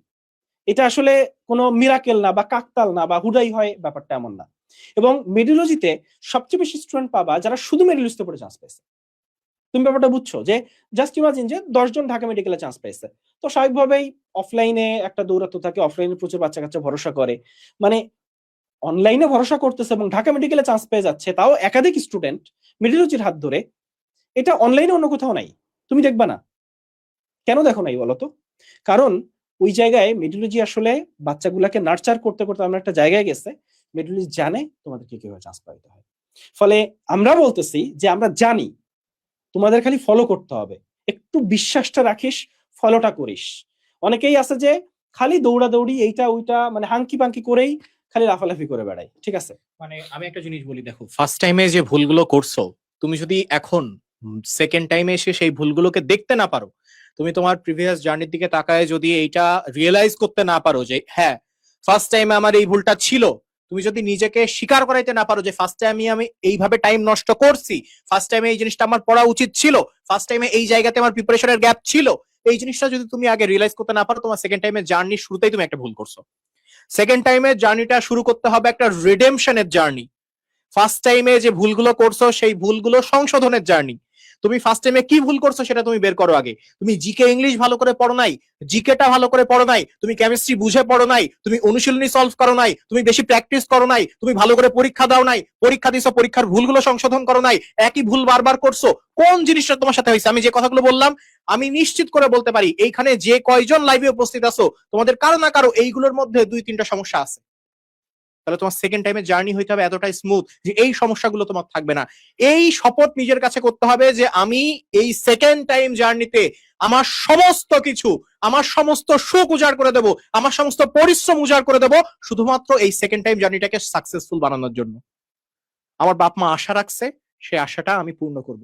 Speaker 2: এটা আসলে কোনো মিরাকেল না বা কাকতাল না বা হুদাই হয়, ব্যাপারটা এমন না। এবং মেডিওলজিতে সবচেয়ে বেশি স্টুডেন্ট পাবা যারা শুধু মেডিওলজিতে পড়ে চান্স পেয়েছে। তুমি ব্যাপারটা বুঝছো যে জাস্ট ইমাজিন যে 10 জন ঢাকা মেডিকেলে চান্স পেয়েছে, তো স্বাভাবিকভাবেই অফলাইনে একটা দৌরাত্ম থাকে, অফলাইনে প্রচুর বাচ্চা কাচ্চা ভরসা করে। মানে অনলাইনে ভরসা করতেছে এবং ঢাকা মেডিকেলে চান্স পেয়ে যাচ্ছে, তাও একাধিক স্টুডেন্ট মেডিলজির হাত ধরে, এটা অনলাইনে অন্য কোথাও নাই, তুমি দেখবা না। কেন দেখো নাই বলতো? কারণ ওই জায়গায় মেডিলজি আসলে বাচ্চাগুলাকে নার্চার করতে করতে আমরা একটা জায়গায় গেছে, মেডিলজি জানে তোমাদেরকে কিভাবে চান্স পাইতে হয়। ফলে আমরা বলতেছি যে আমরা জানি, তোমাদের খালি ফলো করতে হবে, একটু বিশ্বাসটা রাখিস, ফলোটা করিস। অনেকেই আছে যে খালি দৌড়াদৌড়ি এইটা ওইটা মানে হাঙ্কি পাঙ্কি করেই খালি লাফালাফি করে বেড়ায়, ঠিক আছে?
Speaker 1: মানে আমি একটা জিনিস বলি, দেখো ফার্স্ট টাইমে যে ভুলগুলো করছো, তুমি যদি এখন সেকেন্ড টাইমে এসে সেই ভুলগুলোকে দেখতে না পারো, তুমি তোমার প্রিভিয়াস জার্নির দিকে তাকায় যদি এইটা রিয়েলাইজ করতে না পারো যে হ্যাঁ ফার্স্ট টাইমে আমার এই ভুলটা ছিল, তুমি যদি নিজেকে স্বীকার করাইতে না পারো যে ফার্স্ট টাইমে আমি এইভাবে টাইম নষ্ট করছি, ফার্স্ট টাইমে এই জিনিসটা আমার পড়া উচিত ছিল, ফার্স্ট টাইমে এই জায়গাতে আমার প্রিপারেশনের গ্যাপ ছিল, এই জিনিসটা যদি তুমি আগে রিয়েলাইজ করতে না পারো, তোমার সেকেন্ড টাইমের জার্নির শুরুতেই তুমি একটা ভুল করছো। সেকেন্ড টাইমের জার্নিটা শুরু করতে হবে একটা রিডেমশনের জার্নি। ফার্স্ট টাইমে যে ভুলগুলো করছো সেই ভুলগুলো সংশোধনের জার্নি। তুমি ফার্স্ট টাইমে কি ভুল করছো সেটা তুমি বের করো আগে। তুমি জিকে ইংলিশ ভালো করে পড়ো নাই, জিকেটা ভালো করে পড়ো নাই, তুমি কেমিস্ট্রি বুঝে পড়ো নাই, তুমি অনুশীলনী সলভ করো নাই, তুমি বেশি প্র্যাকটিস করো নাই, তুমি ভালো করে পরীক্ষা দাও নাই, পরীক্ষা দিছো পরীক্ষার ভুলগুলো সংশোধন করো নাই, একই ভুল বারবার করছো। কোন জিনিসটা তোমার সাথে হয়েছে? আমি যে কথাগুলো বললাম আমি নিশ্চিত করে বলতে পারি এইখানে যে কয়জন লাইভে উপস্থিত আছো তোমাদের কারো না কারো এইগুলোর মধ্যে 2-3টা সমস্যা আছে। তাহলে তোমার সেকেন্ড টাইমে জার্নি হইতে হবে এতটাই স্মুথ যে এই সমস্যাগুলো তোমার থাকবে না। এই শপথ নিজের কাছে করতে হবে যে আমি এই সেকেন্ড টাইম জার্নিতে আমার সমস্ত কিছু, আমার সমস্ত সুখ উজাড় করে দেব, আমার সমস্ত পরিশ্রম উজাড় করে দেব শুধুমাত্র এই সেকেন্ড টাইম জার্নিটাকে সাকসেসফুল বানানোর জন্য। আমার বাপ মা আশা রাখছে, সে আশাটা আমি পূর্ণ করব।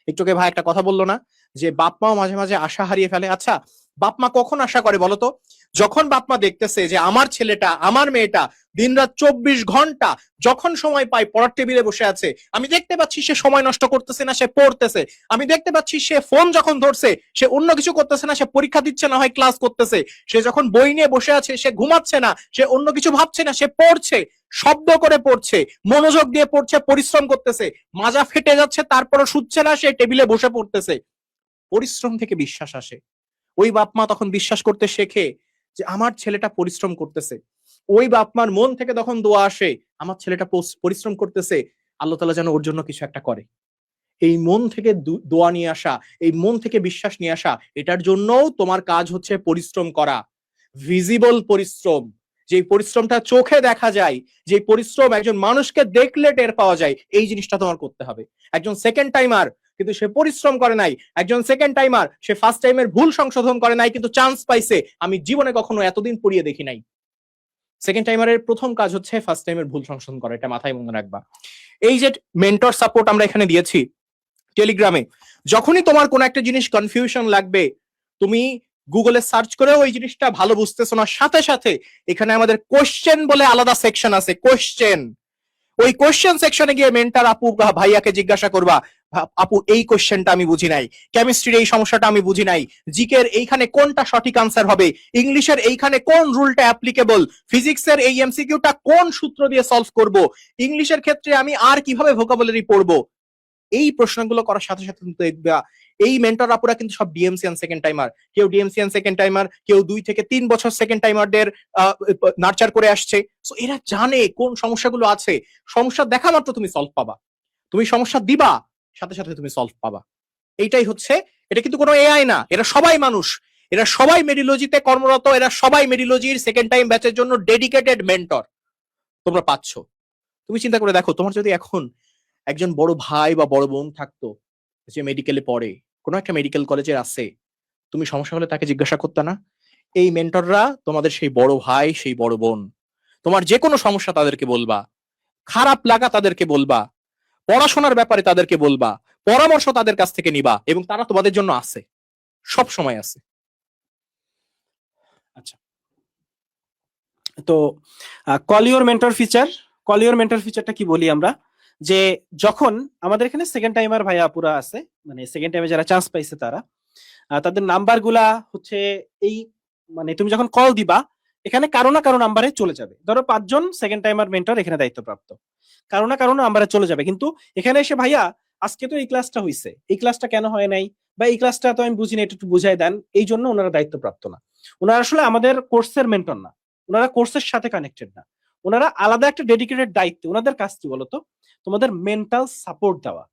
Speaker 1: একটুকে ভাই একটা কথা বললো না যে বাপ মাও মাঝে মাঝে আশা হারিয়ে ফেলে? আচ্ছা, বাপ মা কখন আশা করে বলতো? যখন বাপ মা দেখতেছে যে আমার ছেলেটা আমার মেয়েটা দিনরাত 24 ঘন্টা যখন সময় পায় পড়ার টেবিলে বসে আছে, আমি দেখতে পাচ্ছি সে সময় নষ্ট করতেছে না, সে পড়তেছে, আমি দেখতে পাচ্ছি সে ফোন যখন ধরছে সে অন্য কিছু করতেছে না, সে পরীক্ষা দিচ্ছে না হয় ক্লাস করতেছে, সে যখন বই নিয়ে বসে আছে সে ঘুমাচ্ছে না, সে অন্য কিছু ভাবছে না, সে পড়ছে, শব্দ করে পড়ছে, মনোযোগ দিয়ে পড়ছে, পরিশ্রম করতেছে, মাজা ফেটে যাচ্ছে তারপরও শুচ্ছে না, সে টেবিলে বসে পড়তেছে, পরিশ্রম থেকে বিশ্বাস আসে। ওই বাপ মা তখন বিশ্বাস করতে শেখে যে আমার ছেলেটা পরিশ্রম করতেছে। ওই বাপ মার মন থেকে তখন দোয়া আসে আমার ছেলেটা পরিশ্রম করতেছে, আল্লাহ তাআলা যেন ওর জন্য কিছু একটা করে। এই মন থেকে দোয়া নিয়ে আসা, এই মন থেকে বিশ্বাস নিয়ে আসা, এটার জন্যও তোমার কাজ হচ্ছে পরিশ্রম করা, ভিজিবল পরিশ্রম, যে পরিশ্রমটা চোখে দেখা যায়, যে পরিশ্রম একজন মানুষকে দেখলে টের পাওয়া যায়, এই জিনিসটা তোমার করতে হবে। একজন সেকেন্ড টাইমার কিন্তু সে পরিশ্রম করে নাই, একজন সেকেন্ড টাইমার সে ফার্স্ট টাইমের ভুল সংশোধন করে নাই কিন্তু চান্স পাইছে, আমি জীবনে কখনো এতদিন পড়িয়ে দেখি নাই। সেকেন্ড টাইমারের প্রথম কাজ হচ্ছে ফার্স্ট টাইমের ভুল সংশোধন করা, এটা মাথায় মনে রাখবা। এই যে মেন্টর সাপোর্ট আমরা এখানে দিয়েছি টেলিগ্রামে, যখনই তোমার কোন একটা জিনিস কনফিউশন লাগবে, তুমি গুগলে সার্চ করে ওই জিনিসটা ভালো বুঝতেছো না, সাথে সাথে এখানে আমাদের কোশ্চেন বলে আলাদা সেকশন আছে, কোশ্চেন, ওই কোশ্চেন সেকশনে গিয়ে মেন্টর আপু ভাইয়াকে জিজ্ঞাসা করবা, আপু এই কোশ্চেনটা আমি বুঝি নাই, কেমিস্ট্রির এই সমস্যাটা আমি বুঝি নাই, জিকের এইখানে কোনটা সঠিক আনসার হবে, ইংলিশের এইখানে কোন রুলটা অ্যাপ্লিকেবল, ফিজিক্সের এই এমসিকিউটা কোন সূত্র দিয়ে সলভ করব, ইংলিশের ক্ষেত্রে আমি আর কিভাবে ভোকাবুলারি পড়বো, এই প্রশ্নগুলো করার সাথে সাথে দেখবা এই মেন্টর আপুরা কিন্তু সব ডিএমসিয়ান সেকেন্ড টাইমার, কেউ ডিএমসিয়ান সেকেন্ড টাইমার, কেউ 2 থেকে 3 বছর সেকেন্ড টাইমারদের নার্চার করে আসছে। সো এরা জানে কোন সমস্যাগুলো আছে, সমস্যা দেখা মাত্র তুমি সলভ পাবা, তুমি সমস্যা দিবা সাথে সাথে তুমি সলভ পাবা। এইটাই হচ্ছে, এটা কিন্তু কোনো এআই না, এরা সবাই মানুষ, এরা সবাই মেডিলজিতে কর্মরত, এরা সবাই মেডিলজির সেকেন্ড টাইম ব্যাচের জন্য ডেডিকেটেড মেন্টর তোমরা পাচ্ছ। তুমি চিন্তা করে দেখো, তোমার যদি এখন একজন বড় ভাই বা বড় বোন থাকতো যে মেডিকেলে পড়ে, কোনো একটা মেডিকেল কলেজে আছে, তুমি সমস্যা হলে তাকে জিজ্ঞাসা করতে না? এই মেন্টররা তোমাদের সেই বড় ভাই সেই বড় বোন, তোমার যে কোনো সমস্যা তাদেরকে বলবা, খারাপ লাগা তাদেরকে বলবা, পড়াশোনার ব্যাপারে তাদেরকে বলবা, পরামর্শ তাদের কাছ থেকে নিবা, এবং তারা তোমাদের জন্য আছে, সব সময় আছে।
Speaker 2: আচ্ছা, তো call your mentor feature, call your mentor ফিচারটা কি বলি আমরা, যে যখন আমাদের এখানে সেকেন্ড টাইমার ভাইয়া আপুরা আছে, মানে সেকেন্ড টাইমে যারা চান্স পাইছে তারা, তাদের নাম্বার গুলা হচ্ছে এই, মানে তুমি যখন কল দিবা এখানে কারো না কারো নাম্বারে চলে যাবে, ধরো 5 জন সেকেন্ড টাইমার মেন্টর এখানে দায়িত্বপ্রাপ্ত, কারো না কারো নাম্বারে চলে যাবে, কিন্তু এখানে এসে ভাইয়া আজকে তো এই ক্লাসটা হইছে, এই ক্লাসটা কেন হয় নাই, বা এই ক্লাসটা তো আমি বুঝি না, একটু বুঝাই দেন, এই জন্য ওনারা দায়িত্বপ্রাপ্ত না। ওনারা আসলে আমাদের কোর্সের মেন্টর না, ওনারা কোর্সের সাথে কানেক্টেড না, ওনারা আলাদা একটা ডেডিকেটেড দায়িত্ব। ওনাদের কাজ কি বলতো? তোমাদের মেন্টাল সাপোর্ট দেওয়া।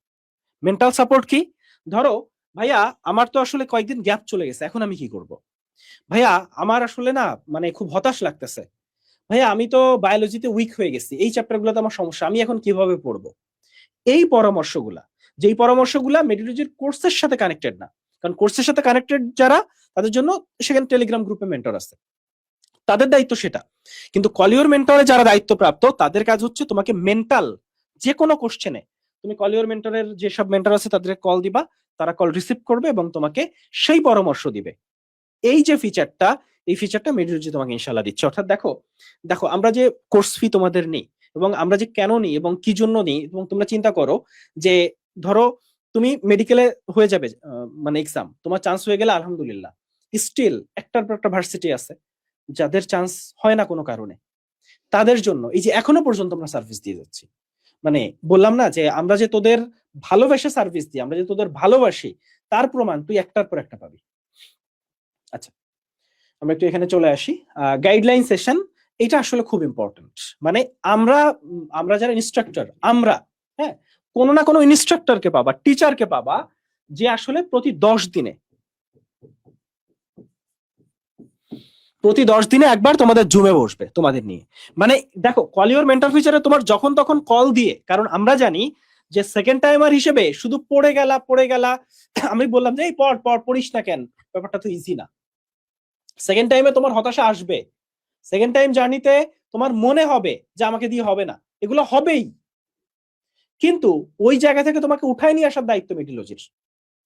Speaker 2: মেন্টাল সাপোর্ট কি? ধরো ভাইয়া আমার তো আসলে কয়েকদিন গ্যাপ চলে গেছে, এখন আমি কি করব? ভাইয়া আমার আসলে না মানে খুব হতাশ লাগতেছে। ভাইয়া আমি তো বায়োলজিতে উইক হয়ে গেছি, এই চ্যাপ্টার গুলোতে আমার সমস্যা, আমি এখন কিভাবে পড়বো? এই পরামর্শগুলা, যেই পরামর্শগুলা মেডিটোলজির কোর্সের সাথে কানেক্টেড না, কারণ কোর্সের সাথে কানেক্টেড যারা, তাদের জন্য সেখানে টেলিগ্রাম গ্রুপে মেন্টর আছে, তাদের দায়িত্ব সেটা। কিন্তু কলিওর মেন্টরে যারা দায়িত্বপ্রাপ্ত, তাদের কাজ হচ্ছে তোমাকে মেন্টাল যে কোনো কোশ্চেনে, তুমি কলিওর মেন্টরের যেসব মেন্টর আছে তাদের কল দিবা, তারা কল রিসিভ করবে এবং তোমাকে সেই পরামর্শ দিবে। এই যে ফিচারটা, এই ফিচারটা মেডিটোলজি তোমাকে ইনশাল্লাহ দিচ্ছে। অর্থাৎ দেখো দেখো আমরা যে কোর্স ফি তোমাদের নিই, এবং আমরা যে কেন নিই এবং কি জন্য নিই, এবং তোমরা চিন্তা করো যে ধরো তুমি মেডিকেলে হয়ে যাবে মানে এক্সাম, তোমার চান্স হয়ে গেলে আলহামদুলিল্লাহ, স্টিল একটার পর একটা ভার্সিটি আছে যাদের চান্স হয় না কোনো কারণে। তাদের জন্য এই যে এখনো পর্যন্ত আমরা সার্ভিস দিয়ে যাচ্ছি, মানে বললাম না যে আমরা যে তোদের ভালোবেসে সার্ভিস দিই, আমরা যে তোদের ভালোবাসি, তার প্রমাণ তুই একটার পর একটা পাবি। আচ্ছা, আমরা একটু এখানে চলে আসি। গাইডলাইন সেশন, এটা আসলে খুব ইম্পর্টেন্ট। মানে আমরা আমরা যারা ইনস্ট্রাক্টর, আমরা হ্যাঁ কোনো না কোনো ইনস্ট্রাক্টরকে পাবা, টিচারকে পাবা, যে আসলে প্রতি 10 দিনে একবার তোমাদের জুমে বসবে তোমাদের নিয়ে। মানে দেখো কলিওর মেন্টাল ফিচারে তোমার যখন তখন কল দিয়ে, কারণ আমরা জানি যে সেকেন্ড টাইমার হিসেবে শুধু পড়ে গেলা আমি বললাম যে এই পড় পড় পড়িস না কেন, ব্যাপারটা তো ইজি না। সেকেন্ড টাইমে তোমার হতাশা আসবে, সেকেন্ড টাইম জার্নিতে তোমার মনে হবে যে আমাকে দিয়ে হবে না, এগুলো হবেই। কিন্তু ওই জায়গা থেকে তোমাকে উঠায় নিয়ে আসার দায়িত্ব মেডিলজির।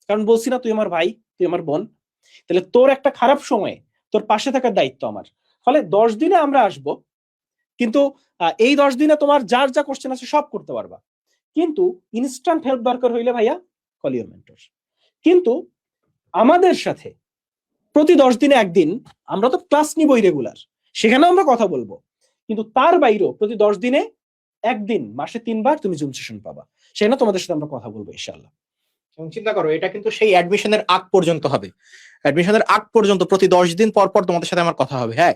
Speaker 2: কারণ বলছি না তুই আমার ভাই, তুই আমার বোন, তাহলে তোর একটা খারাপ সময়ে তোর পাশে থাকার দায়িত্ব আমার। ফলে 10 দিনে আমরা আসব, কিন্তু এই 10 দিনে তোমার যার যা কোশ্চেন আছে সব করতে পারবা। কিন্তু ইনস্ট্যান্ট হেল্প দরকার হইলে ভাইয়া কলিওর মেন্টর। কিন্তু আমাদের সাথে প্রতি 10 দিনে একদিন আমরা তো ক্লাস নিবই রেগুলার, সেখানে আমরা কথা বলবো, কিন্তু তার বাইরেও প্রতি 10 দিনে একদিন, মাসে 3 বার তুমি জুম সেশন পাবা, সেখানে তোমাদের সাথে আমরা কথা বলবো ইনশাল্লাহ।
Speaker 1: এবং চিন্তা করো এটা কিন্তু সেই অ্যাডমিশনের আগ পর্যন্ত হবে। অ্যাডমিশনের আগ পর্যন্ত প্রতি 10 দিন পর পর তোমাদের সাথে আমার কথা হবে। হ্যাঁ,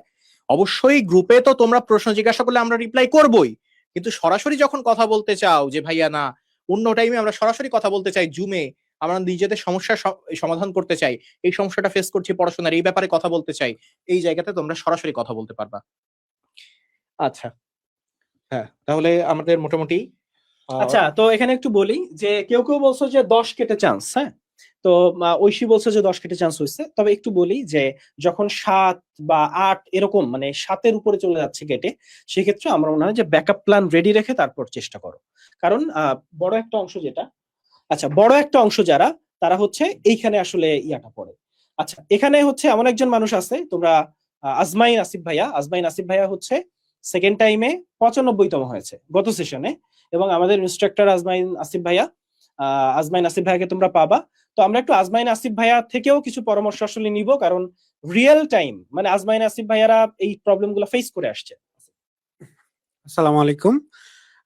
Speaker 1: অবশ্যই গ্রুপে তো তোমরা প্রশ্ন জিজ্ঞাসা করলে আমরা রিপ্লাই করবই, কিন্তু সরাসরি যখন কথা বলতে চাও যে ভাইয়া না, অন্য টাইমে আমরা সরাসরি কথা বলতে চাই জুমে, আমরা নিজেদের সমস্যার সমাধান করতে চাই, এই সমস্যাটা ফেস করছি পড়াশোনার, এই ব্যাপারে কথা বলতে চাই, এই জায়গাতে তোমরা সরাসরি কথা বলতে পারবা। আচ্ছা, হ্যাঁ, তাহলে আমাদের মোটামুটি
Speaker 2: আচ্ছা, তো এখানে একটু বলি যে কেউ কেউ বলছো যে 10 কেটে চান্স, হ্যাঁ, তো ঐশী বলছে যে 10 কেটে চান্স হয়েছে। তবে একটু বলি যে যখন 7 বা 8 এরকম মানে 7-এর উপরে চলে যাচ্ছে কেটে, সেক্ষেত্রে আমার মনে হয় যে ব্যাকআপ প্ল্যান রেডি রেখে তারপর চেষ্টা করো। কারণ বড় একটা অংশ যেটা, আচ্ছা বড় একটা অংশ যারা, তারা হচ্ছে এইখানে আসলে ইয়াটা পড়ে। আচ্ছা, এখানে হচ্ছে এমন একজন মানুষ আছে, তোমরা আজমাইন আসিফ ভাইয়া হচ্ছে সেকেন্ড টাইমে 95তম হয়েছে গত সেশনে, এবং আমাদের ইনস্ট্রাক্টর আজমাইন আসিফ ভাইয়াকে তোমরা পাবা। তো আমরা একটু আজমাইন আসিফ ভাইয়া থেকেও কিছু পরামর্শ আসলে নিব, কারণ রিয়েল টাইম মানে আজমাইন আসিফ ভাইয়ারা এই প্রবলেম গুলো ফেস করে আসছে।
Speaker 3: আসসালামু আলাইকুম।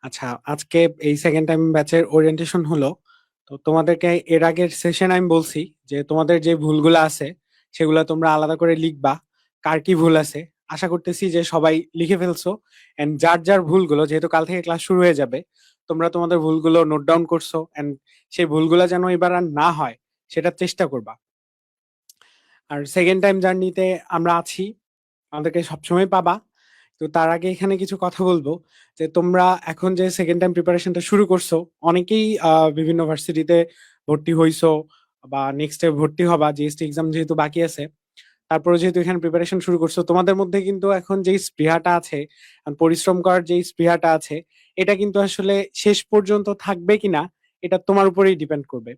Speaker 3: আচ্ছা, আজকে এই সেকেন্ড টাইম ব্যাচের ওরিয়েন্টেশন হলো। তো তোমাদেরকে এর আগের সেশন আমি বলছি যে তোমাদের যে ভুলগুলো আছে সেগুলো তোমরা আলাদা করে লিখবা, কার কি ভুল আছে। আশা করতেছি যে সবাই লিখে ফেলছো, এন্ড যার যার ভুলগুলো, যেহেতু কাল থেকে ক্লাস শুরু হয়ে যাবে, তোমরা তোমাদের ভুলগুলো নোট ডাউন করছো, এন্ড সেই ভুলগুলো যেন এবার আর না হয় সেটার চেষ্টা করবা। আর সেকেন্ড টাইম জার্নিতে আমরা আছি, আমাদেরকে সবসময় পাবা। তো তার আগে এখানে কিছু কথা বলবো যে তোমরা এখন যে সেকেন্ড টাইম প্রিপারেশনটা শুরু করছো, অনেকেই বিভিন্ন ভার্সিটিতে ভর্তি হইছো বা নেক্সট ভর্তি হবা, জিএসটি এক্সাম যেহেতু বাকি আছে। তারপরে যেহেতু এখানে প্রিপারেশন শুরু করছো, তোমাদের মধ্যে কিন্তু এখন যেই স্পৃহাটা আছে, পরিশ্রম করার যেই স্পৃহাটা আছে, এটা কিন্তু আসলে শেষ পর্যন্ত থাকবে কিনা এটা তোমার উপরেই ডিপেন্ড করবে।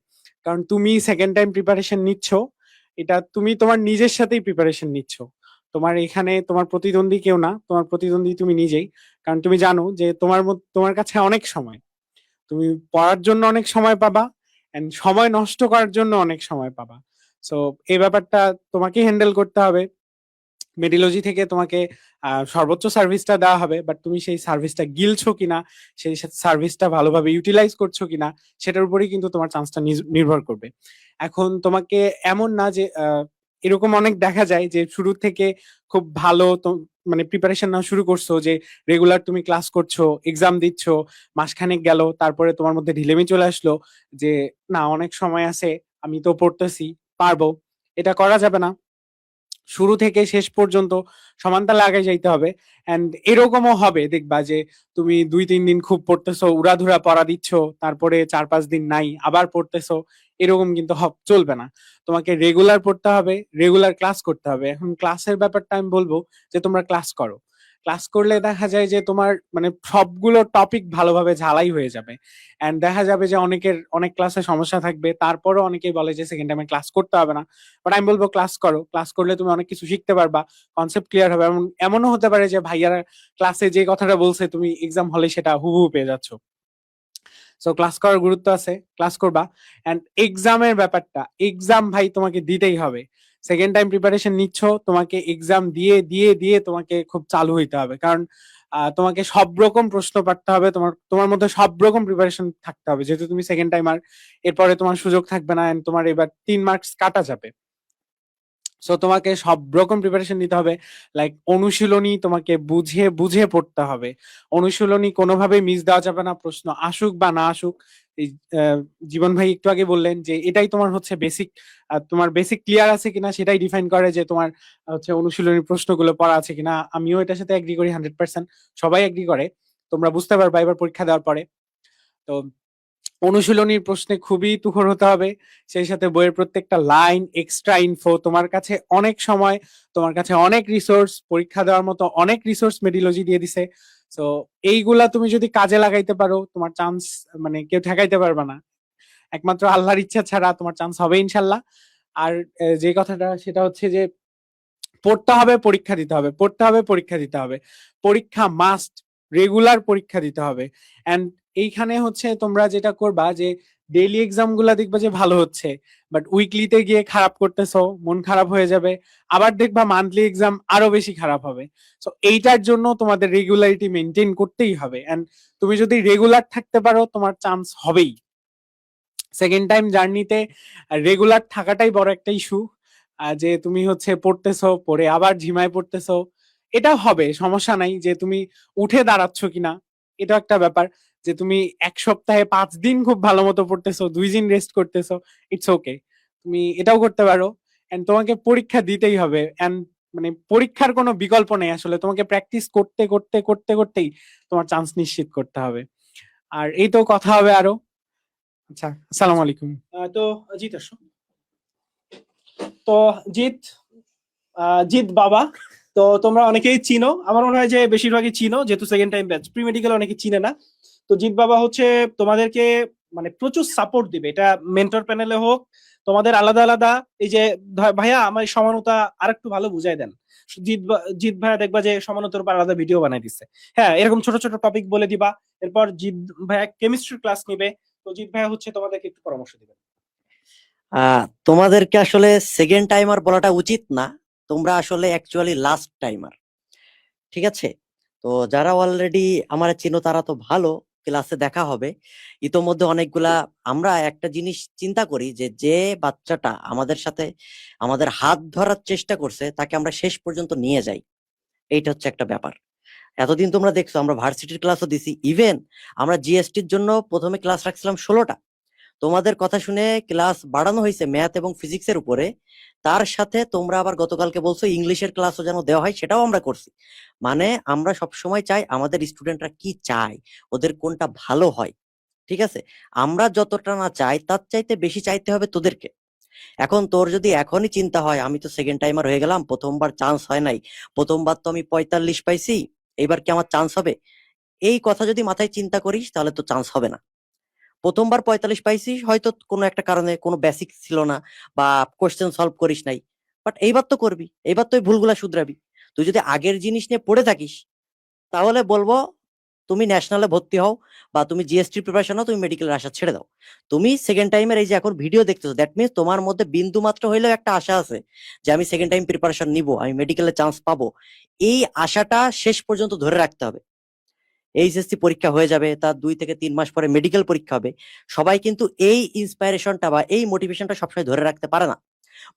Speaker 3: কারণ তুমি সেকেন্ড টাইম প্রিপারেশন নিচ্ছ, এটা তুমি তোমার নিজের সাথেই প্রিপারেশন নিচ্ছ। তোমার এখানে তোমার প্রতিদ্বন্দ্বী কেউ না, তোমার প্রতিদ্বন্দ্বী তুমি নিজেই। কারণ তুমি জানো যে তোমার কাছে অনেক সময়, তুমি পড়ার জন্য অনেক সময় পাবা, এন্ড সময় নষ্ট করার জন্য অনেক সময় পাবা। সো এই ব্যাপারটা তোমাকে হ্যান্ডেল করতে হবে। মেডিলজি থেকে তোমাকে সর্বোচ্চ সার্ভিসটা দেওয়া হবে, বাট তুমি সেই সার্ভিসটা গিলছো কিনা, সেই সার্ভিসটা ভালোভাবে ইউটিলাইজ করছো কিনা, সেটার উপরেই কিন্তু তোমার চান্সটা নির্ভর করবে। এখন তোমাকে এমন না যে এরকম অনেক দেখা যায় যে শুরু থেকে খুব ভালো তো মানে প্রিপারেশন নেওয়া শুরু করছো, যে রেগুলার তুমি ক্লাস করছো, এক্সাম দিচ্ছ, মাসখানেক গেল, তারপরে তোমার মধ্যে ঢিলেমি চলে আসলো যে না অনেক সময় আছে, আমি তো পড়তেছি, পারবো। এটা করা যাবে না। শুরু থেকে শেষ পর্যন্ত সমানতালে আগে যাইতে হবে। এন্ড এরকমও হবে দেখবা যে তুমি 2-3 দিন খুব পড়তেছো, উড়াধুরা পড়া দিচ্ছ, তারপরে 4-5 দিন নাই, আবার পড়তেছো। এরকম কিন্তু চলবে না। তোমাকে রেগুলার পড়তে হবে, রেগুলার ক্লাস করতে হবে। এখন ক্লাসের ব্যাপারটা আমি বলবো যে তোমরা ক্লাস করো। ক্লাস করলে দেখা যায় যে তোমার মানে সবগুলো টপিক ভালোভাবে ঝালাই হয়ে যাবে। এন্ড দেখা যাবে যে অনেকের অনেক ক্লাসে সমস্যা থাকবে, তারপরও অনেকেই বলে যে সেকেন্ড টাইমে ক্লাস করতে হবে না। বাট আমি বলবো ক্লাস করো। ক্লাস করলে তুমি অনেক কিছু শিখতে পারবা, কনসেপ্ট ক্লিয়ার হবে। এমনও হতে পারে যে ভাইয়ারা ক্লাসে যে কথাটা বলছে তুমি এক্সাম হলে সেটা হুবহু পেয়ে যাচ্ছ। সো ক্লাস করার গুরুত্ব আছে, ক্লাস করবা। এন্ড এক্সামের ব্যাপারটা, এক্সাম ভাই তোমাকে দিতেই হবে। সেকেন্ড টাইম প্রিপারেশন নিচ্ছ, তোমাকে এক্সাম দিয়ে দিয়ে দিয়ে তোমাকে খুব চালু হইতে হবে। কারণ তোমাকে সব রকম প্রশ্ন পারতে হবে, তোমার তোমার মধ্যে সব রকম প্রিপারেশন থাকতে হবে, যেহেতু তুমি সেকেন্ড টাইমার। এরপরে তোমার সুযোগ থাকবে না, and তোমার এবার 3 মার্কস কাটা যাবে। সো তোমাকে সব রকম প্রিপারেশন নিতে হবে। লাইক অনুশীলনী তোমাকে বুঝে বুঝে পড়তে হবে। অনুশীলনী কোনোভাবেই মিস দেওয়া যাবে না, প্রশ্ন আসুক বা না আসুক। এই জীবন ভাই একটু আগে বললেন যে এটাই তোমার হচ্ছে বেসিক, তোমার বেসিক ক্লিয়ার আছে কিনা সেটাই ডিফাইন করে যে তোমার হচ্ছে অনুশীলনী প্রশ্নগুলো পড়া আছে কিনা। আমিও এটার সাথে এগ্রি করি 100%, সবাই এগ্রি করে। তোমরা বুঝতে পারবা এবার পরীক্ষা দেওয়ার পরে। তো অনুশীলনীর প্রশ্নে খুবই তুখর হতে হবে। সেই সাথে বইয়ের প্রত্যেকটা লাইন, এক্সট্রা ইনফো, তোমার কাছে অনেক সময়, তোমার কাছে অনেক রিসোর্স, পরীক্ষা দেওয়ার মতো অনেক রিসোর্স মেডিলজি দিয়ে দিছে। তো এইগুলা তুমি যদি কাজে লাগাইতে পারো, তোমার চান্স মানে কেউ ঠেকাইতে পারবে না। একমাত্র আল্লাহর ইচ্ছা ছাড়া তোমার চান্স হবে ইনশাল্লাহ। আর যে কথাটা সেটা হচ্ছে যে পড়তে হবে, পরীক্ষা দিতে হবে, পড়তে হবে, পরীক্ষা দিতে হবে। পরীক্ষা মাস্ট, রেগুলার পরীক্ষা দিতে হবে। এন্ড এইখানে হচ্ছে তোমরা যেটা করবা যে ডেইলি এক্সাম গুলা দেখবা যে ভালো হচ্ছে, বাট উইকলিতে গিয়ে খারাপ করতেছো, মন খারাপ হয়ে যাবে। আবার দেখবা মান্থলি এক্সাম আরো বেশি খারাপ হবে। সো এইটার জন্য তোমাদের রেগুলারিটি মেনটেন করতেই হবে। এন্ড তুমি যদি রেগুলার থাকতে পারো তোমার চান্স হবেই। সেকেন্ড টাইম জার্নিতে রেগুলার থাকাটাই বড় একটা ইস্যু। যে তুমি হচ্ছে পড়তেছো, পড়ে আবার ঝিমায় পড়তেছো, এটা হবে, সমস্যা নাই। যে তুমি উঠে দাঁড়াচ্ছ কিনা, এটা একটা ব্যাপার। যে তুমি 1 সপ্তাহে 5 দিন খুব ভালো মতো পড়তেছো, 2 দিন রেস্ট করতেছো, ইটস ওকে, তুমি এটাও করতে পারো। এন্ড তোমাকে পরীক্ষা দিতেই হবে। এন্ড মানে পরীক্ষার কোনো বিকল্প নেই আসলে, তোমাকে প্র্যাকটিস করতে করতে করতে করতেই তোমার চান্স নিশ্চিত করতে হবে। আর এই তো কথা হবে আরো। আচ্ছা, আসসালামু আলাইকুম।
Speaker 2: তো জিত আসো। তো জিত, জিত বাবা, তো তোমরা অনেকেই চিনো, আমার মনে হয় যে বেশিরভাগই চিনো, যেহেতু second time batch. Pre medical অনেকে চিনে না। তো জিত বাবা হচ্ছে তোমাদেরকে মানে প্রচুর সাপোর্ট দিবে, এটা মেন্টর প্যানেলে হোক, তোমাদের আলাদা আলাদা। এই যে ভাইয়া আমার এই সমানতা আরেকটু ভালো বুঝাই দেন। জিত ভাইয়া দেখবা যে সমানতার উপর আলাদা ভিডিও বানাই দিচ্ছে। হ্যাঁ, এরকম ছোট ছোট টপিক বলে দিবা। এরপর জিত ভাইয়া কেমিস্ট্রি ক্লাস নিবে। তো জিত ভাইয়া হচ্ছে তোমাদেরকে একটু পরামর্শ দিবেন।
Speaker 4: তোমাদেরকে আসলে সেকেন্ড টাইমার বলাটা উচিত না, তোমরা আসলে অ্যাকচুয়ালি লাস্ট টাইমার। ঠিক আছে? তো যারা অলরেডি আমার চিনো তারা তো ভালো, ক্লাসে দেখা হবে ইতোমধ্যে অনেকগুলা। আমরা একটা জিনিস চিন্তা করি যে যে বাচ্চাটা আমাদের সাথে আমাদের হাত ধরার চেষ্টা করছে তাকে আমরা শেষ পর্যন্ত নিয়ে যাই, এইটা হচ্ছে একটা ব্যাপার। এতদিন তোমরা দেখছো আমরা ভার্সিটির ক্লাসও দিছি, ইভেন আমরা জিএসটির জন্য প্রথমে ক্লাস রাখছিলাম 16টা। তোমাদের কথা শুনে ক্লাস বাড়ানো হয়েছে ম্যাথ এবং ফিজিক্সের উপরে। তার সাথে তোমরা আবার গতকালকে বলছো ইংলিশের ক্লাসও যেন দেওয়া হয়, সেটাও আমরা করছি। মানে আমরা সব সময় চাই আমাদের স্টুডেন্টরা কি চায়, ওদের কোনটা ভালো হয়। ঠিক আছে? আমরা যতটা না চাই তার চাইতে বেশি চাইতে হবে তোদেরকে। এখন তোর যদি এখনই চিন্তা হয় আমি তো সেকেন্ড টাইমার হয়ে গেলাম, প্রথমবার চান্স হয় নাই, প্রথমবার তো আমি 45 পাইছি, এবার কি আমার চান্স হবে, এই কথা যদি মাথায় চিন্তা করিস তাহলে তো চান্স হবে না। প্রথমবার 45 পাইছিস হয়তো কোনো একটা কারণে, কোনো বেসিক ছিল না বা কোশ্চেন সলভ করিস নাই, বাট এইবার তো করবি, এইবার তো ভুলগুলা শুধরাবি। তুই যদি আগের জিনিস নিয়ে পড়ে থাকিস তাহলে বলবো তুমি ন্যাশনালে ভর্তি হও বা তুমি জিএসটি প্রিপারেশন হও, তুমি মেডিকেলের আশা ছেড়ে দাও। তুমি সেকেন্ড টাইমের এই যে এখন ভিডিও দেখতেছো, দ্যাট মিনস তোমার মধ্যে বিন্দু মাত্র হইলেও একটা আশা আছে যে আমি সেকেন্ড টাইম প্রিপারেশন নিব, আমি মেডিকেলে চান্স পাবো। এই আশাটা শেষ পর্যন্ত ধরে রাখতে হবে। এইচএসসি পরীক্ষা হয়ে যাবে, তার 2 থেকে 3 মাস পরে মেডিকেল পরীক্ষা হবে। সবাই কিন্তু এই ইন্সপাইরেশনটা বা এই মোটিভেশনটা সবসময় ধরে রাখতে পারে না।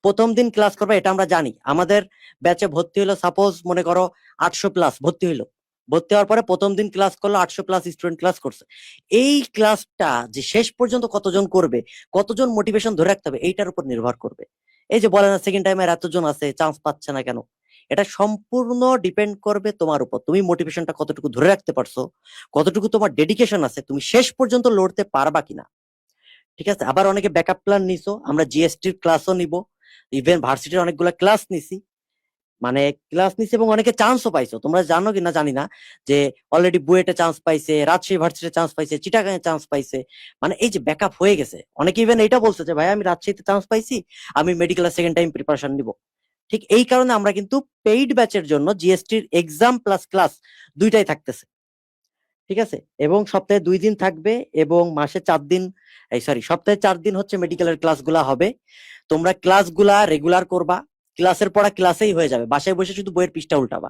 Speaker 4: প্রথম দিন ক্লাস করবে এটা আমরা জানি। আমাদের ব্যাচে ভর্তি হলো সাপোজ মনে করো 800+ ভর্তি হলো, ভর্তি হওয়ার পরে প্রথম দিন ক্লাস করলো 800+ স্টুডেন্ট ক্লাস করছে। এই ক্লাসটা যে শেষ পর্যন্ত কতজন করবে, কতজন মোটিভেশন ধরে রাখতে হবে, এইটার উপর নির্ভর করবে। এই যে বলে না সেকেন্ড টাইমের এতজন আছে চান্স পাচ্ছে না কেন, এটা সম্পূর্ণ ডিপেন্ড করবে তোমার উপর। তুমি মোটিভেশনটা কতটুকু ধরে রাখতে পারছো, কতটুকু তোমার ডেডিকেশন আছে, তুমি শেষ পর্যন্ত লড়তে পারবা কিনা। ঠিক আছে, আবার অনেকে ব্যাকআপ প্ল্যান নিছো, আমরা জিএসটির ক্লাসও নিব, ইভেন ভার্সিটির অনেকগুলো ক্লাস নিছি, মানে ক্লাস নিছি এবং অনেকে চান্সও পাইছো। তোমরা জানো কি না জানি না যে অলরেডি বুয়েটে চান্স পাইছে, রাজশাহী ভার্সিটিতে চান্স পাইছে, চিটাগাঁয়ে চান্স পাইছে। মানে এই যে ব্যাকআপ হয়ে গেছে, অনেকে ইভেন এটা বলছে যে ভাই আমি রাজশাহীতে চান্স পাইছি, আমি মেডিকেলের সেকেন্ড টাইম প্রিপারেশন নিব। ঠিক এই কারণে আমরা কিন্তু পেইড ব্যাচের জন্য জিএসটির এক্সাম প্লাস ক্লাস দুইটাই থাকতেছে। ঠিক আছে, এবং সপ্তাহে 2 দিন থাকবে এবং মাসে 4 দিন, সপ্তাহে 4 দিন হচ্ছে মেডিকেলের ক্লাসগুলা হবে। তোমরা ক্লাসগুলা রেগুলার করবা, ক্লাসের পড়া ক্লাসেই হয়ে যাবে, বাসায় বসে শুধু বইয়ের পৃষ্ঠা উল্টাবা।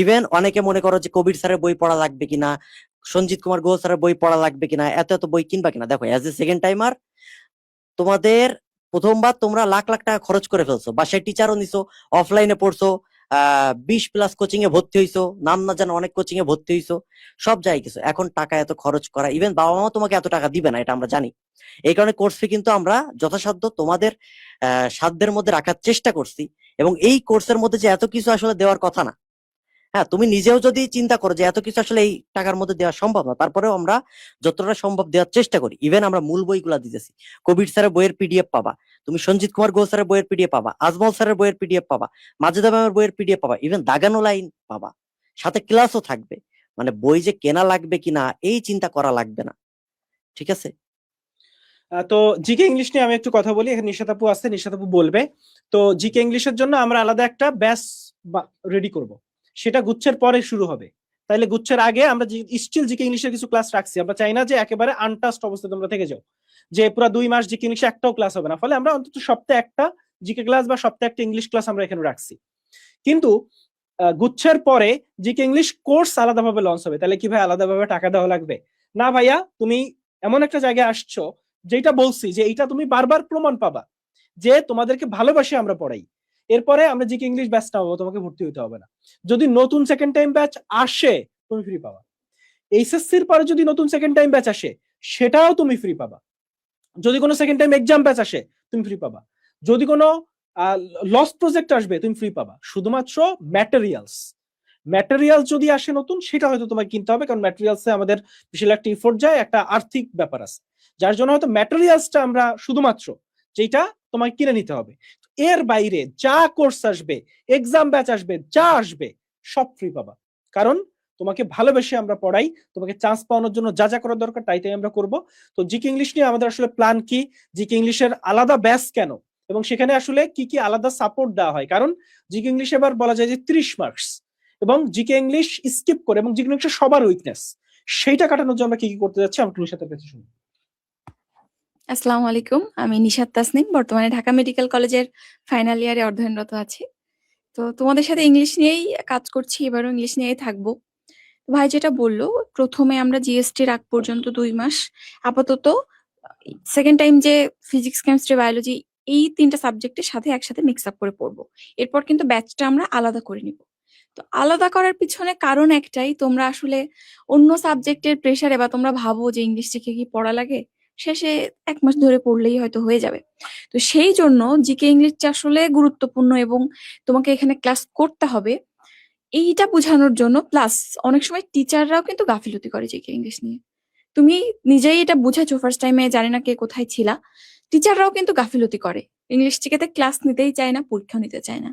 Speaker 4: ইভেন অনেকে মনে করো যে কবির স্যারের বই পড়া লাগবে কিনা, সঞ্জিত কুমার গুহ স্যারের বই পড়া লাগবে কিনা, এত এত বই কিনবা কিনা। দেখো অ্যাজ এ সেকেন্ড টাইমার তোমাদের প্রথমবার তোমরা লাখ লাখ টাকা খরচ করে ফেলছো, বাসায় টিচারও নিছো, অফলাইনে পড়ছো, 20+ কোচিং এ ভর্তি হইছো, নাম না জানো অনেক কোচিং এ ভর্তি হইছো, সব জায়গায় কিছু। এখন টাকা এত খরচ করা, ইভেন বাবা মাও তোমাকে এত টাকা দিবে না, এটা আমরা জানি। এই কারণে কোর্স ফি কিন্তু আমরা যথাসাধ্য তোমাদের সাধ্যের মধ্যে রাখার চেষ্টা করছি। এবং এই কোর্সের মধ্যে যে এত কিছু আসলে দেওয়ার কথা না, হ্যাঁ তুমি নিজেও যদি চিন্তা করো যে এত কিছু আসলে এই টাকার মধ্যে দেওয়া সম্ভব না, তারপরেও আমরা যতটা সম্ভব দেওয়ার চেষ্টা করি। ইভেন আমরা মূল বইগুলা দিতেছি, কবির স্যারের বইয়ের পিডিএফ পাবা, তুমি সঞ্জিত কুমার গুহ স্যারের বইয়ের পিডিএফ পাবা, আজমল স্যারের বইয়ের পিডিএফ পাবা, মাজেদা ম্যামের বইয়ের পিডিএফ পাবা, ইভেন দাগানো লাইন পাবা, সাথে ক্লাসও থাকবে। মানে বই যে কেনা লাগবে কিনা এই চিন্তা করা লাগবে না। ঠিক আছে,
Speaker 2: তো জিকে ইংলিশ নিয়ে আমি একটু কথা বলি। এখানে নিশাত আপু আছে, নিশাত আপু বলবে। তো জিকে ইংলিশের জন্য আমরা আলাদা একটা ব্যাচ রেডি করব, সেটা গুচ্ছের পরে শুরু হবে। তাইলে গুচ্ছের আগে আমরা স্টিল জিকে ইংলিশের কিছু ক্লাস রাখছি। আমরা চাই না যে একেবারে আনটাস্ট অবস্থায় তোমরা থেকে যাও, যে পুরো 2 মাস জিকে ইংলিশে একটাও ক্লাস হবে না। ফলে আমরা অন্তত সপ্তাহে একটা জিকে ক্লাস বা সপ্তাহে একটা ইংলিশ ক্লাস আমরা এখানে রাখছি। কিন্তু গুচ্ছের পরে জিকে ইংলিশ কোর্স আলাদাভাবে লঞ্চ হবে। তাহলে কি ভাই আলাদাভাবে টাকা দেওয়া লাগবে? না ভাইয়া, তুমি এমন একটা জায়গায় আসছো যেটা বলছি যে এইটা তুমি বারবার প্রমাণ পাবা যে তোমাদেরকে ভালোবাসি আমরা পড়াই। এরপরে আমরা জিকে ইংলিশ ব্যাচটা পাবো, তোমাকে ভর্তি হতে হবে না। যদি নতুন সেকেন্ড টাইম ব্যাচ আসে তুমি ফ্রি পাবা। এইচএসসির পরে যদি নতুন সেকেন্ড টাইম ব্যাচ আসে সেটাও তুমি ফ্রি পাবা। যদি কোনো সেকেন্ড টাইম এক্সাম ব্যাচ আসে তুমি ফ্রি পাবা। যদি কোনো লস প্রজেক্ট আসবে তুমি ফ্রি পাবা। শুধুমাত্র ম্যাটেরিয়ালস যদি আসে নতুন, সেটা হয়তো তোমাকে কিনতে হবে, কারণ ম্যাটেরিয়ালসে আমাদের বিশাল একটা এফোর্ট যায়, একটা আর্থিক ব্যাপার আছে, যার জন্য হয়তো ম্যাটেরিয়ালসটা আমরা শুধুমাত্র যেটা তোমাকে কিনে নিতে হবে। এর বাইরে যা কোর্স আসবে, এক্সাম ব্যাচ আসবে, যা আসবে সব ফ্রি পাবা। কারণ তোমাকে ভালোবেসে আমরা পড়াই, তোমাকে চান্স পাওয়ানোর জন্য যা যা করার দরকার তাই আমরা করব। তো জিকে ইংলিশ নিয়ে আমাদের আসলে প্ল্যান কি, জিকে ইংলিশের আলাদা ব্যাচ কেন, এবং সেখানে আসলে কি কি আলাদা সাপোর্ট দেওয়া হয়। কারণ জিকে ইংলিশ এবার বলা যায় যে 30 মার্কস, এবং জিকে ইংলিশ স্কিপ করে, এবং জিকে ইংলিশের সবার উইকনেস, সেইটা কাটানোর জন্য আমরা কি কি করতে যাচ্ছি আমরা নিশাতের কাছে শুনি।
Speaker 5: আসসালামু আলাইকুম, আমি নিশাত তাসনিম, বর্তমানে ঢাকা মেডিকেল কলেজের ফাইনাল ইয়ারে অধ্যয়নরত আছি। তো তোমাদের সাথে ইংলিশ নিয়েই কাজ করছি, এবারও ইংলিশ নিয়েই থাকবো। ভাই যেটা বললো, প্রথমে আমরা জিএসটির আগ পর্যন্ত 2 মাস আপাতত সেকেন্ড টাইম যে ফিজিক্স, কেমিস্ট্রি, বায়োলজি এই 3টা সাবজেক্টের সাথে একসাথে মিক্স আপ করে পড়বো। এরপর কিন্তু ব্যাচটা আমরা আলাদা করে নিব। তো আলাদা করার পিছনে কারণ একটাই, তোমরা আসলে অন্য সাবজেক্টের প্রেসারে বা তোমরা ভাবো যে ইংলিশ শিখে কি পড়া লাগে, শেষে 1 মাস ধরে পড়লেই হয়তো হয়ে যাবে। তো সেই জন্য জিকে ইংলিশটা আসলে গুরুত্বপূর্ণ এবং তোমাকে এখানে ক্লাস করতে হবে এইটা বোঝানোর জন্য। প্লাস অনেক সময় টিচাররাও কিন্তু গাফিলতি করে জিকে ইংলিশ নিয়ে। তুমি নিজেই এটা বুঝেছো, ফার্স্ট টাইমে, জানি না কে কোথায় ছিলা, টিচাররাও কিন্তু গাফিলতি করে, ইংলিশ শিখেতে ক্লাস নিতেই চায় না, পরীক্ষা নিতে চায় না।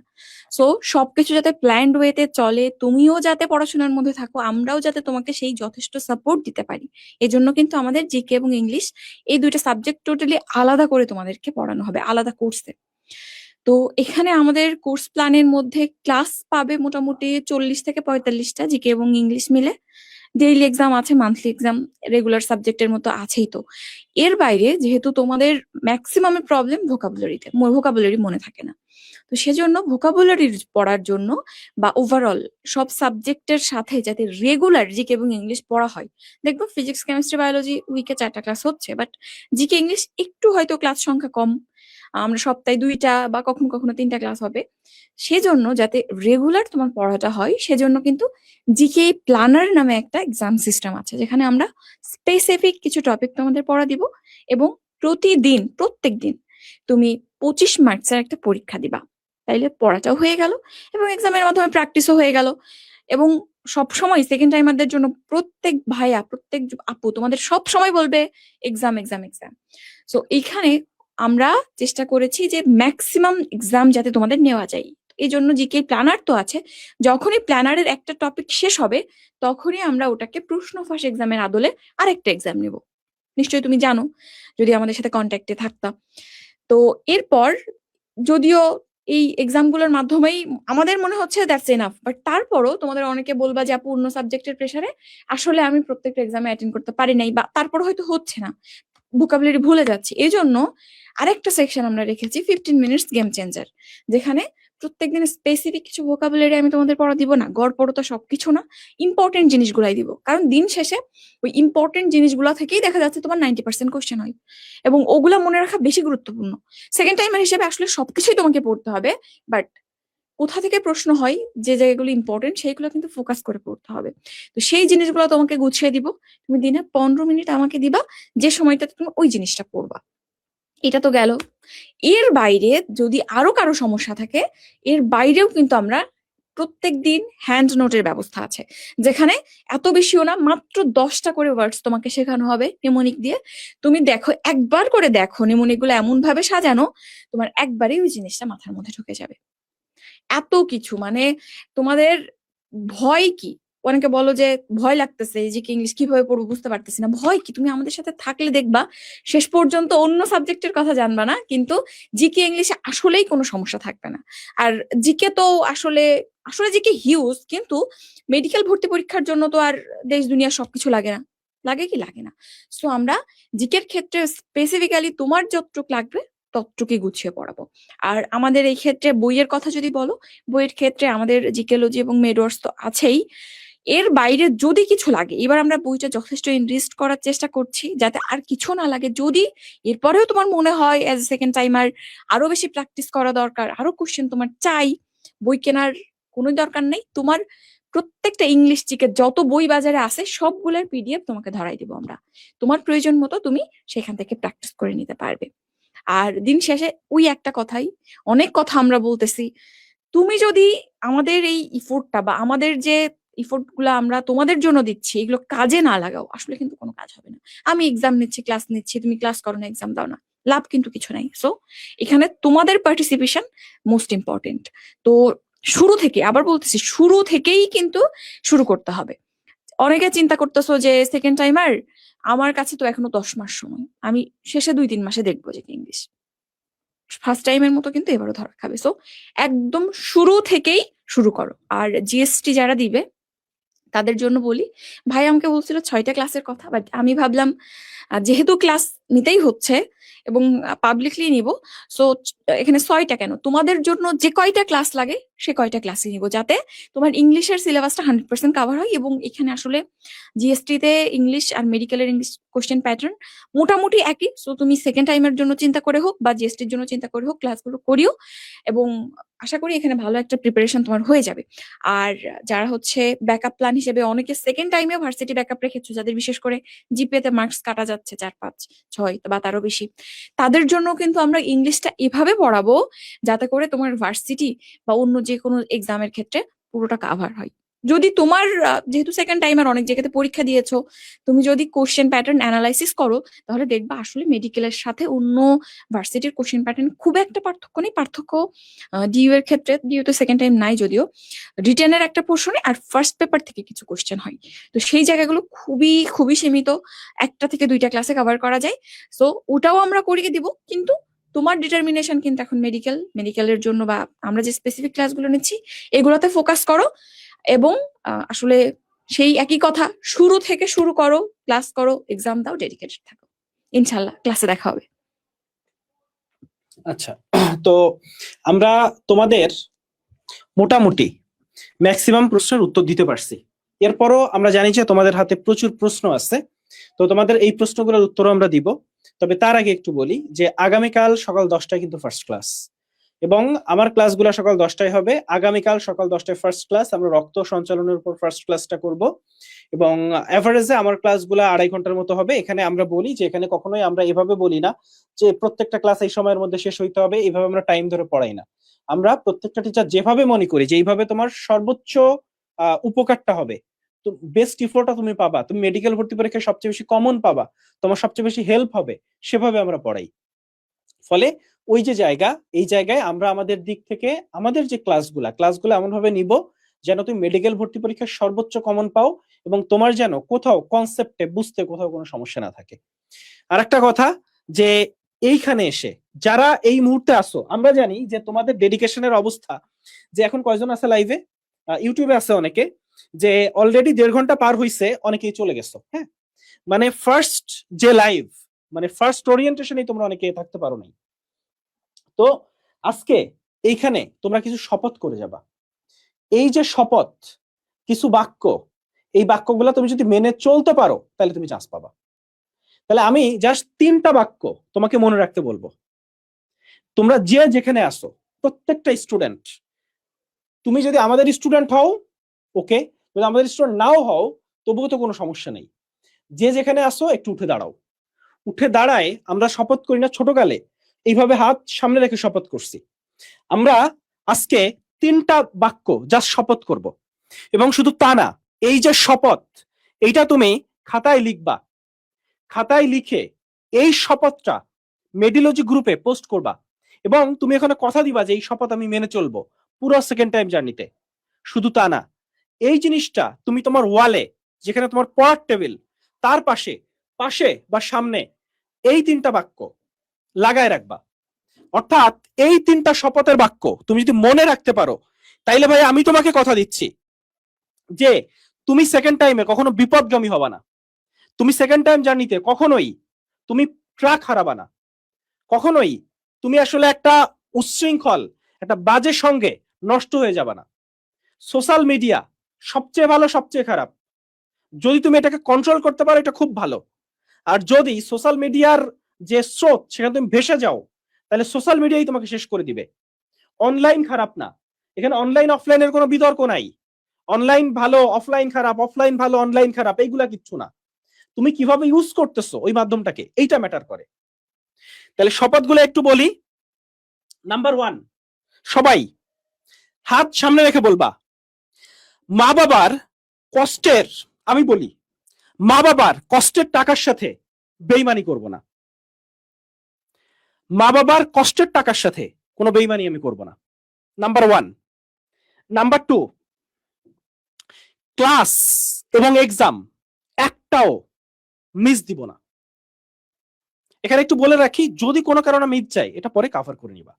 Speaker 5: সো সবকিছু যাতে প্ল্যান্ড ওয়েতে চলে, তুমিও যাতে পড়াশোনার মধ্যে থাকো, আমরাও যাতে তোমাকে সেই যথেষ্ট সাপোর্ট দিতে পারি, এজন্য কিন্তু আমাদের জিকে এবং ইংলিশ এই 2টা সাবজেক্ট টোটালি আলাদা করে তোমাদেরকে পড়ানো হবে, আলাদা কোর্সে। তো এখানে আমাদের কোর্স প্ল্যানের মধ্যে ক্লাস পাবে মোটামুটি 40 থেকে 45টা, জিকে এবং ইংলিশ মিলে। ডেইলি এক্সাম আছে, মান্থলি এক্সাম রেগুলার সাবজেক্টের মতো আছেই। তো এর বাইরে যেহেতু তোমাদের ম্যাক্সিমামের প্রবলেম ভোকাবুলারি মনে থাকে না, তো সেজন্য ভোকাবুলারি পড়ার জন্য বা ওভারঅল সব সাবজেক্টের সাথে যাতে রেগুলার জিকে এবং ইংলিশ পড়া হয়। দেখবো ফিজিক্স, কেমিস্ট্রি, বায়োলজি উইকে 4টা ক্লাস হচ্ছে, বাট জিকে ইংলিশ একটু হয়তো ক্লাস সংখ্যা কম, আমরা সপ্তাহে 2টা বা কখনো কখনো 3টা ক্লাস হবে। সেজন্য যাতে রেগুলার তোমার পড়াটা হয় সেজন্য কিন্তু জিকে প্ল্যানার নামে একটা এক্সাম সিস্টেম আছে, যেখানে আমরা স্পেসিফিক কিছু টপিক তোমাদের পড়া দিব এবং প্রতিদিন প্রত্যেক দিন তুমি 25 মার্কসের একটা পরীক্ষা দিবা। তাইলে পড়াটাও হয়ে গেল এবং এক্সামের মাধ্যমে প্র্যাকটিসও হয়ে গেল। এবং সব সময় সেকেন্ড টাইমারদের জন্য প্রত্যেক ভাইয়া প্রত্যেক আপু তোমাদের সব সময় বলবে এক্সাম এক্সাম এক্সাম। সো এইখানে আমরা চেষ্টা করেছি যে ম্যাক্সিমাম এক্সাম যাতে তোমাদের নেওয়া যায়, এই জন্য জিকে প্ল্যানার তো আছে। যখনই প্ল্যানারের একটা টপিক শেষ হবে তখনই আমরা ওটাকে প্রশ্ন ফাঁস এক্সামের আদলে আরেকটা এক্সাম নেব। নিশ্চয়ই তুমি জানো যদি আমাদের সাথে কন্ট্যাক্টে থাকতা। তো এরপর যদিও এই এক্সাম গুলোর মাধ্যমেই আমাদের মনে হচ্ছে দ্যাটস এনাফ, বাট তারপরও তোমাদের অনেকে বলবা যে আপু অন্য সাবজেক্টের প্রেসারে আসলে আমি প্রত্যেকটা এক্সামে অ্যাটেন্ড করতে পারি নাই, বা তারপর হয়তো হচ্ছে না, ভোকাবুলারি ভুলে যাচ্ছি। এই জন্য আরেকটা সেকশন আমরা রেখেছি 15 মিনিটস গেম চেঞ্জার, যেখানে প্রত্যেকদিন স্পেসিফিক কিছু ভোকাবুলারি আমি তোমাদের পড়া দিব না, গড় পড়ো তো সবকিছু না, ইম্পর্টেন্ট জিনিসগুলাই দিব। কারণ দিন শেষে ওই ইম্পর্টেন্ট জিনিসগুলো থেকেই দেখা যাচ্ছে তোমার 90% কোশ্চেন হয় এবং ওগুলা মনে রাখা বেশি গুরুত্বপূর্ণ। সেকেন্ড টাইমার হিসেবে আসলে সবকিছুই তোমাকে পড়তে হবে, বাট কোথা থেকে প্রশ্ন হয় যে জায়গাগুলো ইম্পর্টেন্ট সেইগুলো কিন্তু ফোকাস করে পড়তে হবে। তো সেই জিনিসগুলো তোমাকে গুছিয়ে দিব। তুমি দিনে 15 মিনিট আমাকে দিবা, যে সময়টাতে তুমি ওই জিনিসটা পড়বা। এটা তো গেল। এর বাইরে যদি আরো কারো সমস্যা থাকে, এর বাইরেও কিন্তু আমরা প্রত্যেক দিন হ্যান্ড নোটের ব্যবস্থা আছে, যেখানে এত বেশিও না, মাত্র 10টা করে ওয়ার্ডস তোমাকে শেখানো হবে নিমোনিক দিয়ে। তুমি দেখো, একবার করে দেখো নিমোনিক গুলো এমন ভাবে সাজানো, তোমার একবারেই ওই জিনিসটা মাথার মধ্যে ঢুকে যাবে। এত কিছু মানে তোমাদের ভয় কি? অনেকে বলো যে ভয় লাগতেছে, যে কি ইংলিশ কিভাবে পড়বো বুঝতে পারতেছি না। ভয় কি? তুমি আমাদের সাথে থাকলে দেখবা শেষ পর্যন্ত অন্য সাবজেক্টের কথা জানবা না, কিন্তু জিকে ইংলিশে আসলেই কোনো সমস্যা থাকবে না। আর জিকে তো আসলে আসলে জিকে হিউজ, কিন্তু মেডিকেল ভর্তি পরীক্ষার জন্য তো আর দেশ দুনিয়া সবকিছু লাগে না, লাগে কি? লাগে না। সো আমরা জিকের ক্ষেত্রে স্পেসিফিক্যালি তোমার যতটুকু লাগবে ততটুকুই গুছিয়ে পড়াবো। আর আমাদের এই ক্ষেত্রে বইয়ের কথা যদি বলো, বইয়ের ক্ষেত্রে আমাদের জিকেলজি এবং মেডওয়ার্স তো আছেই। এর বাইরে যদি কিছু লাগে, এবার আমরা বইটা যথেষ্ট ইনভেস্ট করার চেষ্টা করছি যাতে আর কিছু না লাগে। যদি এরপরেও তোমার মনে হয় অ্যাজ এ সেকেন্ড টাইমার আরো বেশি প্র্যাকটিস করা দরকার, আরো কোশ্চেন তোমার চাই, বই কেনার কোনো দরকার নেই। তোমার প্রত্যেকটা ইংলিশ জিকে যত বই বাজারে আছে সবগুলোর পিডিএফ তোমাকে ধরাই দিব আমরা। তোমার প্রয়োজন মতো তুমি সেখান থেকে প্র্যাকটিস করে নিতে পারবে। আর দিন শেষে ওই একটা কথাই, অনেক কথা আমরা বলতেছি, তুমি যদি আমাদের এই ইফোর্টটা বা আমাদের যে ইফোর্ট গুলো আমরা তোমাদের জন্য দিচ্ছি এগুলো কাজে না লাগাও, আসলে কিন্তু কোনো কাজ হবে না। আমি এক্সাম নিচ্ছি, ক্লাস নিচ্ছি, তুমি ক্লাস করো না, এক্সাম দাও না, লাভ কিন্তু কিছু নাই। সো এখানে তোমাদের পার্টিসিপেশন মোস্ট ইম্পর্টেন্ট। তো শুরু থেকে, আবার বলতেছি, শুরু থেকেই কিন্তু শুরু করতে হবে। অনেকে চিন্তা করতেছো যে সেকেন্ড টাইমার, আমার কাছে তো এখনো 10 মাস সময়, আমি শেষে 2-3 মাসে দেখবো যে ইংলিশ। ফার্স্ট টাইমের মতো কিন্তু এবারও ধরা খাবে। সো একদম শুরু থেকেই শুরু করো। আর জিএসটি যারা দিবে তাদের জন্য বলি, ভাই আমাকে বলছিল 6টা ক্লাসের কথা, বাট আমি ভাবলাম যেহেতু ক্লাস নিতেই হচ্ছে এবং পাবলিকলি নিব, সো এখানে 6টা কেন, তোমাদের জন্য যে কয়টা ক্লাস লাগে সে কয়টা ক্লাসই নিব, যাতে তোমার ইংলিশের সিলেবাসটা 100% কাভার হয়। এবং এখানে আসলে জিএসটি তে ইংলিশ আর মেডিকেলের ইংলিশ কোশ্চেন প্যাটার্ন মোটামুটি একই। সো তুমি সেকেন্ড টাইমের জন্য চিন্তা করে হোক বা জিএসটির জন্য চিন্তা করে হোক ক্লাসগুলো করিও, এবং আশা করি এখানে ভালো একটা প্রিপারেশন তোমার হয়ে যাবে। আর যারা হচ্ছে ব্যাকআপ প্ল্যান হিসেবে অনেকে সেকেন্ড টাইমে ভার্সিটি ব্যাকআপ রেখেছো, যাদের বিশেষ করে জিপিএ তে মার্কস কাটা যাচ্ছে 4, 5, 6 বা তারও বেশি, তাদের জন্য কিন্তু আমরা ইংলিশটা এভাবে পড়াবো যাতে করে তোমার ভার্সিটি বা অন্য যে কোনো এক্সামের ক্ষেত্রে পুরোটা কাভার হয়। যদি তোমার যেহেতু সেকেন্ড টাইমার অনেক জায়গাতে পরীক্ষা দিয়েছো, তুমি যদি কোশ্চেন প্যাটার্ন অ্যানালাইসিস করো তাহলে দেখবা আসলে মেডিকেলের সাথে অন্য ভার্সিটির কোশ্চেন প্যাটার্ন খুব একটা পার্থক্য নেই। পার্থক্য ডিইউ এর ক্ষেত্রে, ডিইউ তো সেকেন্ড টাইম নাই যদিও, রিটেনের একটা পোর্শনে আর ফার্স্ট পেপার থেকে কিছু কোশ্চেন হয়। তো সেই জায়গাগুলো খুবই খুবই সীমিত, 1টা থেকে 2টা ক্লাসে কভার করা যায়। সো ওটাও আমরা করিয়ে দিব, কিন্তু তোমার ডিটারমিনেশন কিন্তু এখন মেডিকেলের জন্য বা আমরা যে স্পেসিফিক ক্লাসগুলো নিচ্ছি এগুলোতে ফোকাস করো। এবং আসলে সেই একই কথা, শুরু থেকে শুরু করো, ক্লাস করো, এক্সাম দাও, ডেডিকেটেড থাকো, ইনশাল্লাহ ক্লাসে দেখা হবে।
Speaker 2: আচ্ছা, তো আমরা তোমাদের মোটামুটি ম্যাক্সিমাম প্রশ্নের উত্তর দিতে পারছি। এরপরও আমরা জানি যে তোমাদের হাতে প্রচুর প্রশ্ন আছে, তো তোমাদের এই প্রশ্নগুলোর উত্তরও আমরা দিব। তবে তার আগে একটু বলি যে আগামীকাল সকাল 10টায় কিন্তু ফার্স্ট ক্লাস, এবং আমার ক্লাসগুলো সকাল 10টায় হবে। আগামীকাল সকাল 10টায় ফার্স্ট ক্লাস, আমরা রক্ত সঞ্চালনের উপর ফার্স্ট ক্লাসটা করব, এবং এভারেজে আমার ক্লাসগুলো 2.5 ঘন্টার মতো হবে। এখানে আমরা বলি যে এখানে কখনোই আমরা এভাবে বলি না যে প্রত্যেকটা ক্লাস এই সময়ের মধ্যে শেষ হইতে হবে, এইভাবে আমরা টাইম ধরে পড়াই না। আমরা প্রত্যেকটা টিচার যেভাবে মনে করি যে এইভাবে তোমার সর্বোচ্চ উপকারটা হবে, তো বেস্ট ইফোর্টটা তুমি পাবা, তুমি মেডিকেল ভর্তি পরীক্ষায় সবচেয়ে বেশি কমন পাবা, তোমার সবচেয়ে বেশি হেল্প হবে, সেভাবে আমরা পড়াই। ফলে ওই যে জায়গা, এই জায়গায় আমরা আমাদের দিক থেকে আমাদের যে ক্লাসগুলো এমন ভাবে নিব যেন তুমি মেডিকেল ভর্তি পরীক্ষার সর্বোচ্চ কমন পাও, এবং তোমার যেন কোথাও কনসেপ্টে বুঝতে কোথাও কোনো সমস্যা না থাকে। আর একটা কথা, যে এইখানে এসে যারা এই মুহূর্তে আসো, আমরা জানি যে তোমাদের ডেডিকেশনের অবস্থা, যে এখন কয়জন আছে লাইভে, ইউটিউবে আছে অনেকে, যে অলরেডি 1.5 ঘন্টা পার হইছে, অনেকেই চলে গেছো। হ্যাঁ, মানে ফার্স্ট যে লাইভ, মানে ফার্স্ট ওরিয়েন্টেশনেই তোমরা অনেকে থাকতে পারো নাই। তো আজকে এইখানে তোমরা কিছু শপথ করে যাবা। এই যে শপথ, কিছু বাক্য, এই বাক্যগুলো তুমি যদি মেনে চলতে পারো তাহলে তুমি চান্স পাবা। তাহলে আমি জাস্ট 3টা বাক্য তোমাকে মনে রাখতে বলবো। তোমরা যে যেখানে আসো, প্রত্যেকটা স্টুডেন্ট, তুমি যদি আমাদের স্টুডেন্ট হও ওকে, যদি আমাদের স্টুডেন্ট নাও হও তবুও তো কোনো সমস্যা নেই। যে যেখানে আসো একটু উঠে দাঁড়াও। উঠে দাঁড়ায় আমরা শপথ করি না ছোটকালে, এইভাবে হাত সামনে রেখে শপথ করছি। আমরা আজকে 3টা বাক্য জাস্ট শপথ করব, এবং শুধু তা না, এই যে শপথ, এইটা তুমি খাতায় লিখবা। খাতায় লিখে এই শপথটা মেডিলজি গ্রুপে পোস্ট করবা, এবং তুমি এখানে কথা দিবা যে এই শপথ আমি মেনে চলবো পুরো সেকেন্ড টাইম জার্নিতে। শুধু তা না, এই জিনিসটা তুমি তোমার ওয়ালে, যেখানে তোমার পড়ার টেবিল, তার পাশে পাশে বা সামনে এই 3টা বাক্য লাগায় রাখবা। অর্থাৎ এই 3টা শপথের বাক্য তুমি যদি মনে রাখতে পারো, তাইলে ভাই আমি তোমাকে কথা দিচ্ছি যে তুমি সেকেন্ড টাইমে কখনো বিপদগামী হবা না। তুমি সেকেন্ড টাইম জার্নিতে কখনোই তুমি ট্রাক হারাবা না। কখনোই তুমি আসলে একটা উচ্ছৃঙ্খল, একটা বাজে সঙ্গে নষ্ট হয়ে যাবা না। সোশ্যাল মিডিয়া সবচেয়ে ভালো, সবচেয়ে খারাপ। যদি তুমি এটাকে কন্ট্রোল করতে পারো এটা খুব ভালো, আর যদি সোশ্যাল মিডিয়ার যে স্রোত সেখানে তুমি ভেসে যাও, তাহলে সোশ্যাল মিডিয়াই তোমাকে শেষ করে দিবে। অনলাইন খারাপ না, এখানে অনলাইন অফলাইনের কোনো বিতর্ক নাই। অনলাইন ভালো, অফলাইন খারাপ, অফলাইন ভালো, অনলাইন খারাপ, এইগুলা কিচ্ছু না। তুমি কিভাবে ইউজ করতেছো ওই মাধ্যমটাকে, এইটা ম্যাটার করে। তাহলে শপথগুলো একটু বলি। নাম্বার 1, সবাই হাত সামনে রেখে বলবা, মা বাবার কষ্টের, আমি বলি, মা বাবার কষ্টের টাকার সাথে বেইমানি করব না। মা বাবার কষ্টের টাকার সাথে কোনো বেইমানি আমি করব না। নাম্বার 1। নাম্বার 2, ক্লাস এবং এক্সাম একটাও মিস দিব না। এখানে একটু বলে রাখি, যদি কোনো কারণে মিস যায় এটা পরে কভার করে নিবা।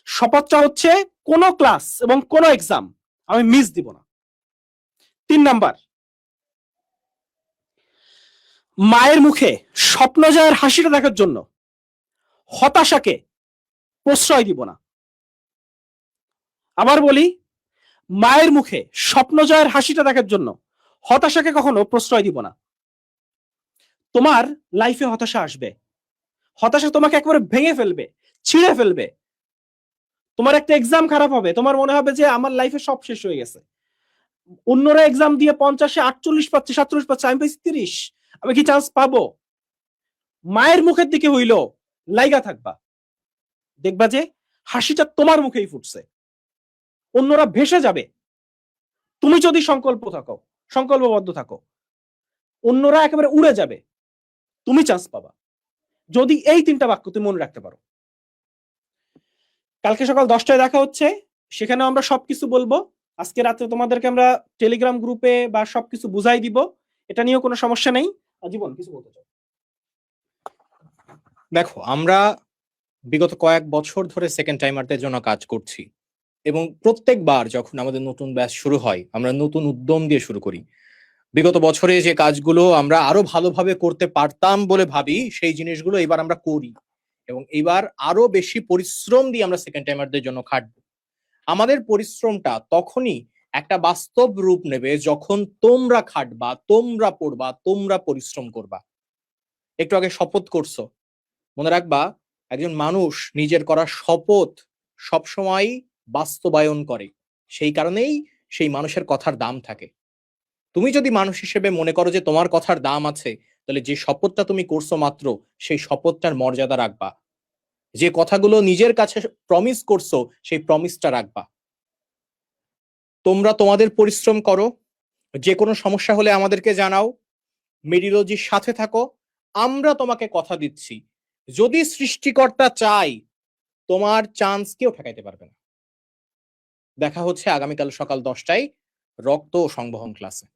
Speaker 2: শপথটা হচ্ছে কোনো ক্লাস এবং কোনো এক্সাম আমি মিস দিব না। 3 নাম্বার, মায়ের মুখে স্বপ্ন জয়ের হাসিটা দেখার জন্য হতাশাকে প্রশ্রয় দিব না। আবার বলি, মায়ের মুখে স্বপ্ন জয়ের হাসিটা দেখার জন্য হতাশাকে কখনো প্রশ্রয় দিব না। তোমার লাইফে হতাশা আসবে, হতাশা তোমাকে একেবারে ভেঙে ফেলবে, ছিঁড়ে ফেলবে। তোমার একটা এক্সাম খারাপ হবে, তোমার মনে হবে যে আমার লাইফে সব শেষ হয়ে গেছে। অন্যরা এক্সাম দিয়ে 50-এ 48 পাচ্ছে, 47 পাচ্ছে, আমি পাইছি 30, আমি কি চান্স পাবো? মায়ের মুখের দিকে হইলো লাইগা থাকবা, দেখবা যে হাসিটা তোমার মুখেই ফুটছে। অন্যরা ভেসে যাবে, তুমি যদি সংকল্পবদ্ধ থাকো, অন্যরা একেবারে উড়ে যাবে, তুমি চান্স পাবা যদি এই 3টা বাক্য তুমি মনে রাখতে পারো। কালকে সকাল 10টায় দেখা হচ্ছে, সেখানেও আমরা সবকিছু বলবো। আজকে রাতে তোমাদেরকে আমরা টেলিগ্রাম গ্রুপে বা সবকিছু বুঝাই দিব, এটা নিয়েও কোনো সমস্যা নেই। জীবন কিছু বলতে চাও?
Speaker 1: দেখো, আমরা বিগত কয়েক বছর ধরে সেকেন্ড টাইমারদের জন্য কাজ করছি, এবং প্রত্যেকবার যখন আমাদের নতুন ব্যাচ শুরু হয় আমরা নতুন উদ্যম দিয়ে শুরু করি। বিগত বছরে যে কাজগুলো আমরা আরো ভালোভাবে করতে পারতাম বলে ভাবি, সেই জিনিসগুলো এবার আমরা করি, এবং এবার আরো বেশি পরিশ্রম দিয়ে আমরা সেকেন্ড টাইমারদের জন্য খাটবো। আমাদের পরিশ্রমটা তখনই একটা বাস্তব রূপ নেবে যখন তোমরা খাটবা, তোমরা পড়বা, তোমরা পরিশ্রম করবা। একটু আগে শপথ করছো, মনে রাখবা, একজন মানুষ নিজের করা শপথ সবসময় বাস্তবায়ন করে, সেই কারণেই সেই মানুষের কথার দাম থাকে। তুমি যদি মানুষ হিসেবে মনে করো যে তোমার কথার দাম আছে, তাহলে যে শপথটা তুমি করছো মাত্র, সেই শপথটার মর্যাদা রাখবা। যে কথাগুলো নিজের কাছে প্রমিস করছো, সেই প্রমিসটা রাখবা। তোমরা তোমাদের পরিশ্রম করো, যে কোনো সমস্যা হলে আমাদেরকে জানাও, মেডিলজির সাথে থাকো। আমরা তোমাকে কথা দিচ্ছি, যদি সৃষ্টিকর্তা চাই, তোমার চান্স কেউ ঠেকাইতে পারবে না। দেখা হচ্ছে আগামীকাল সকাল 10টায় রক্ত ও সংবহন ক্লাসে।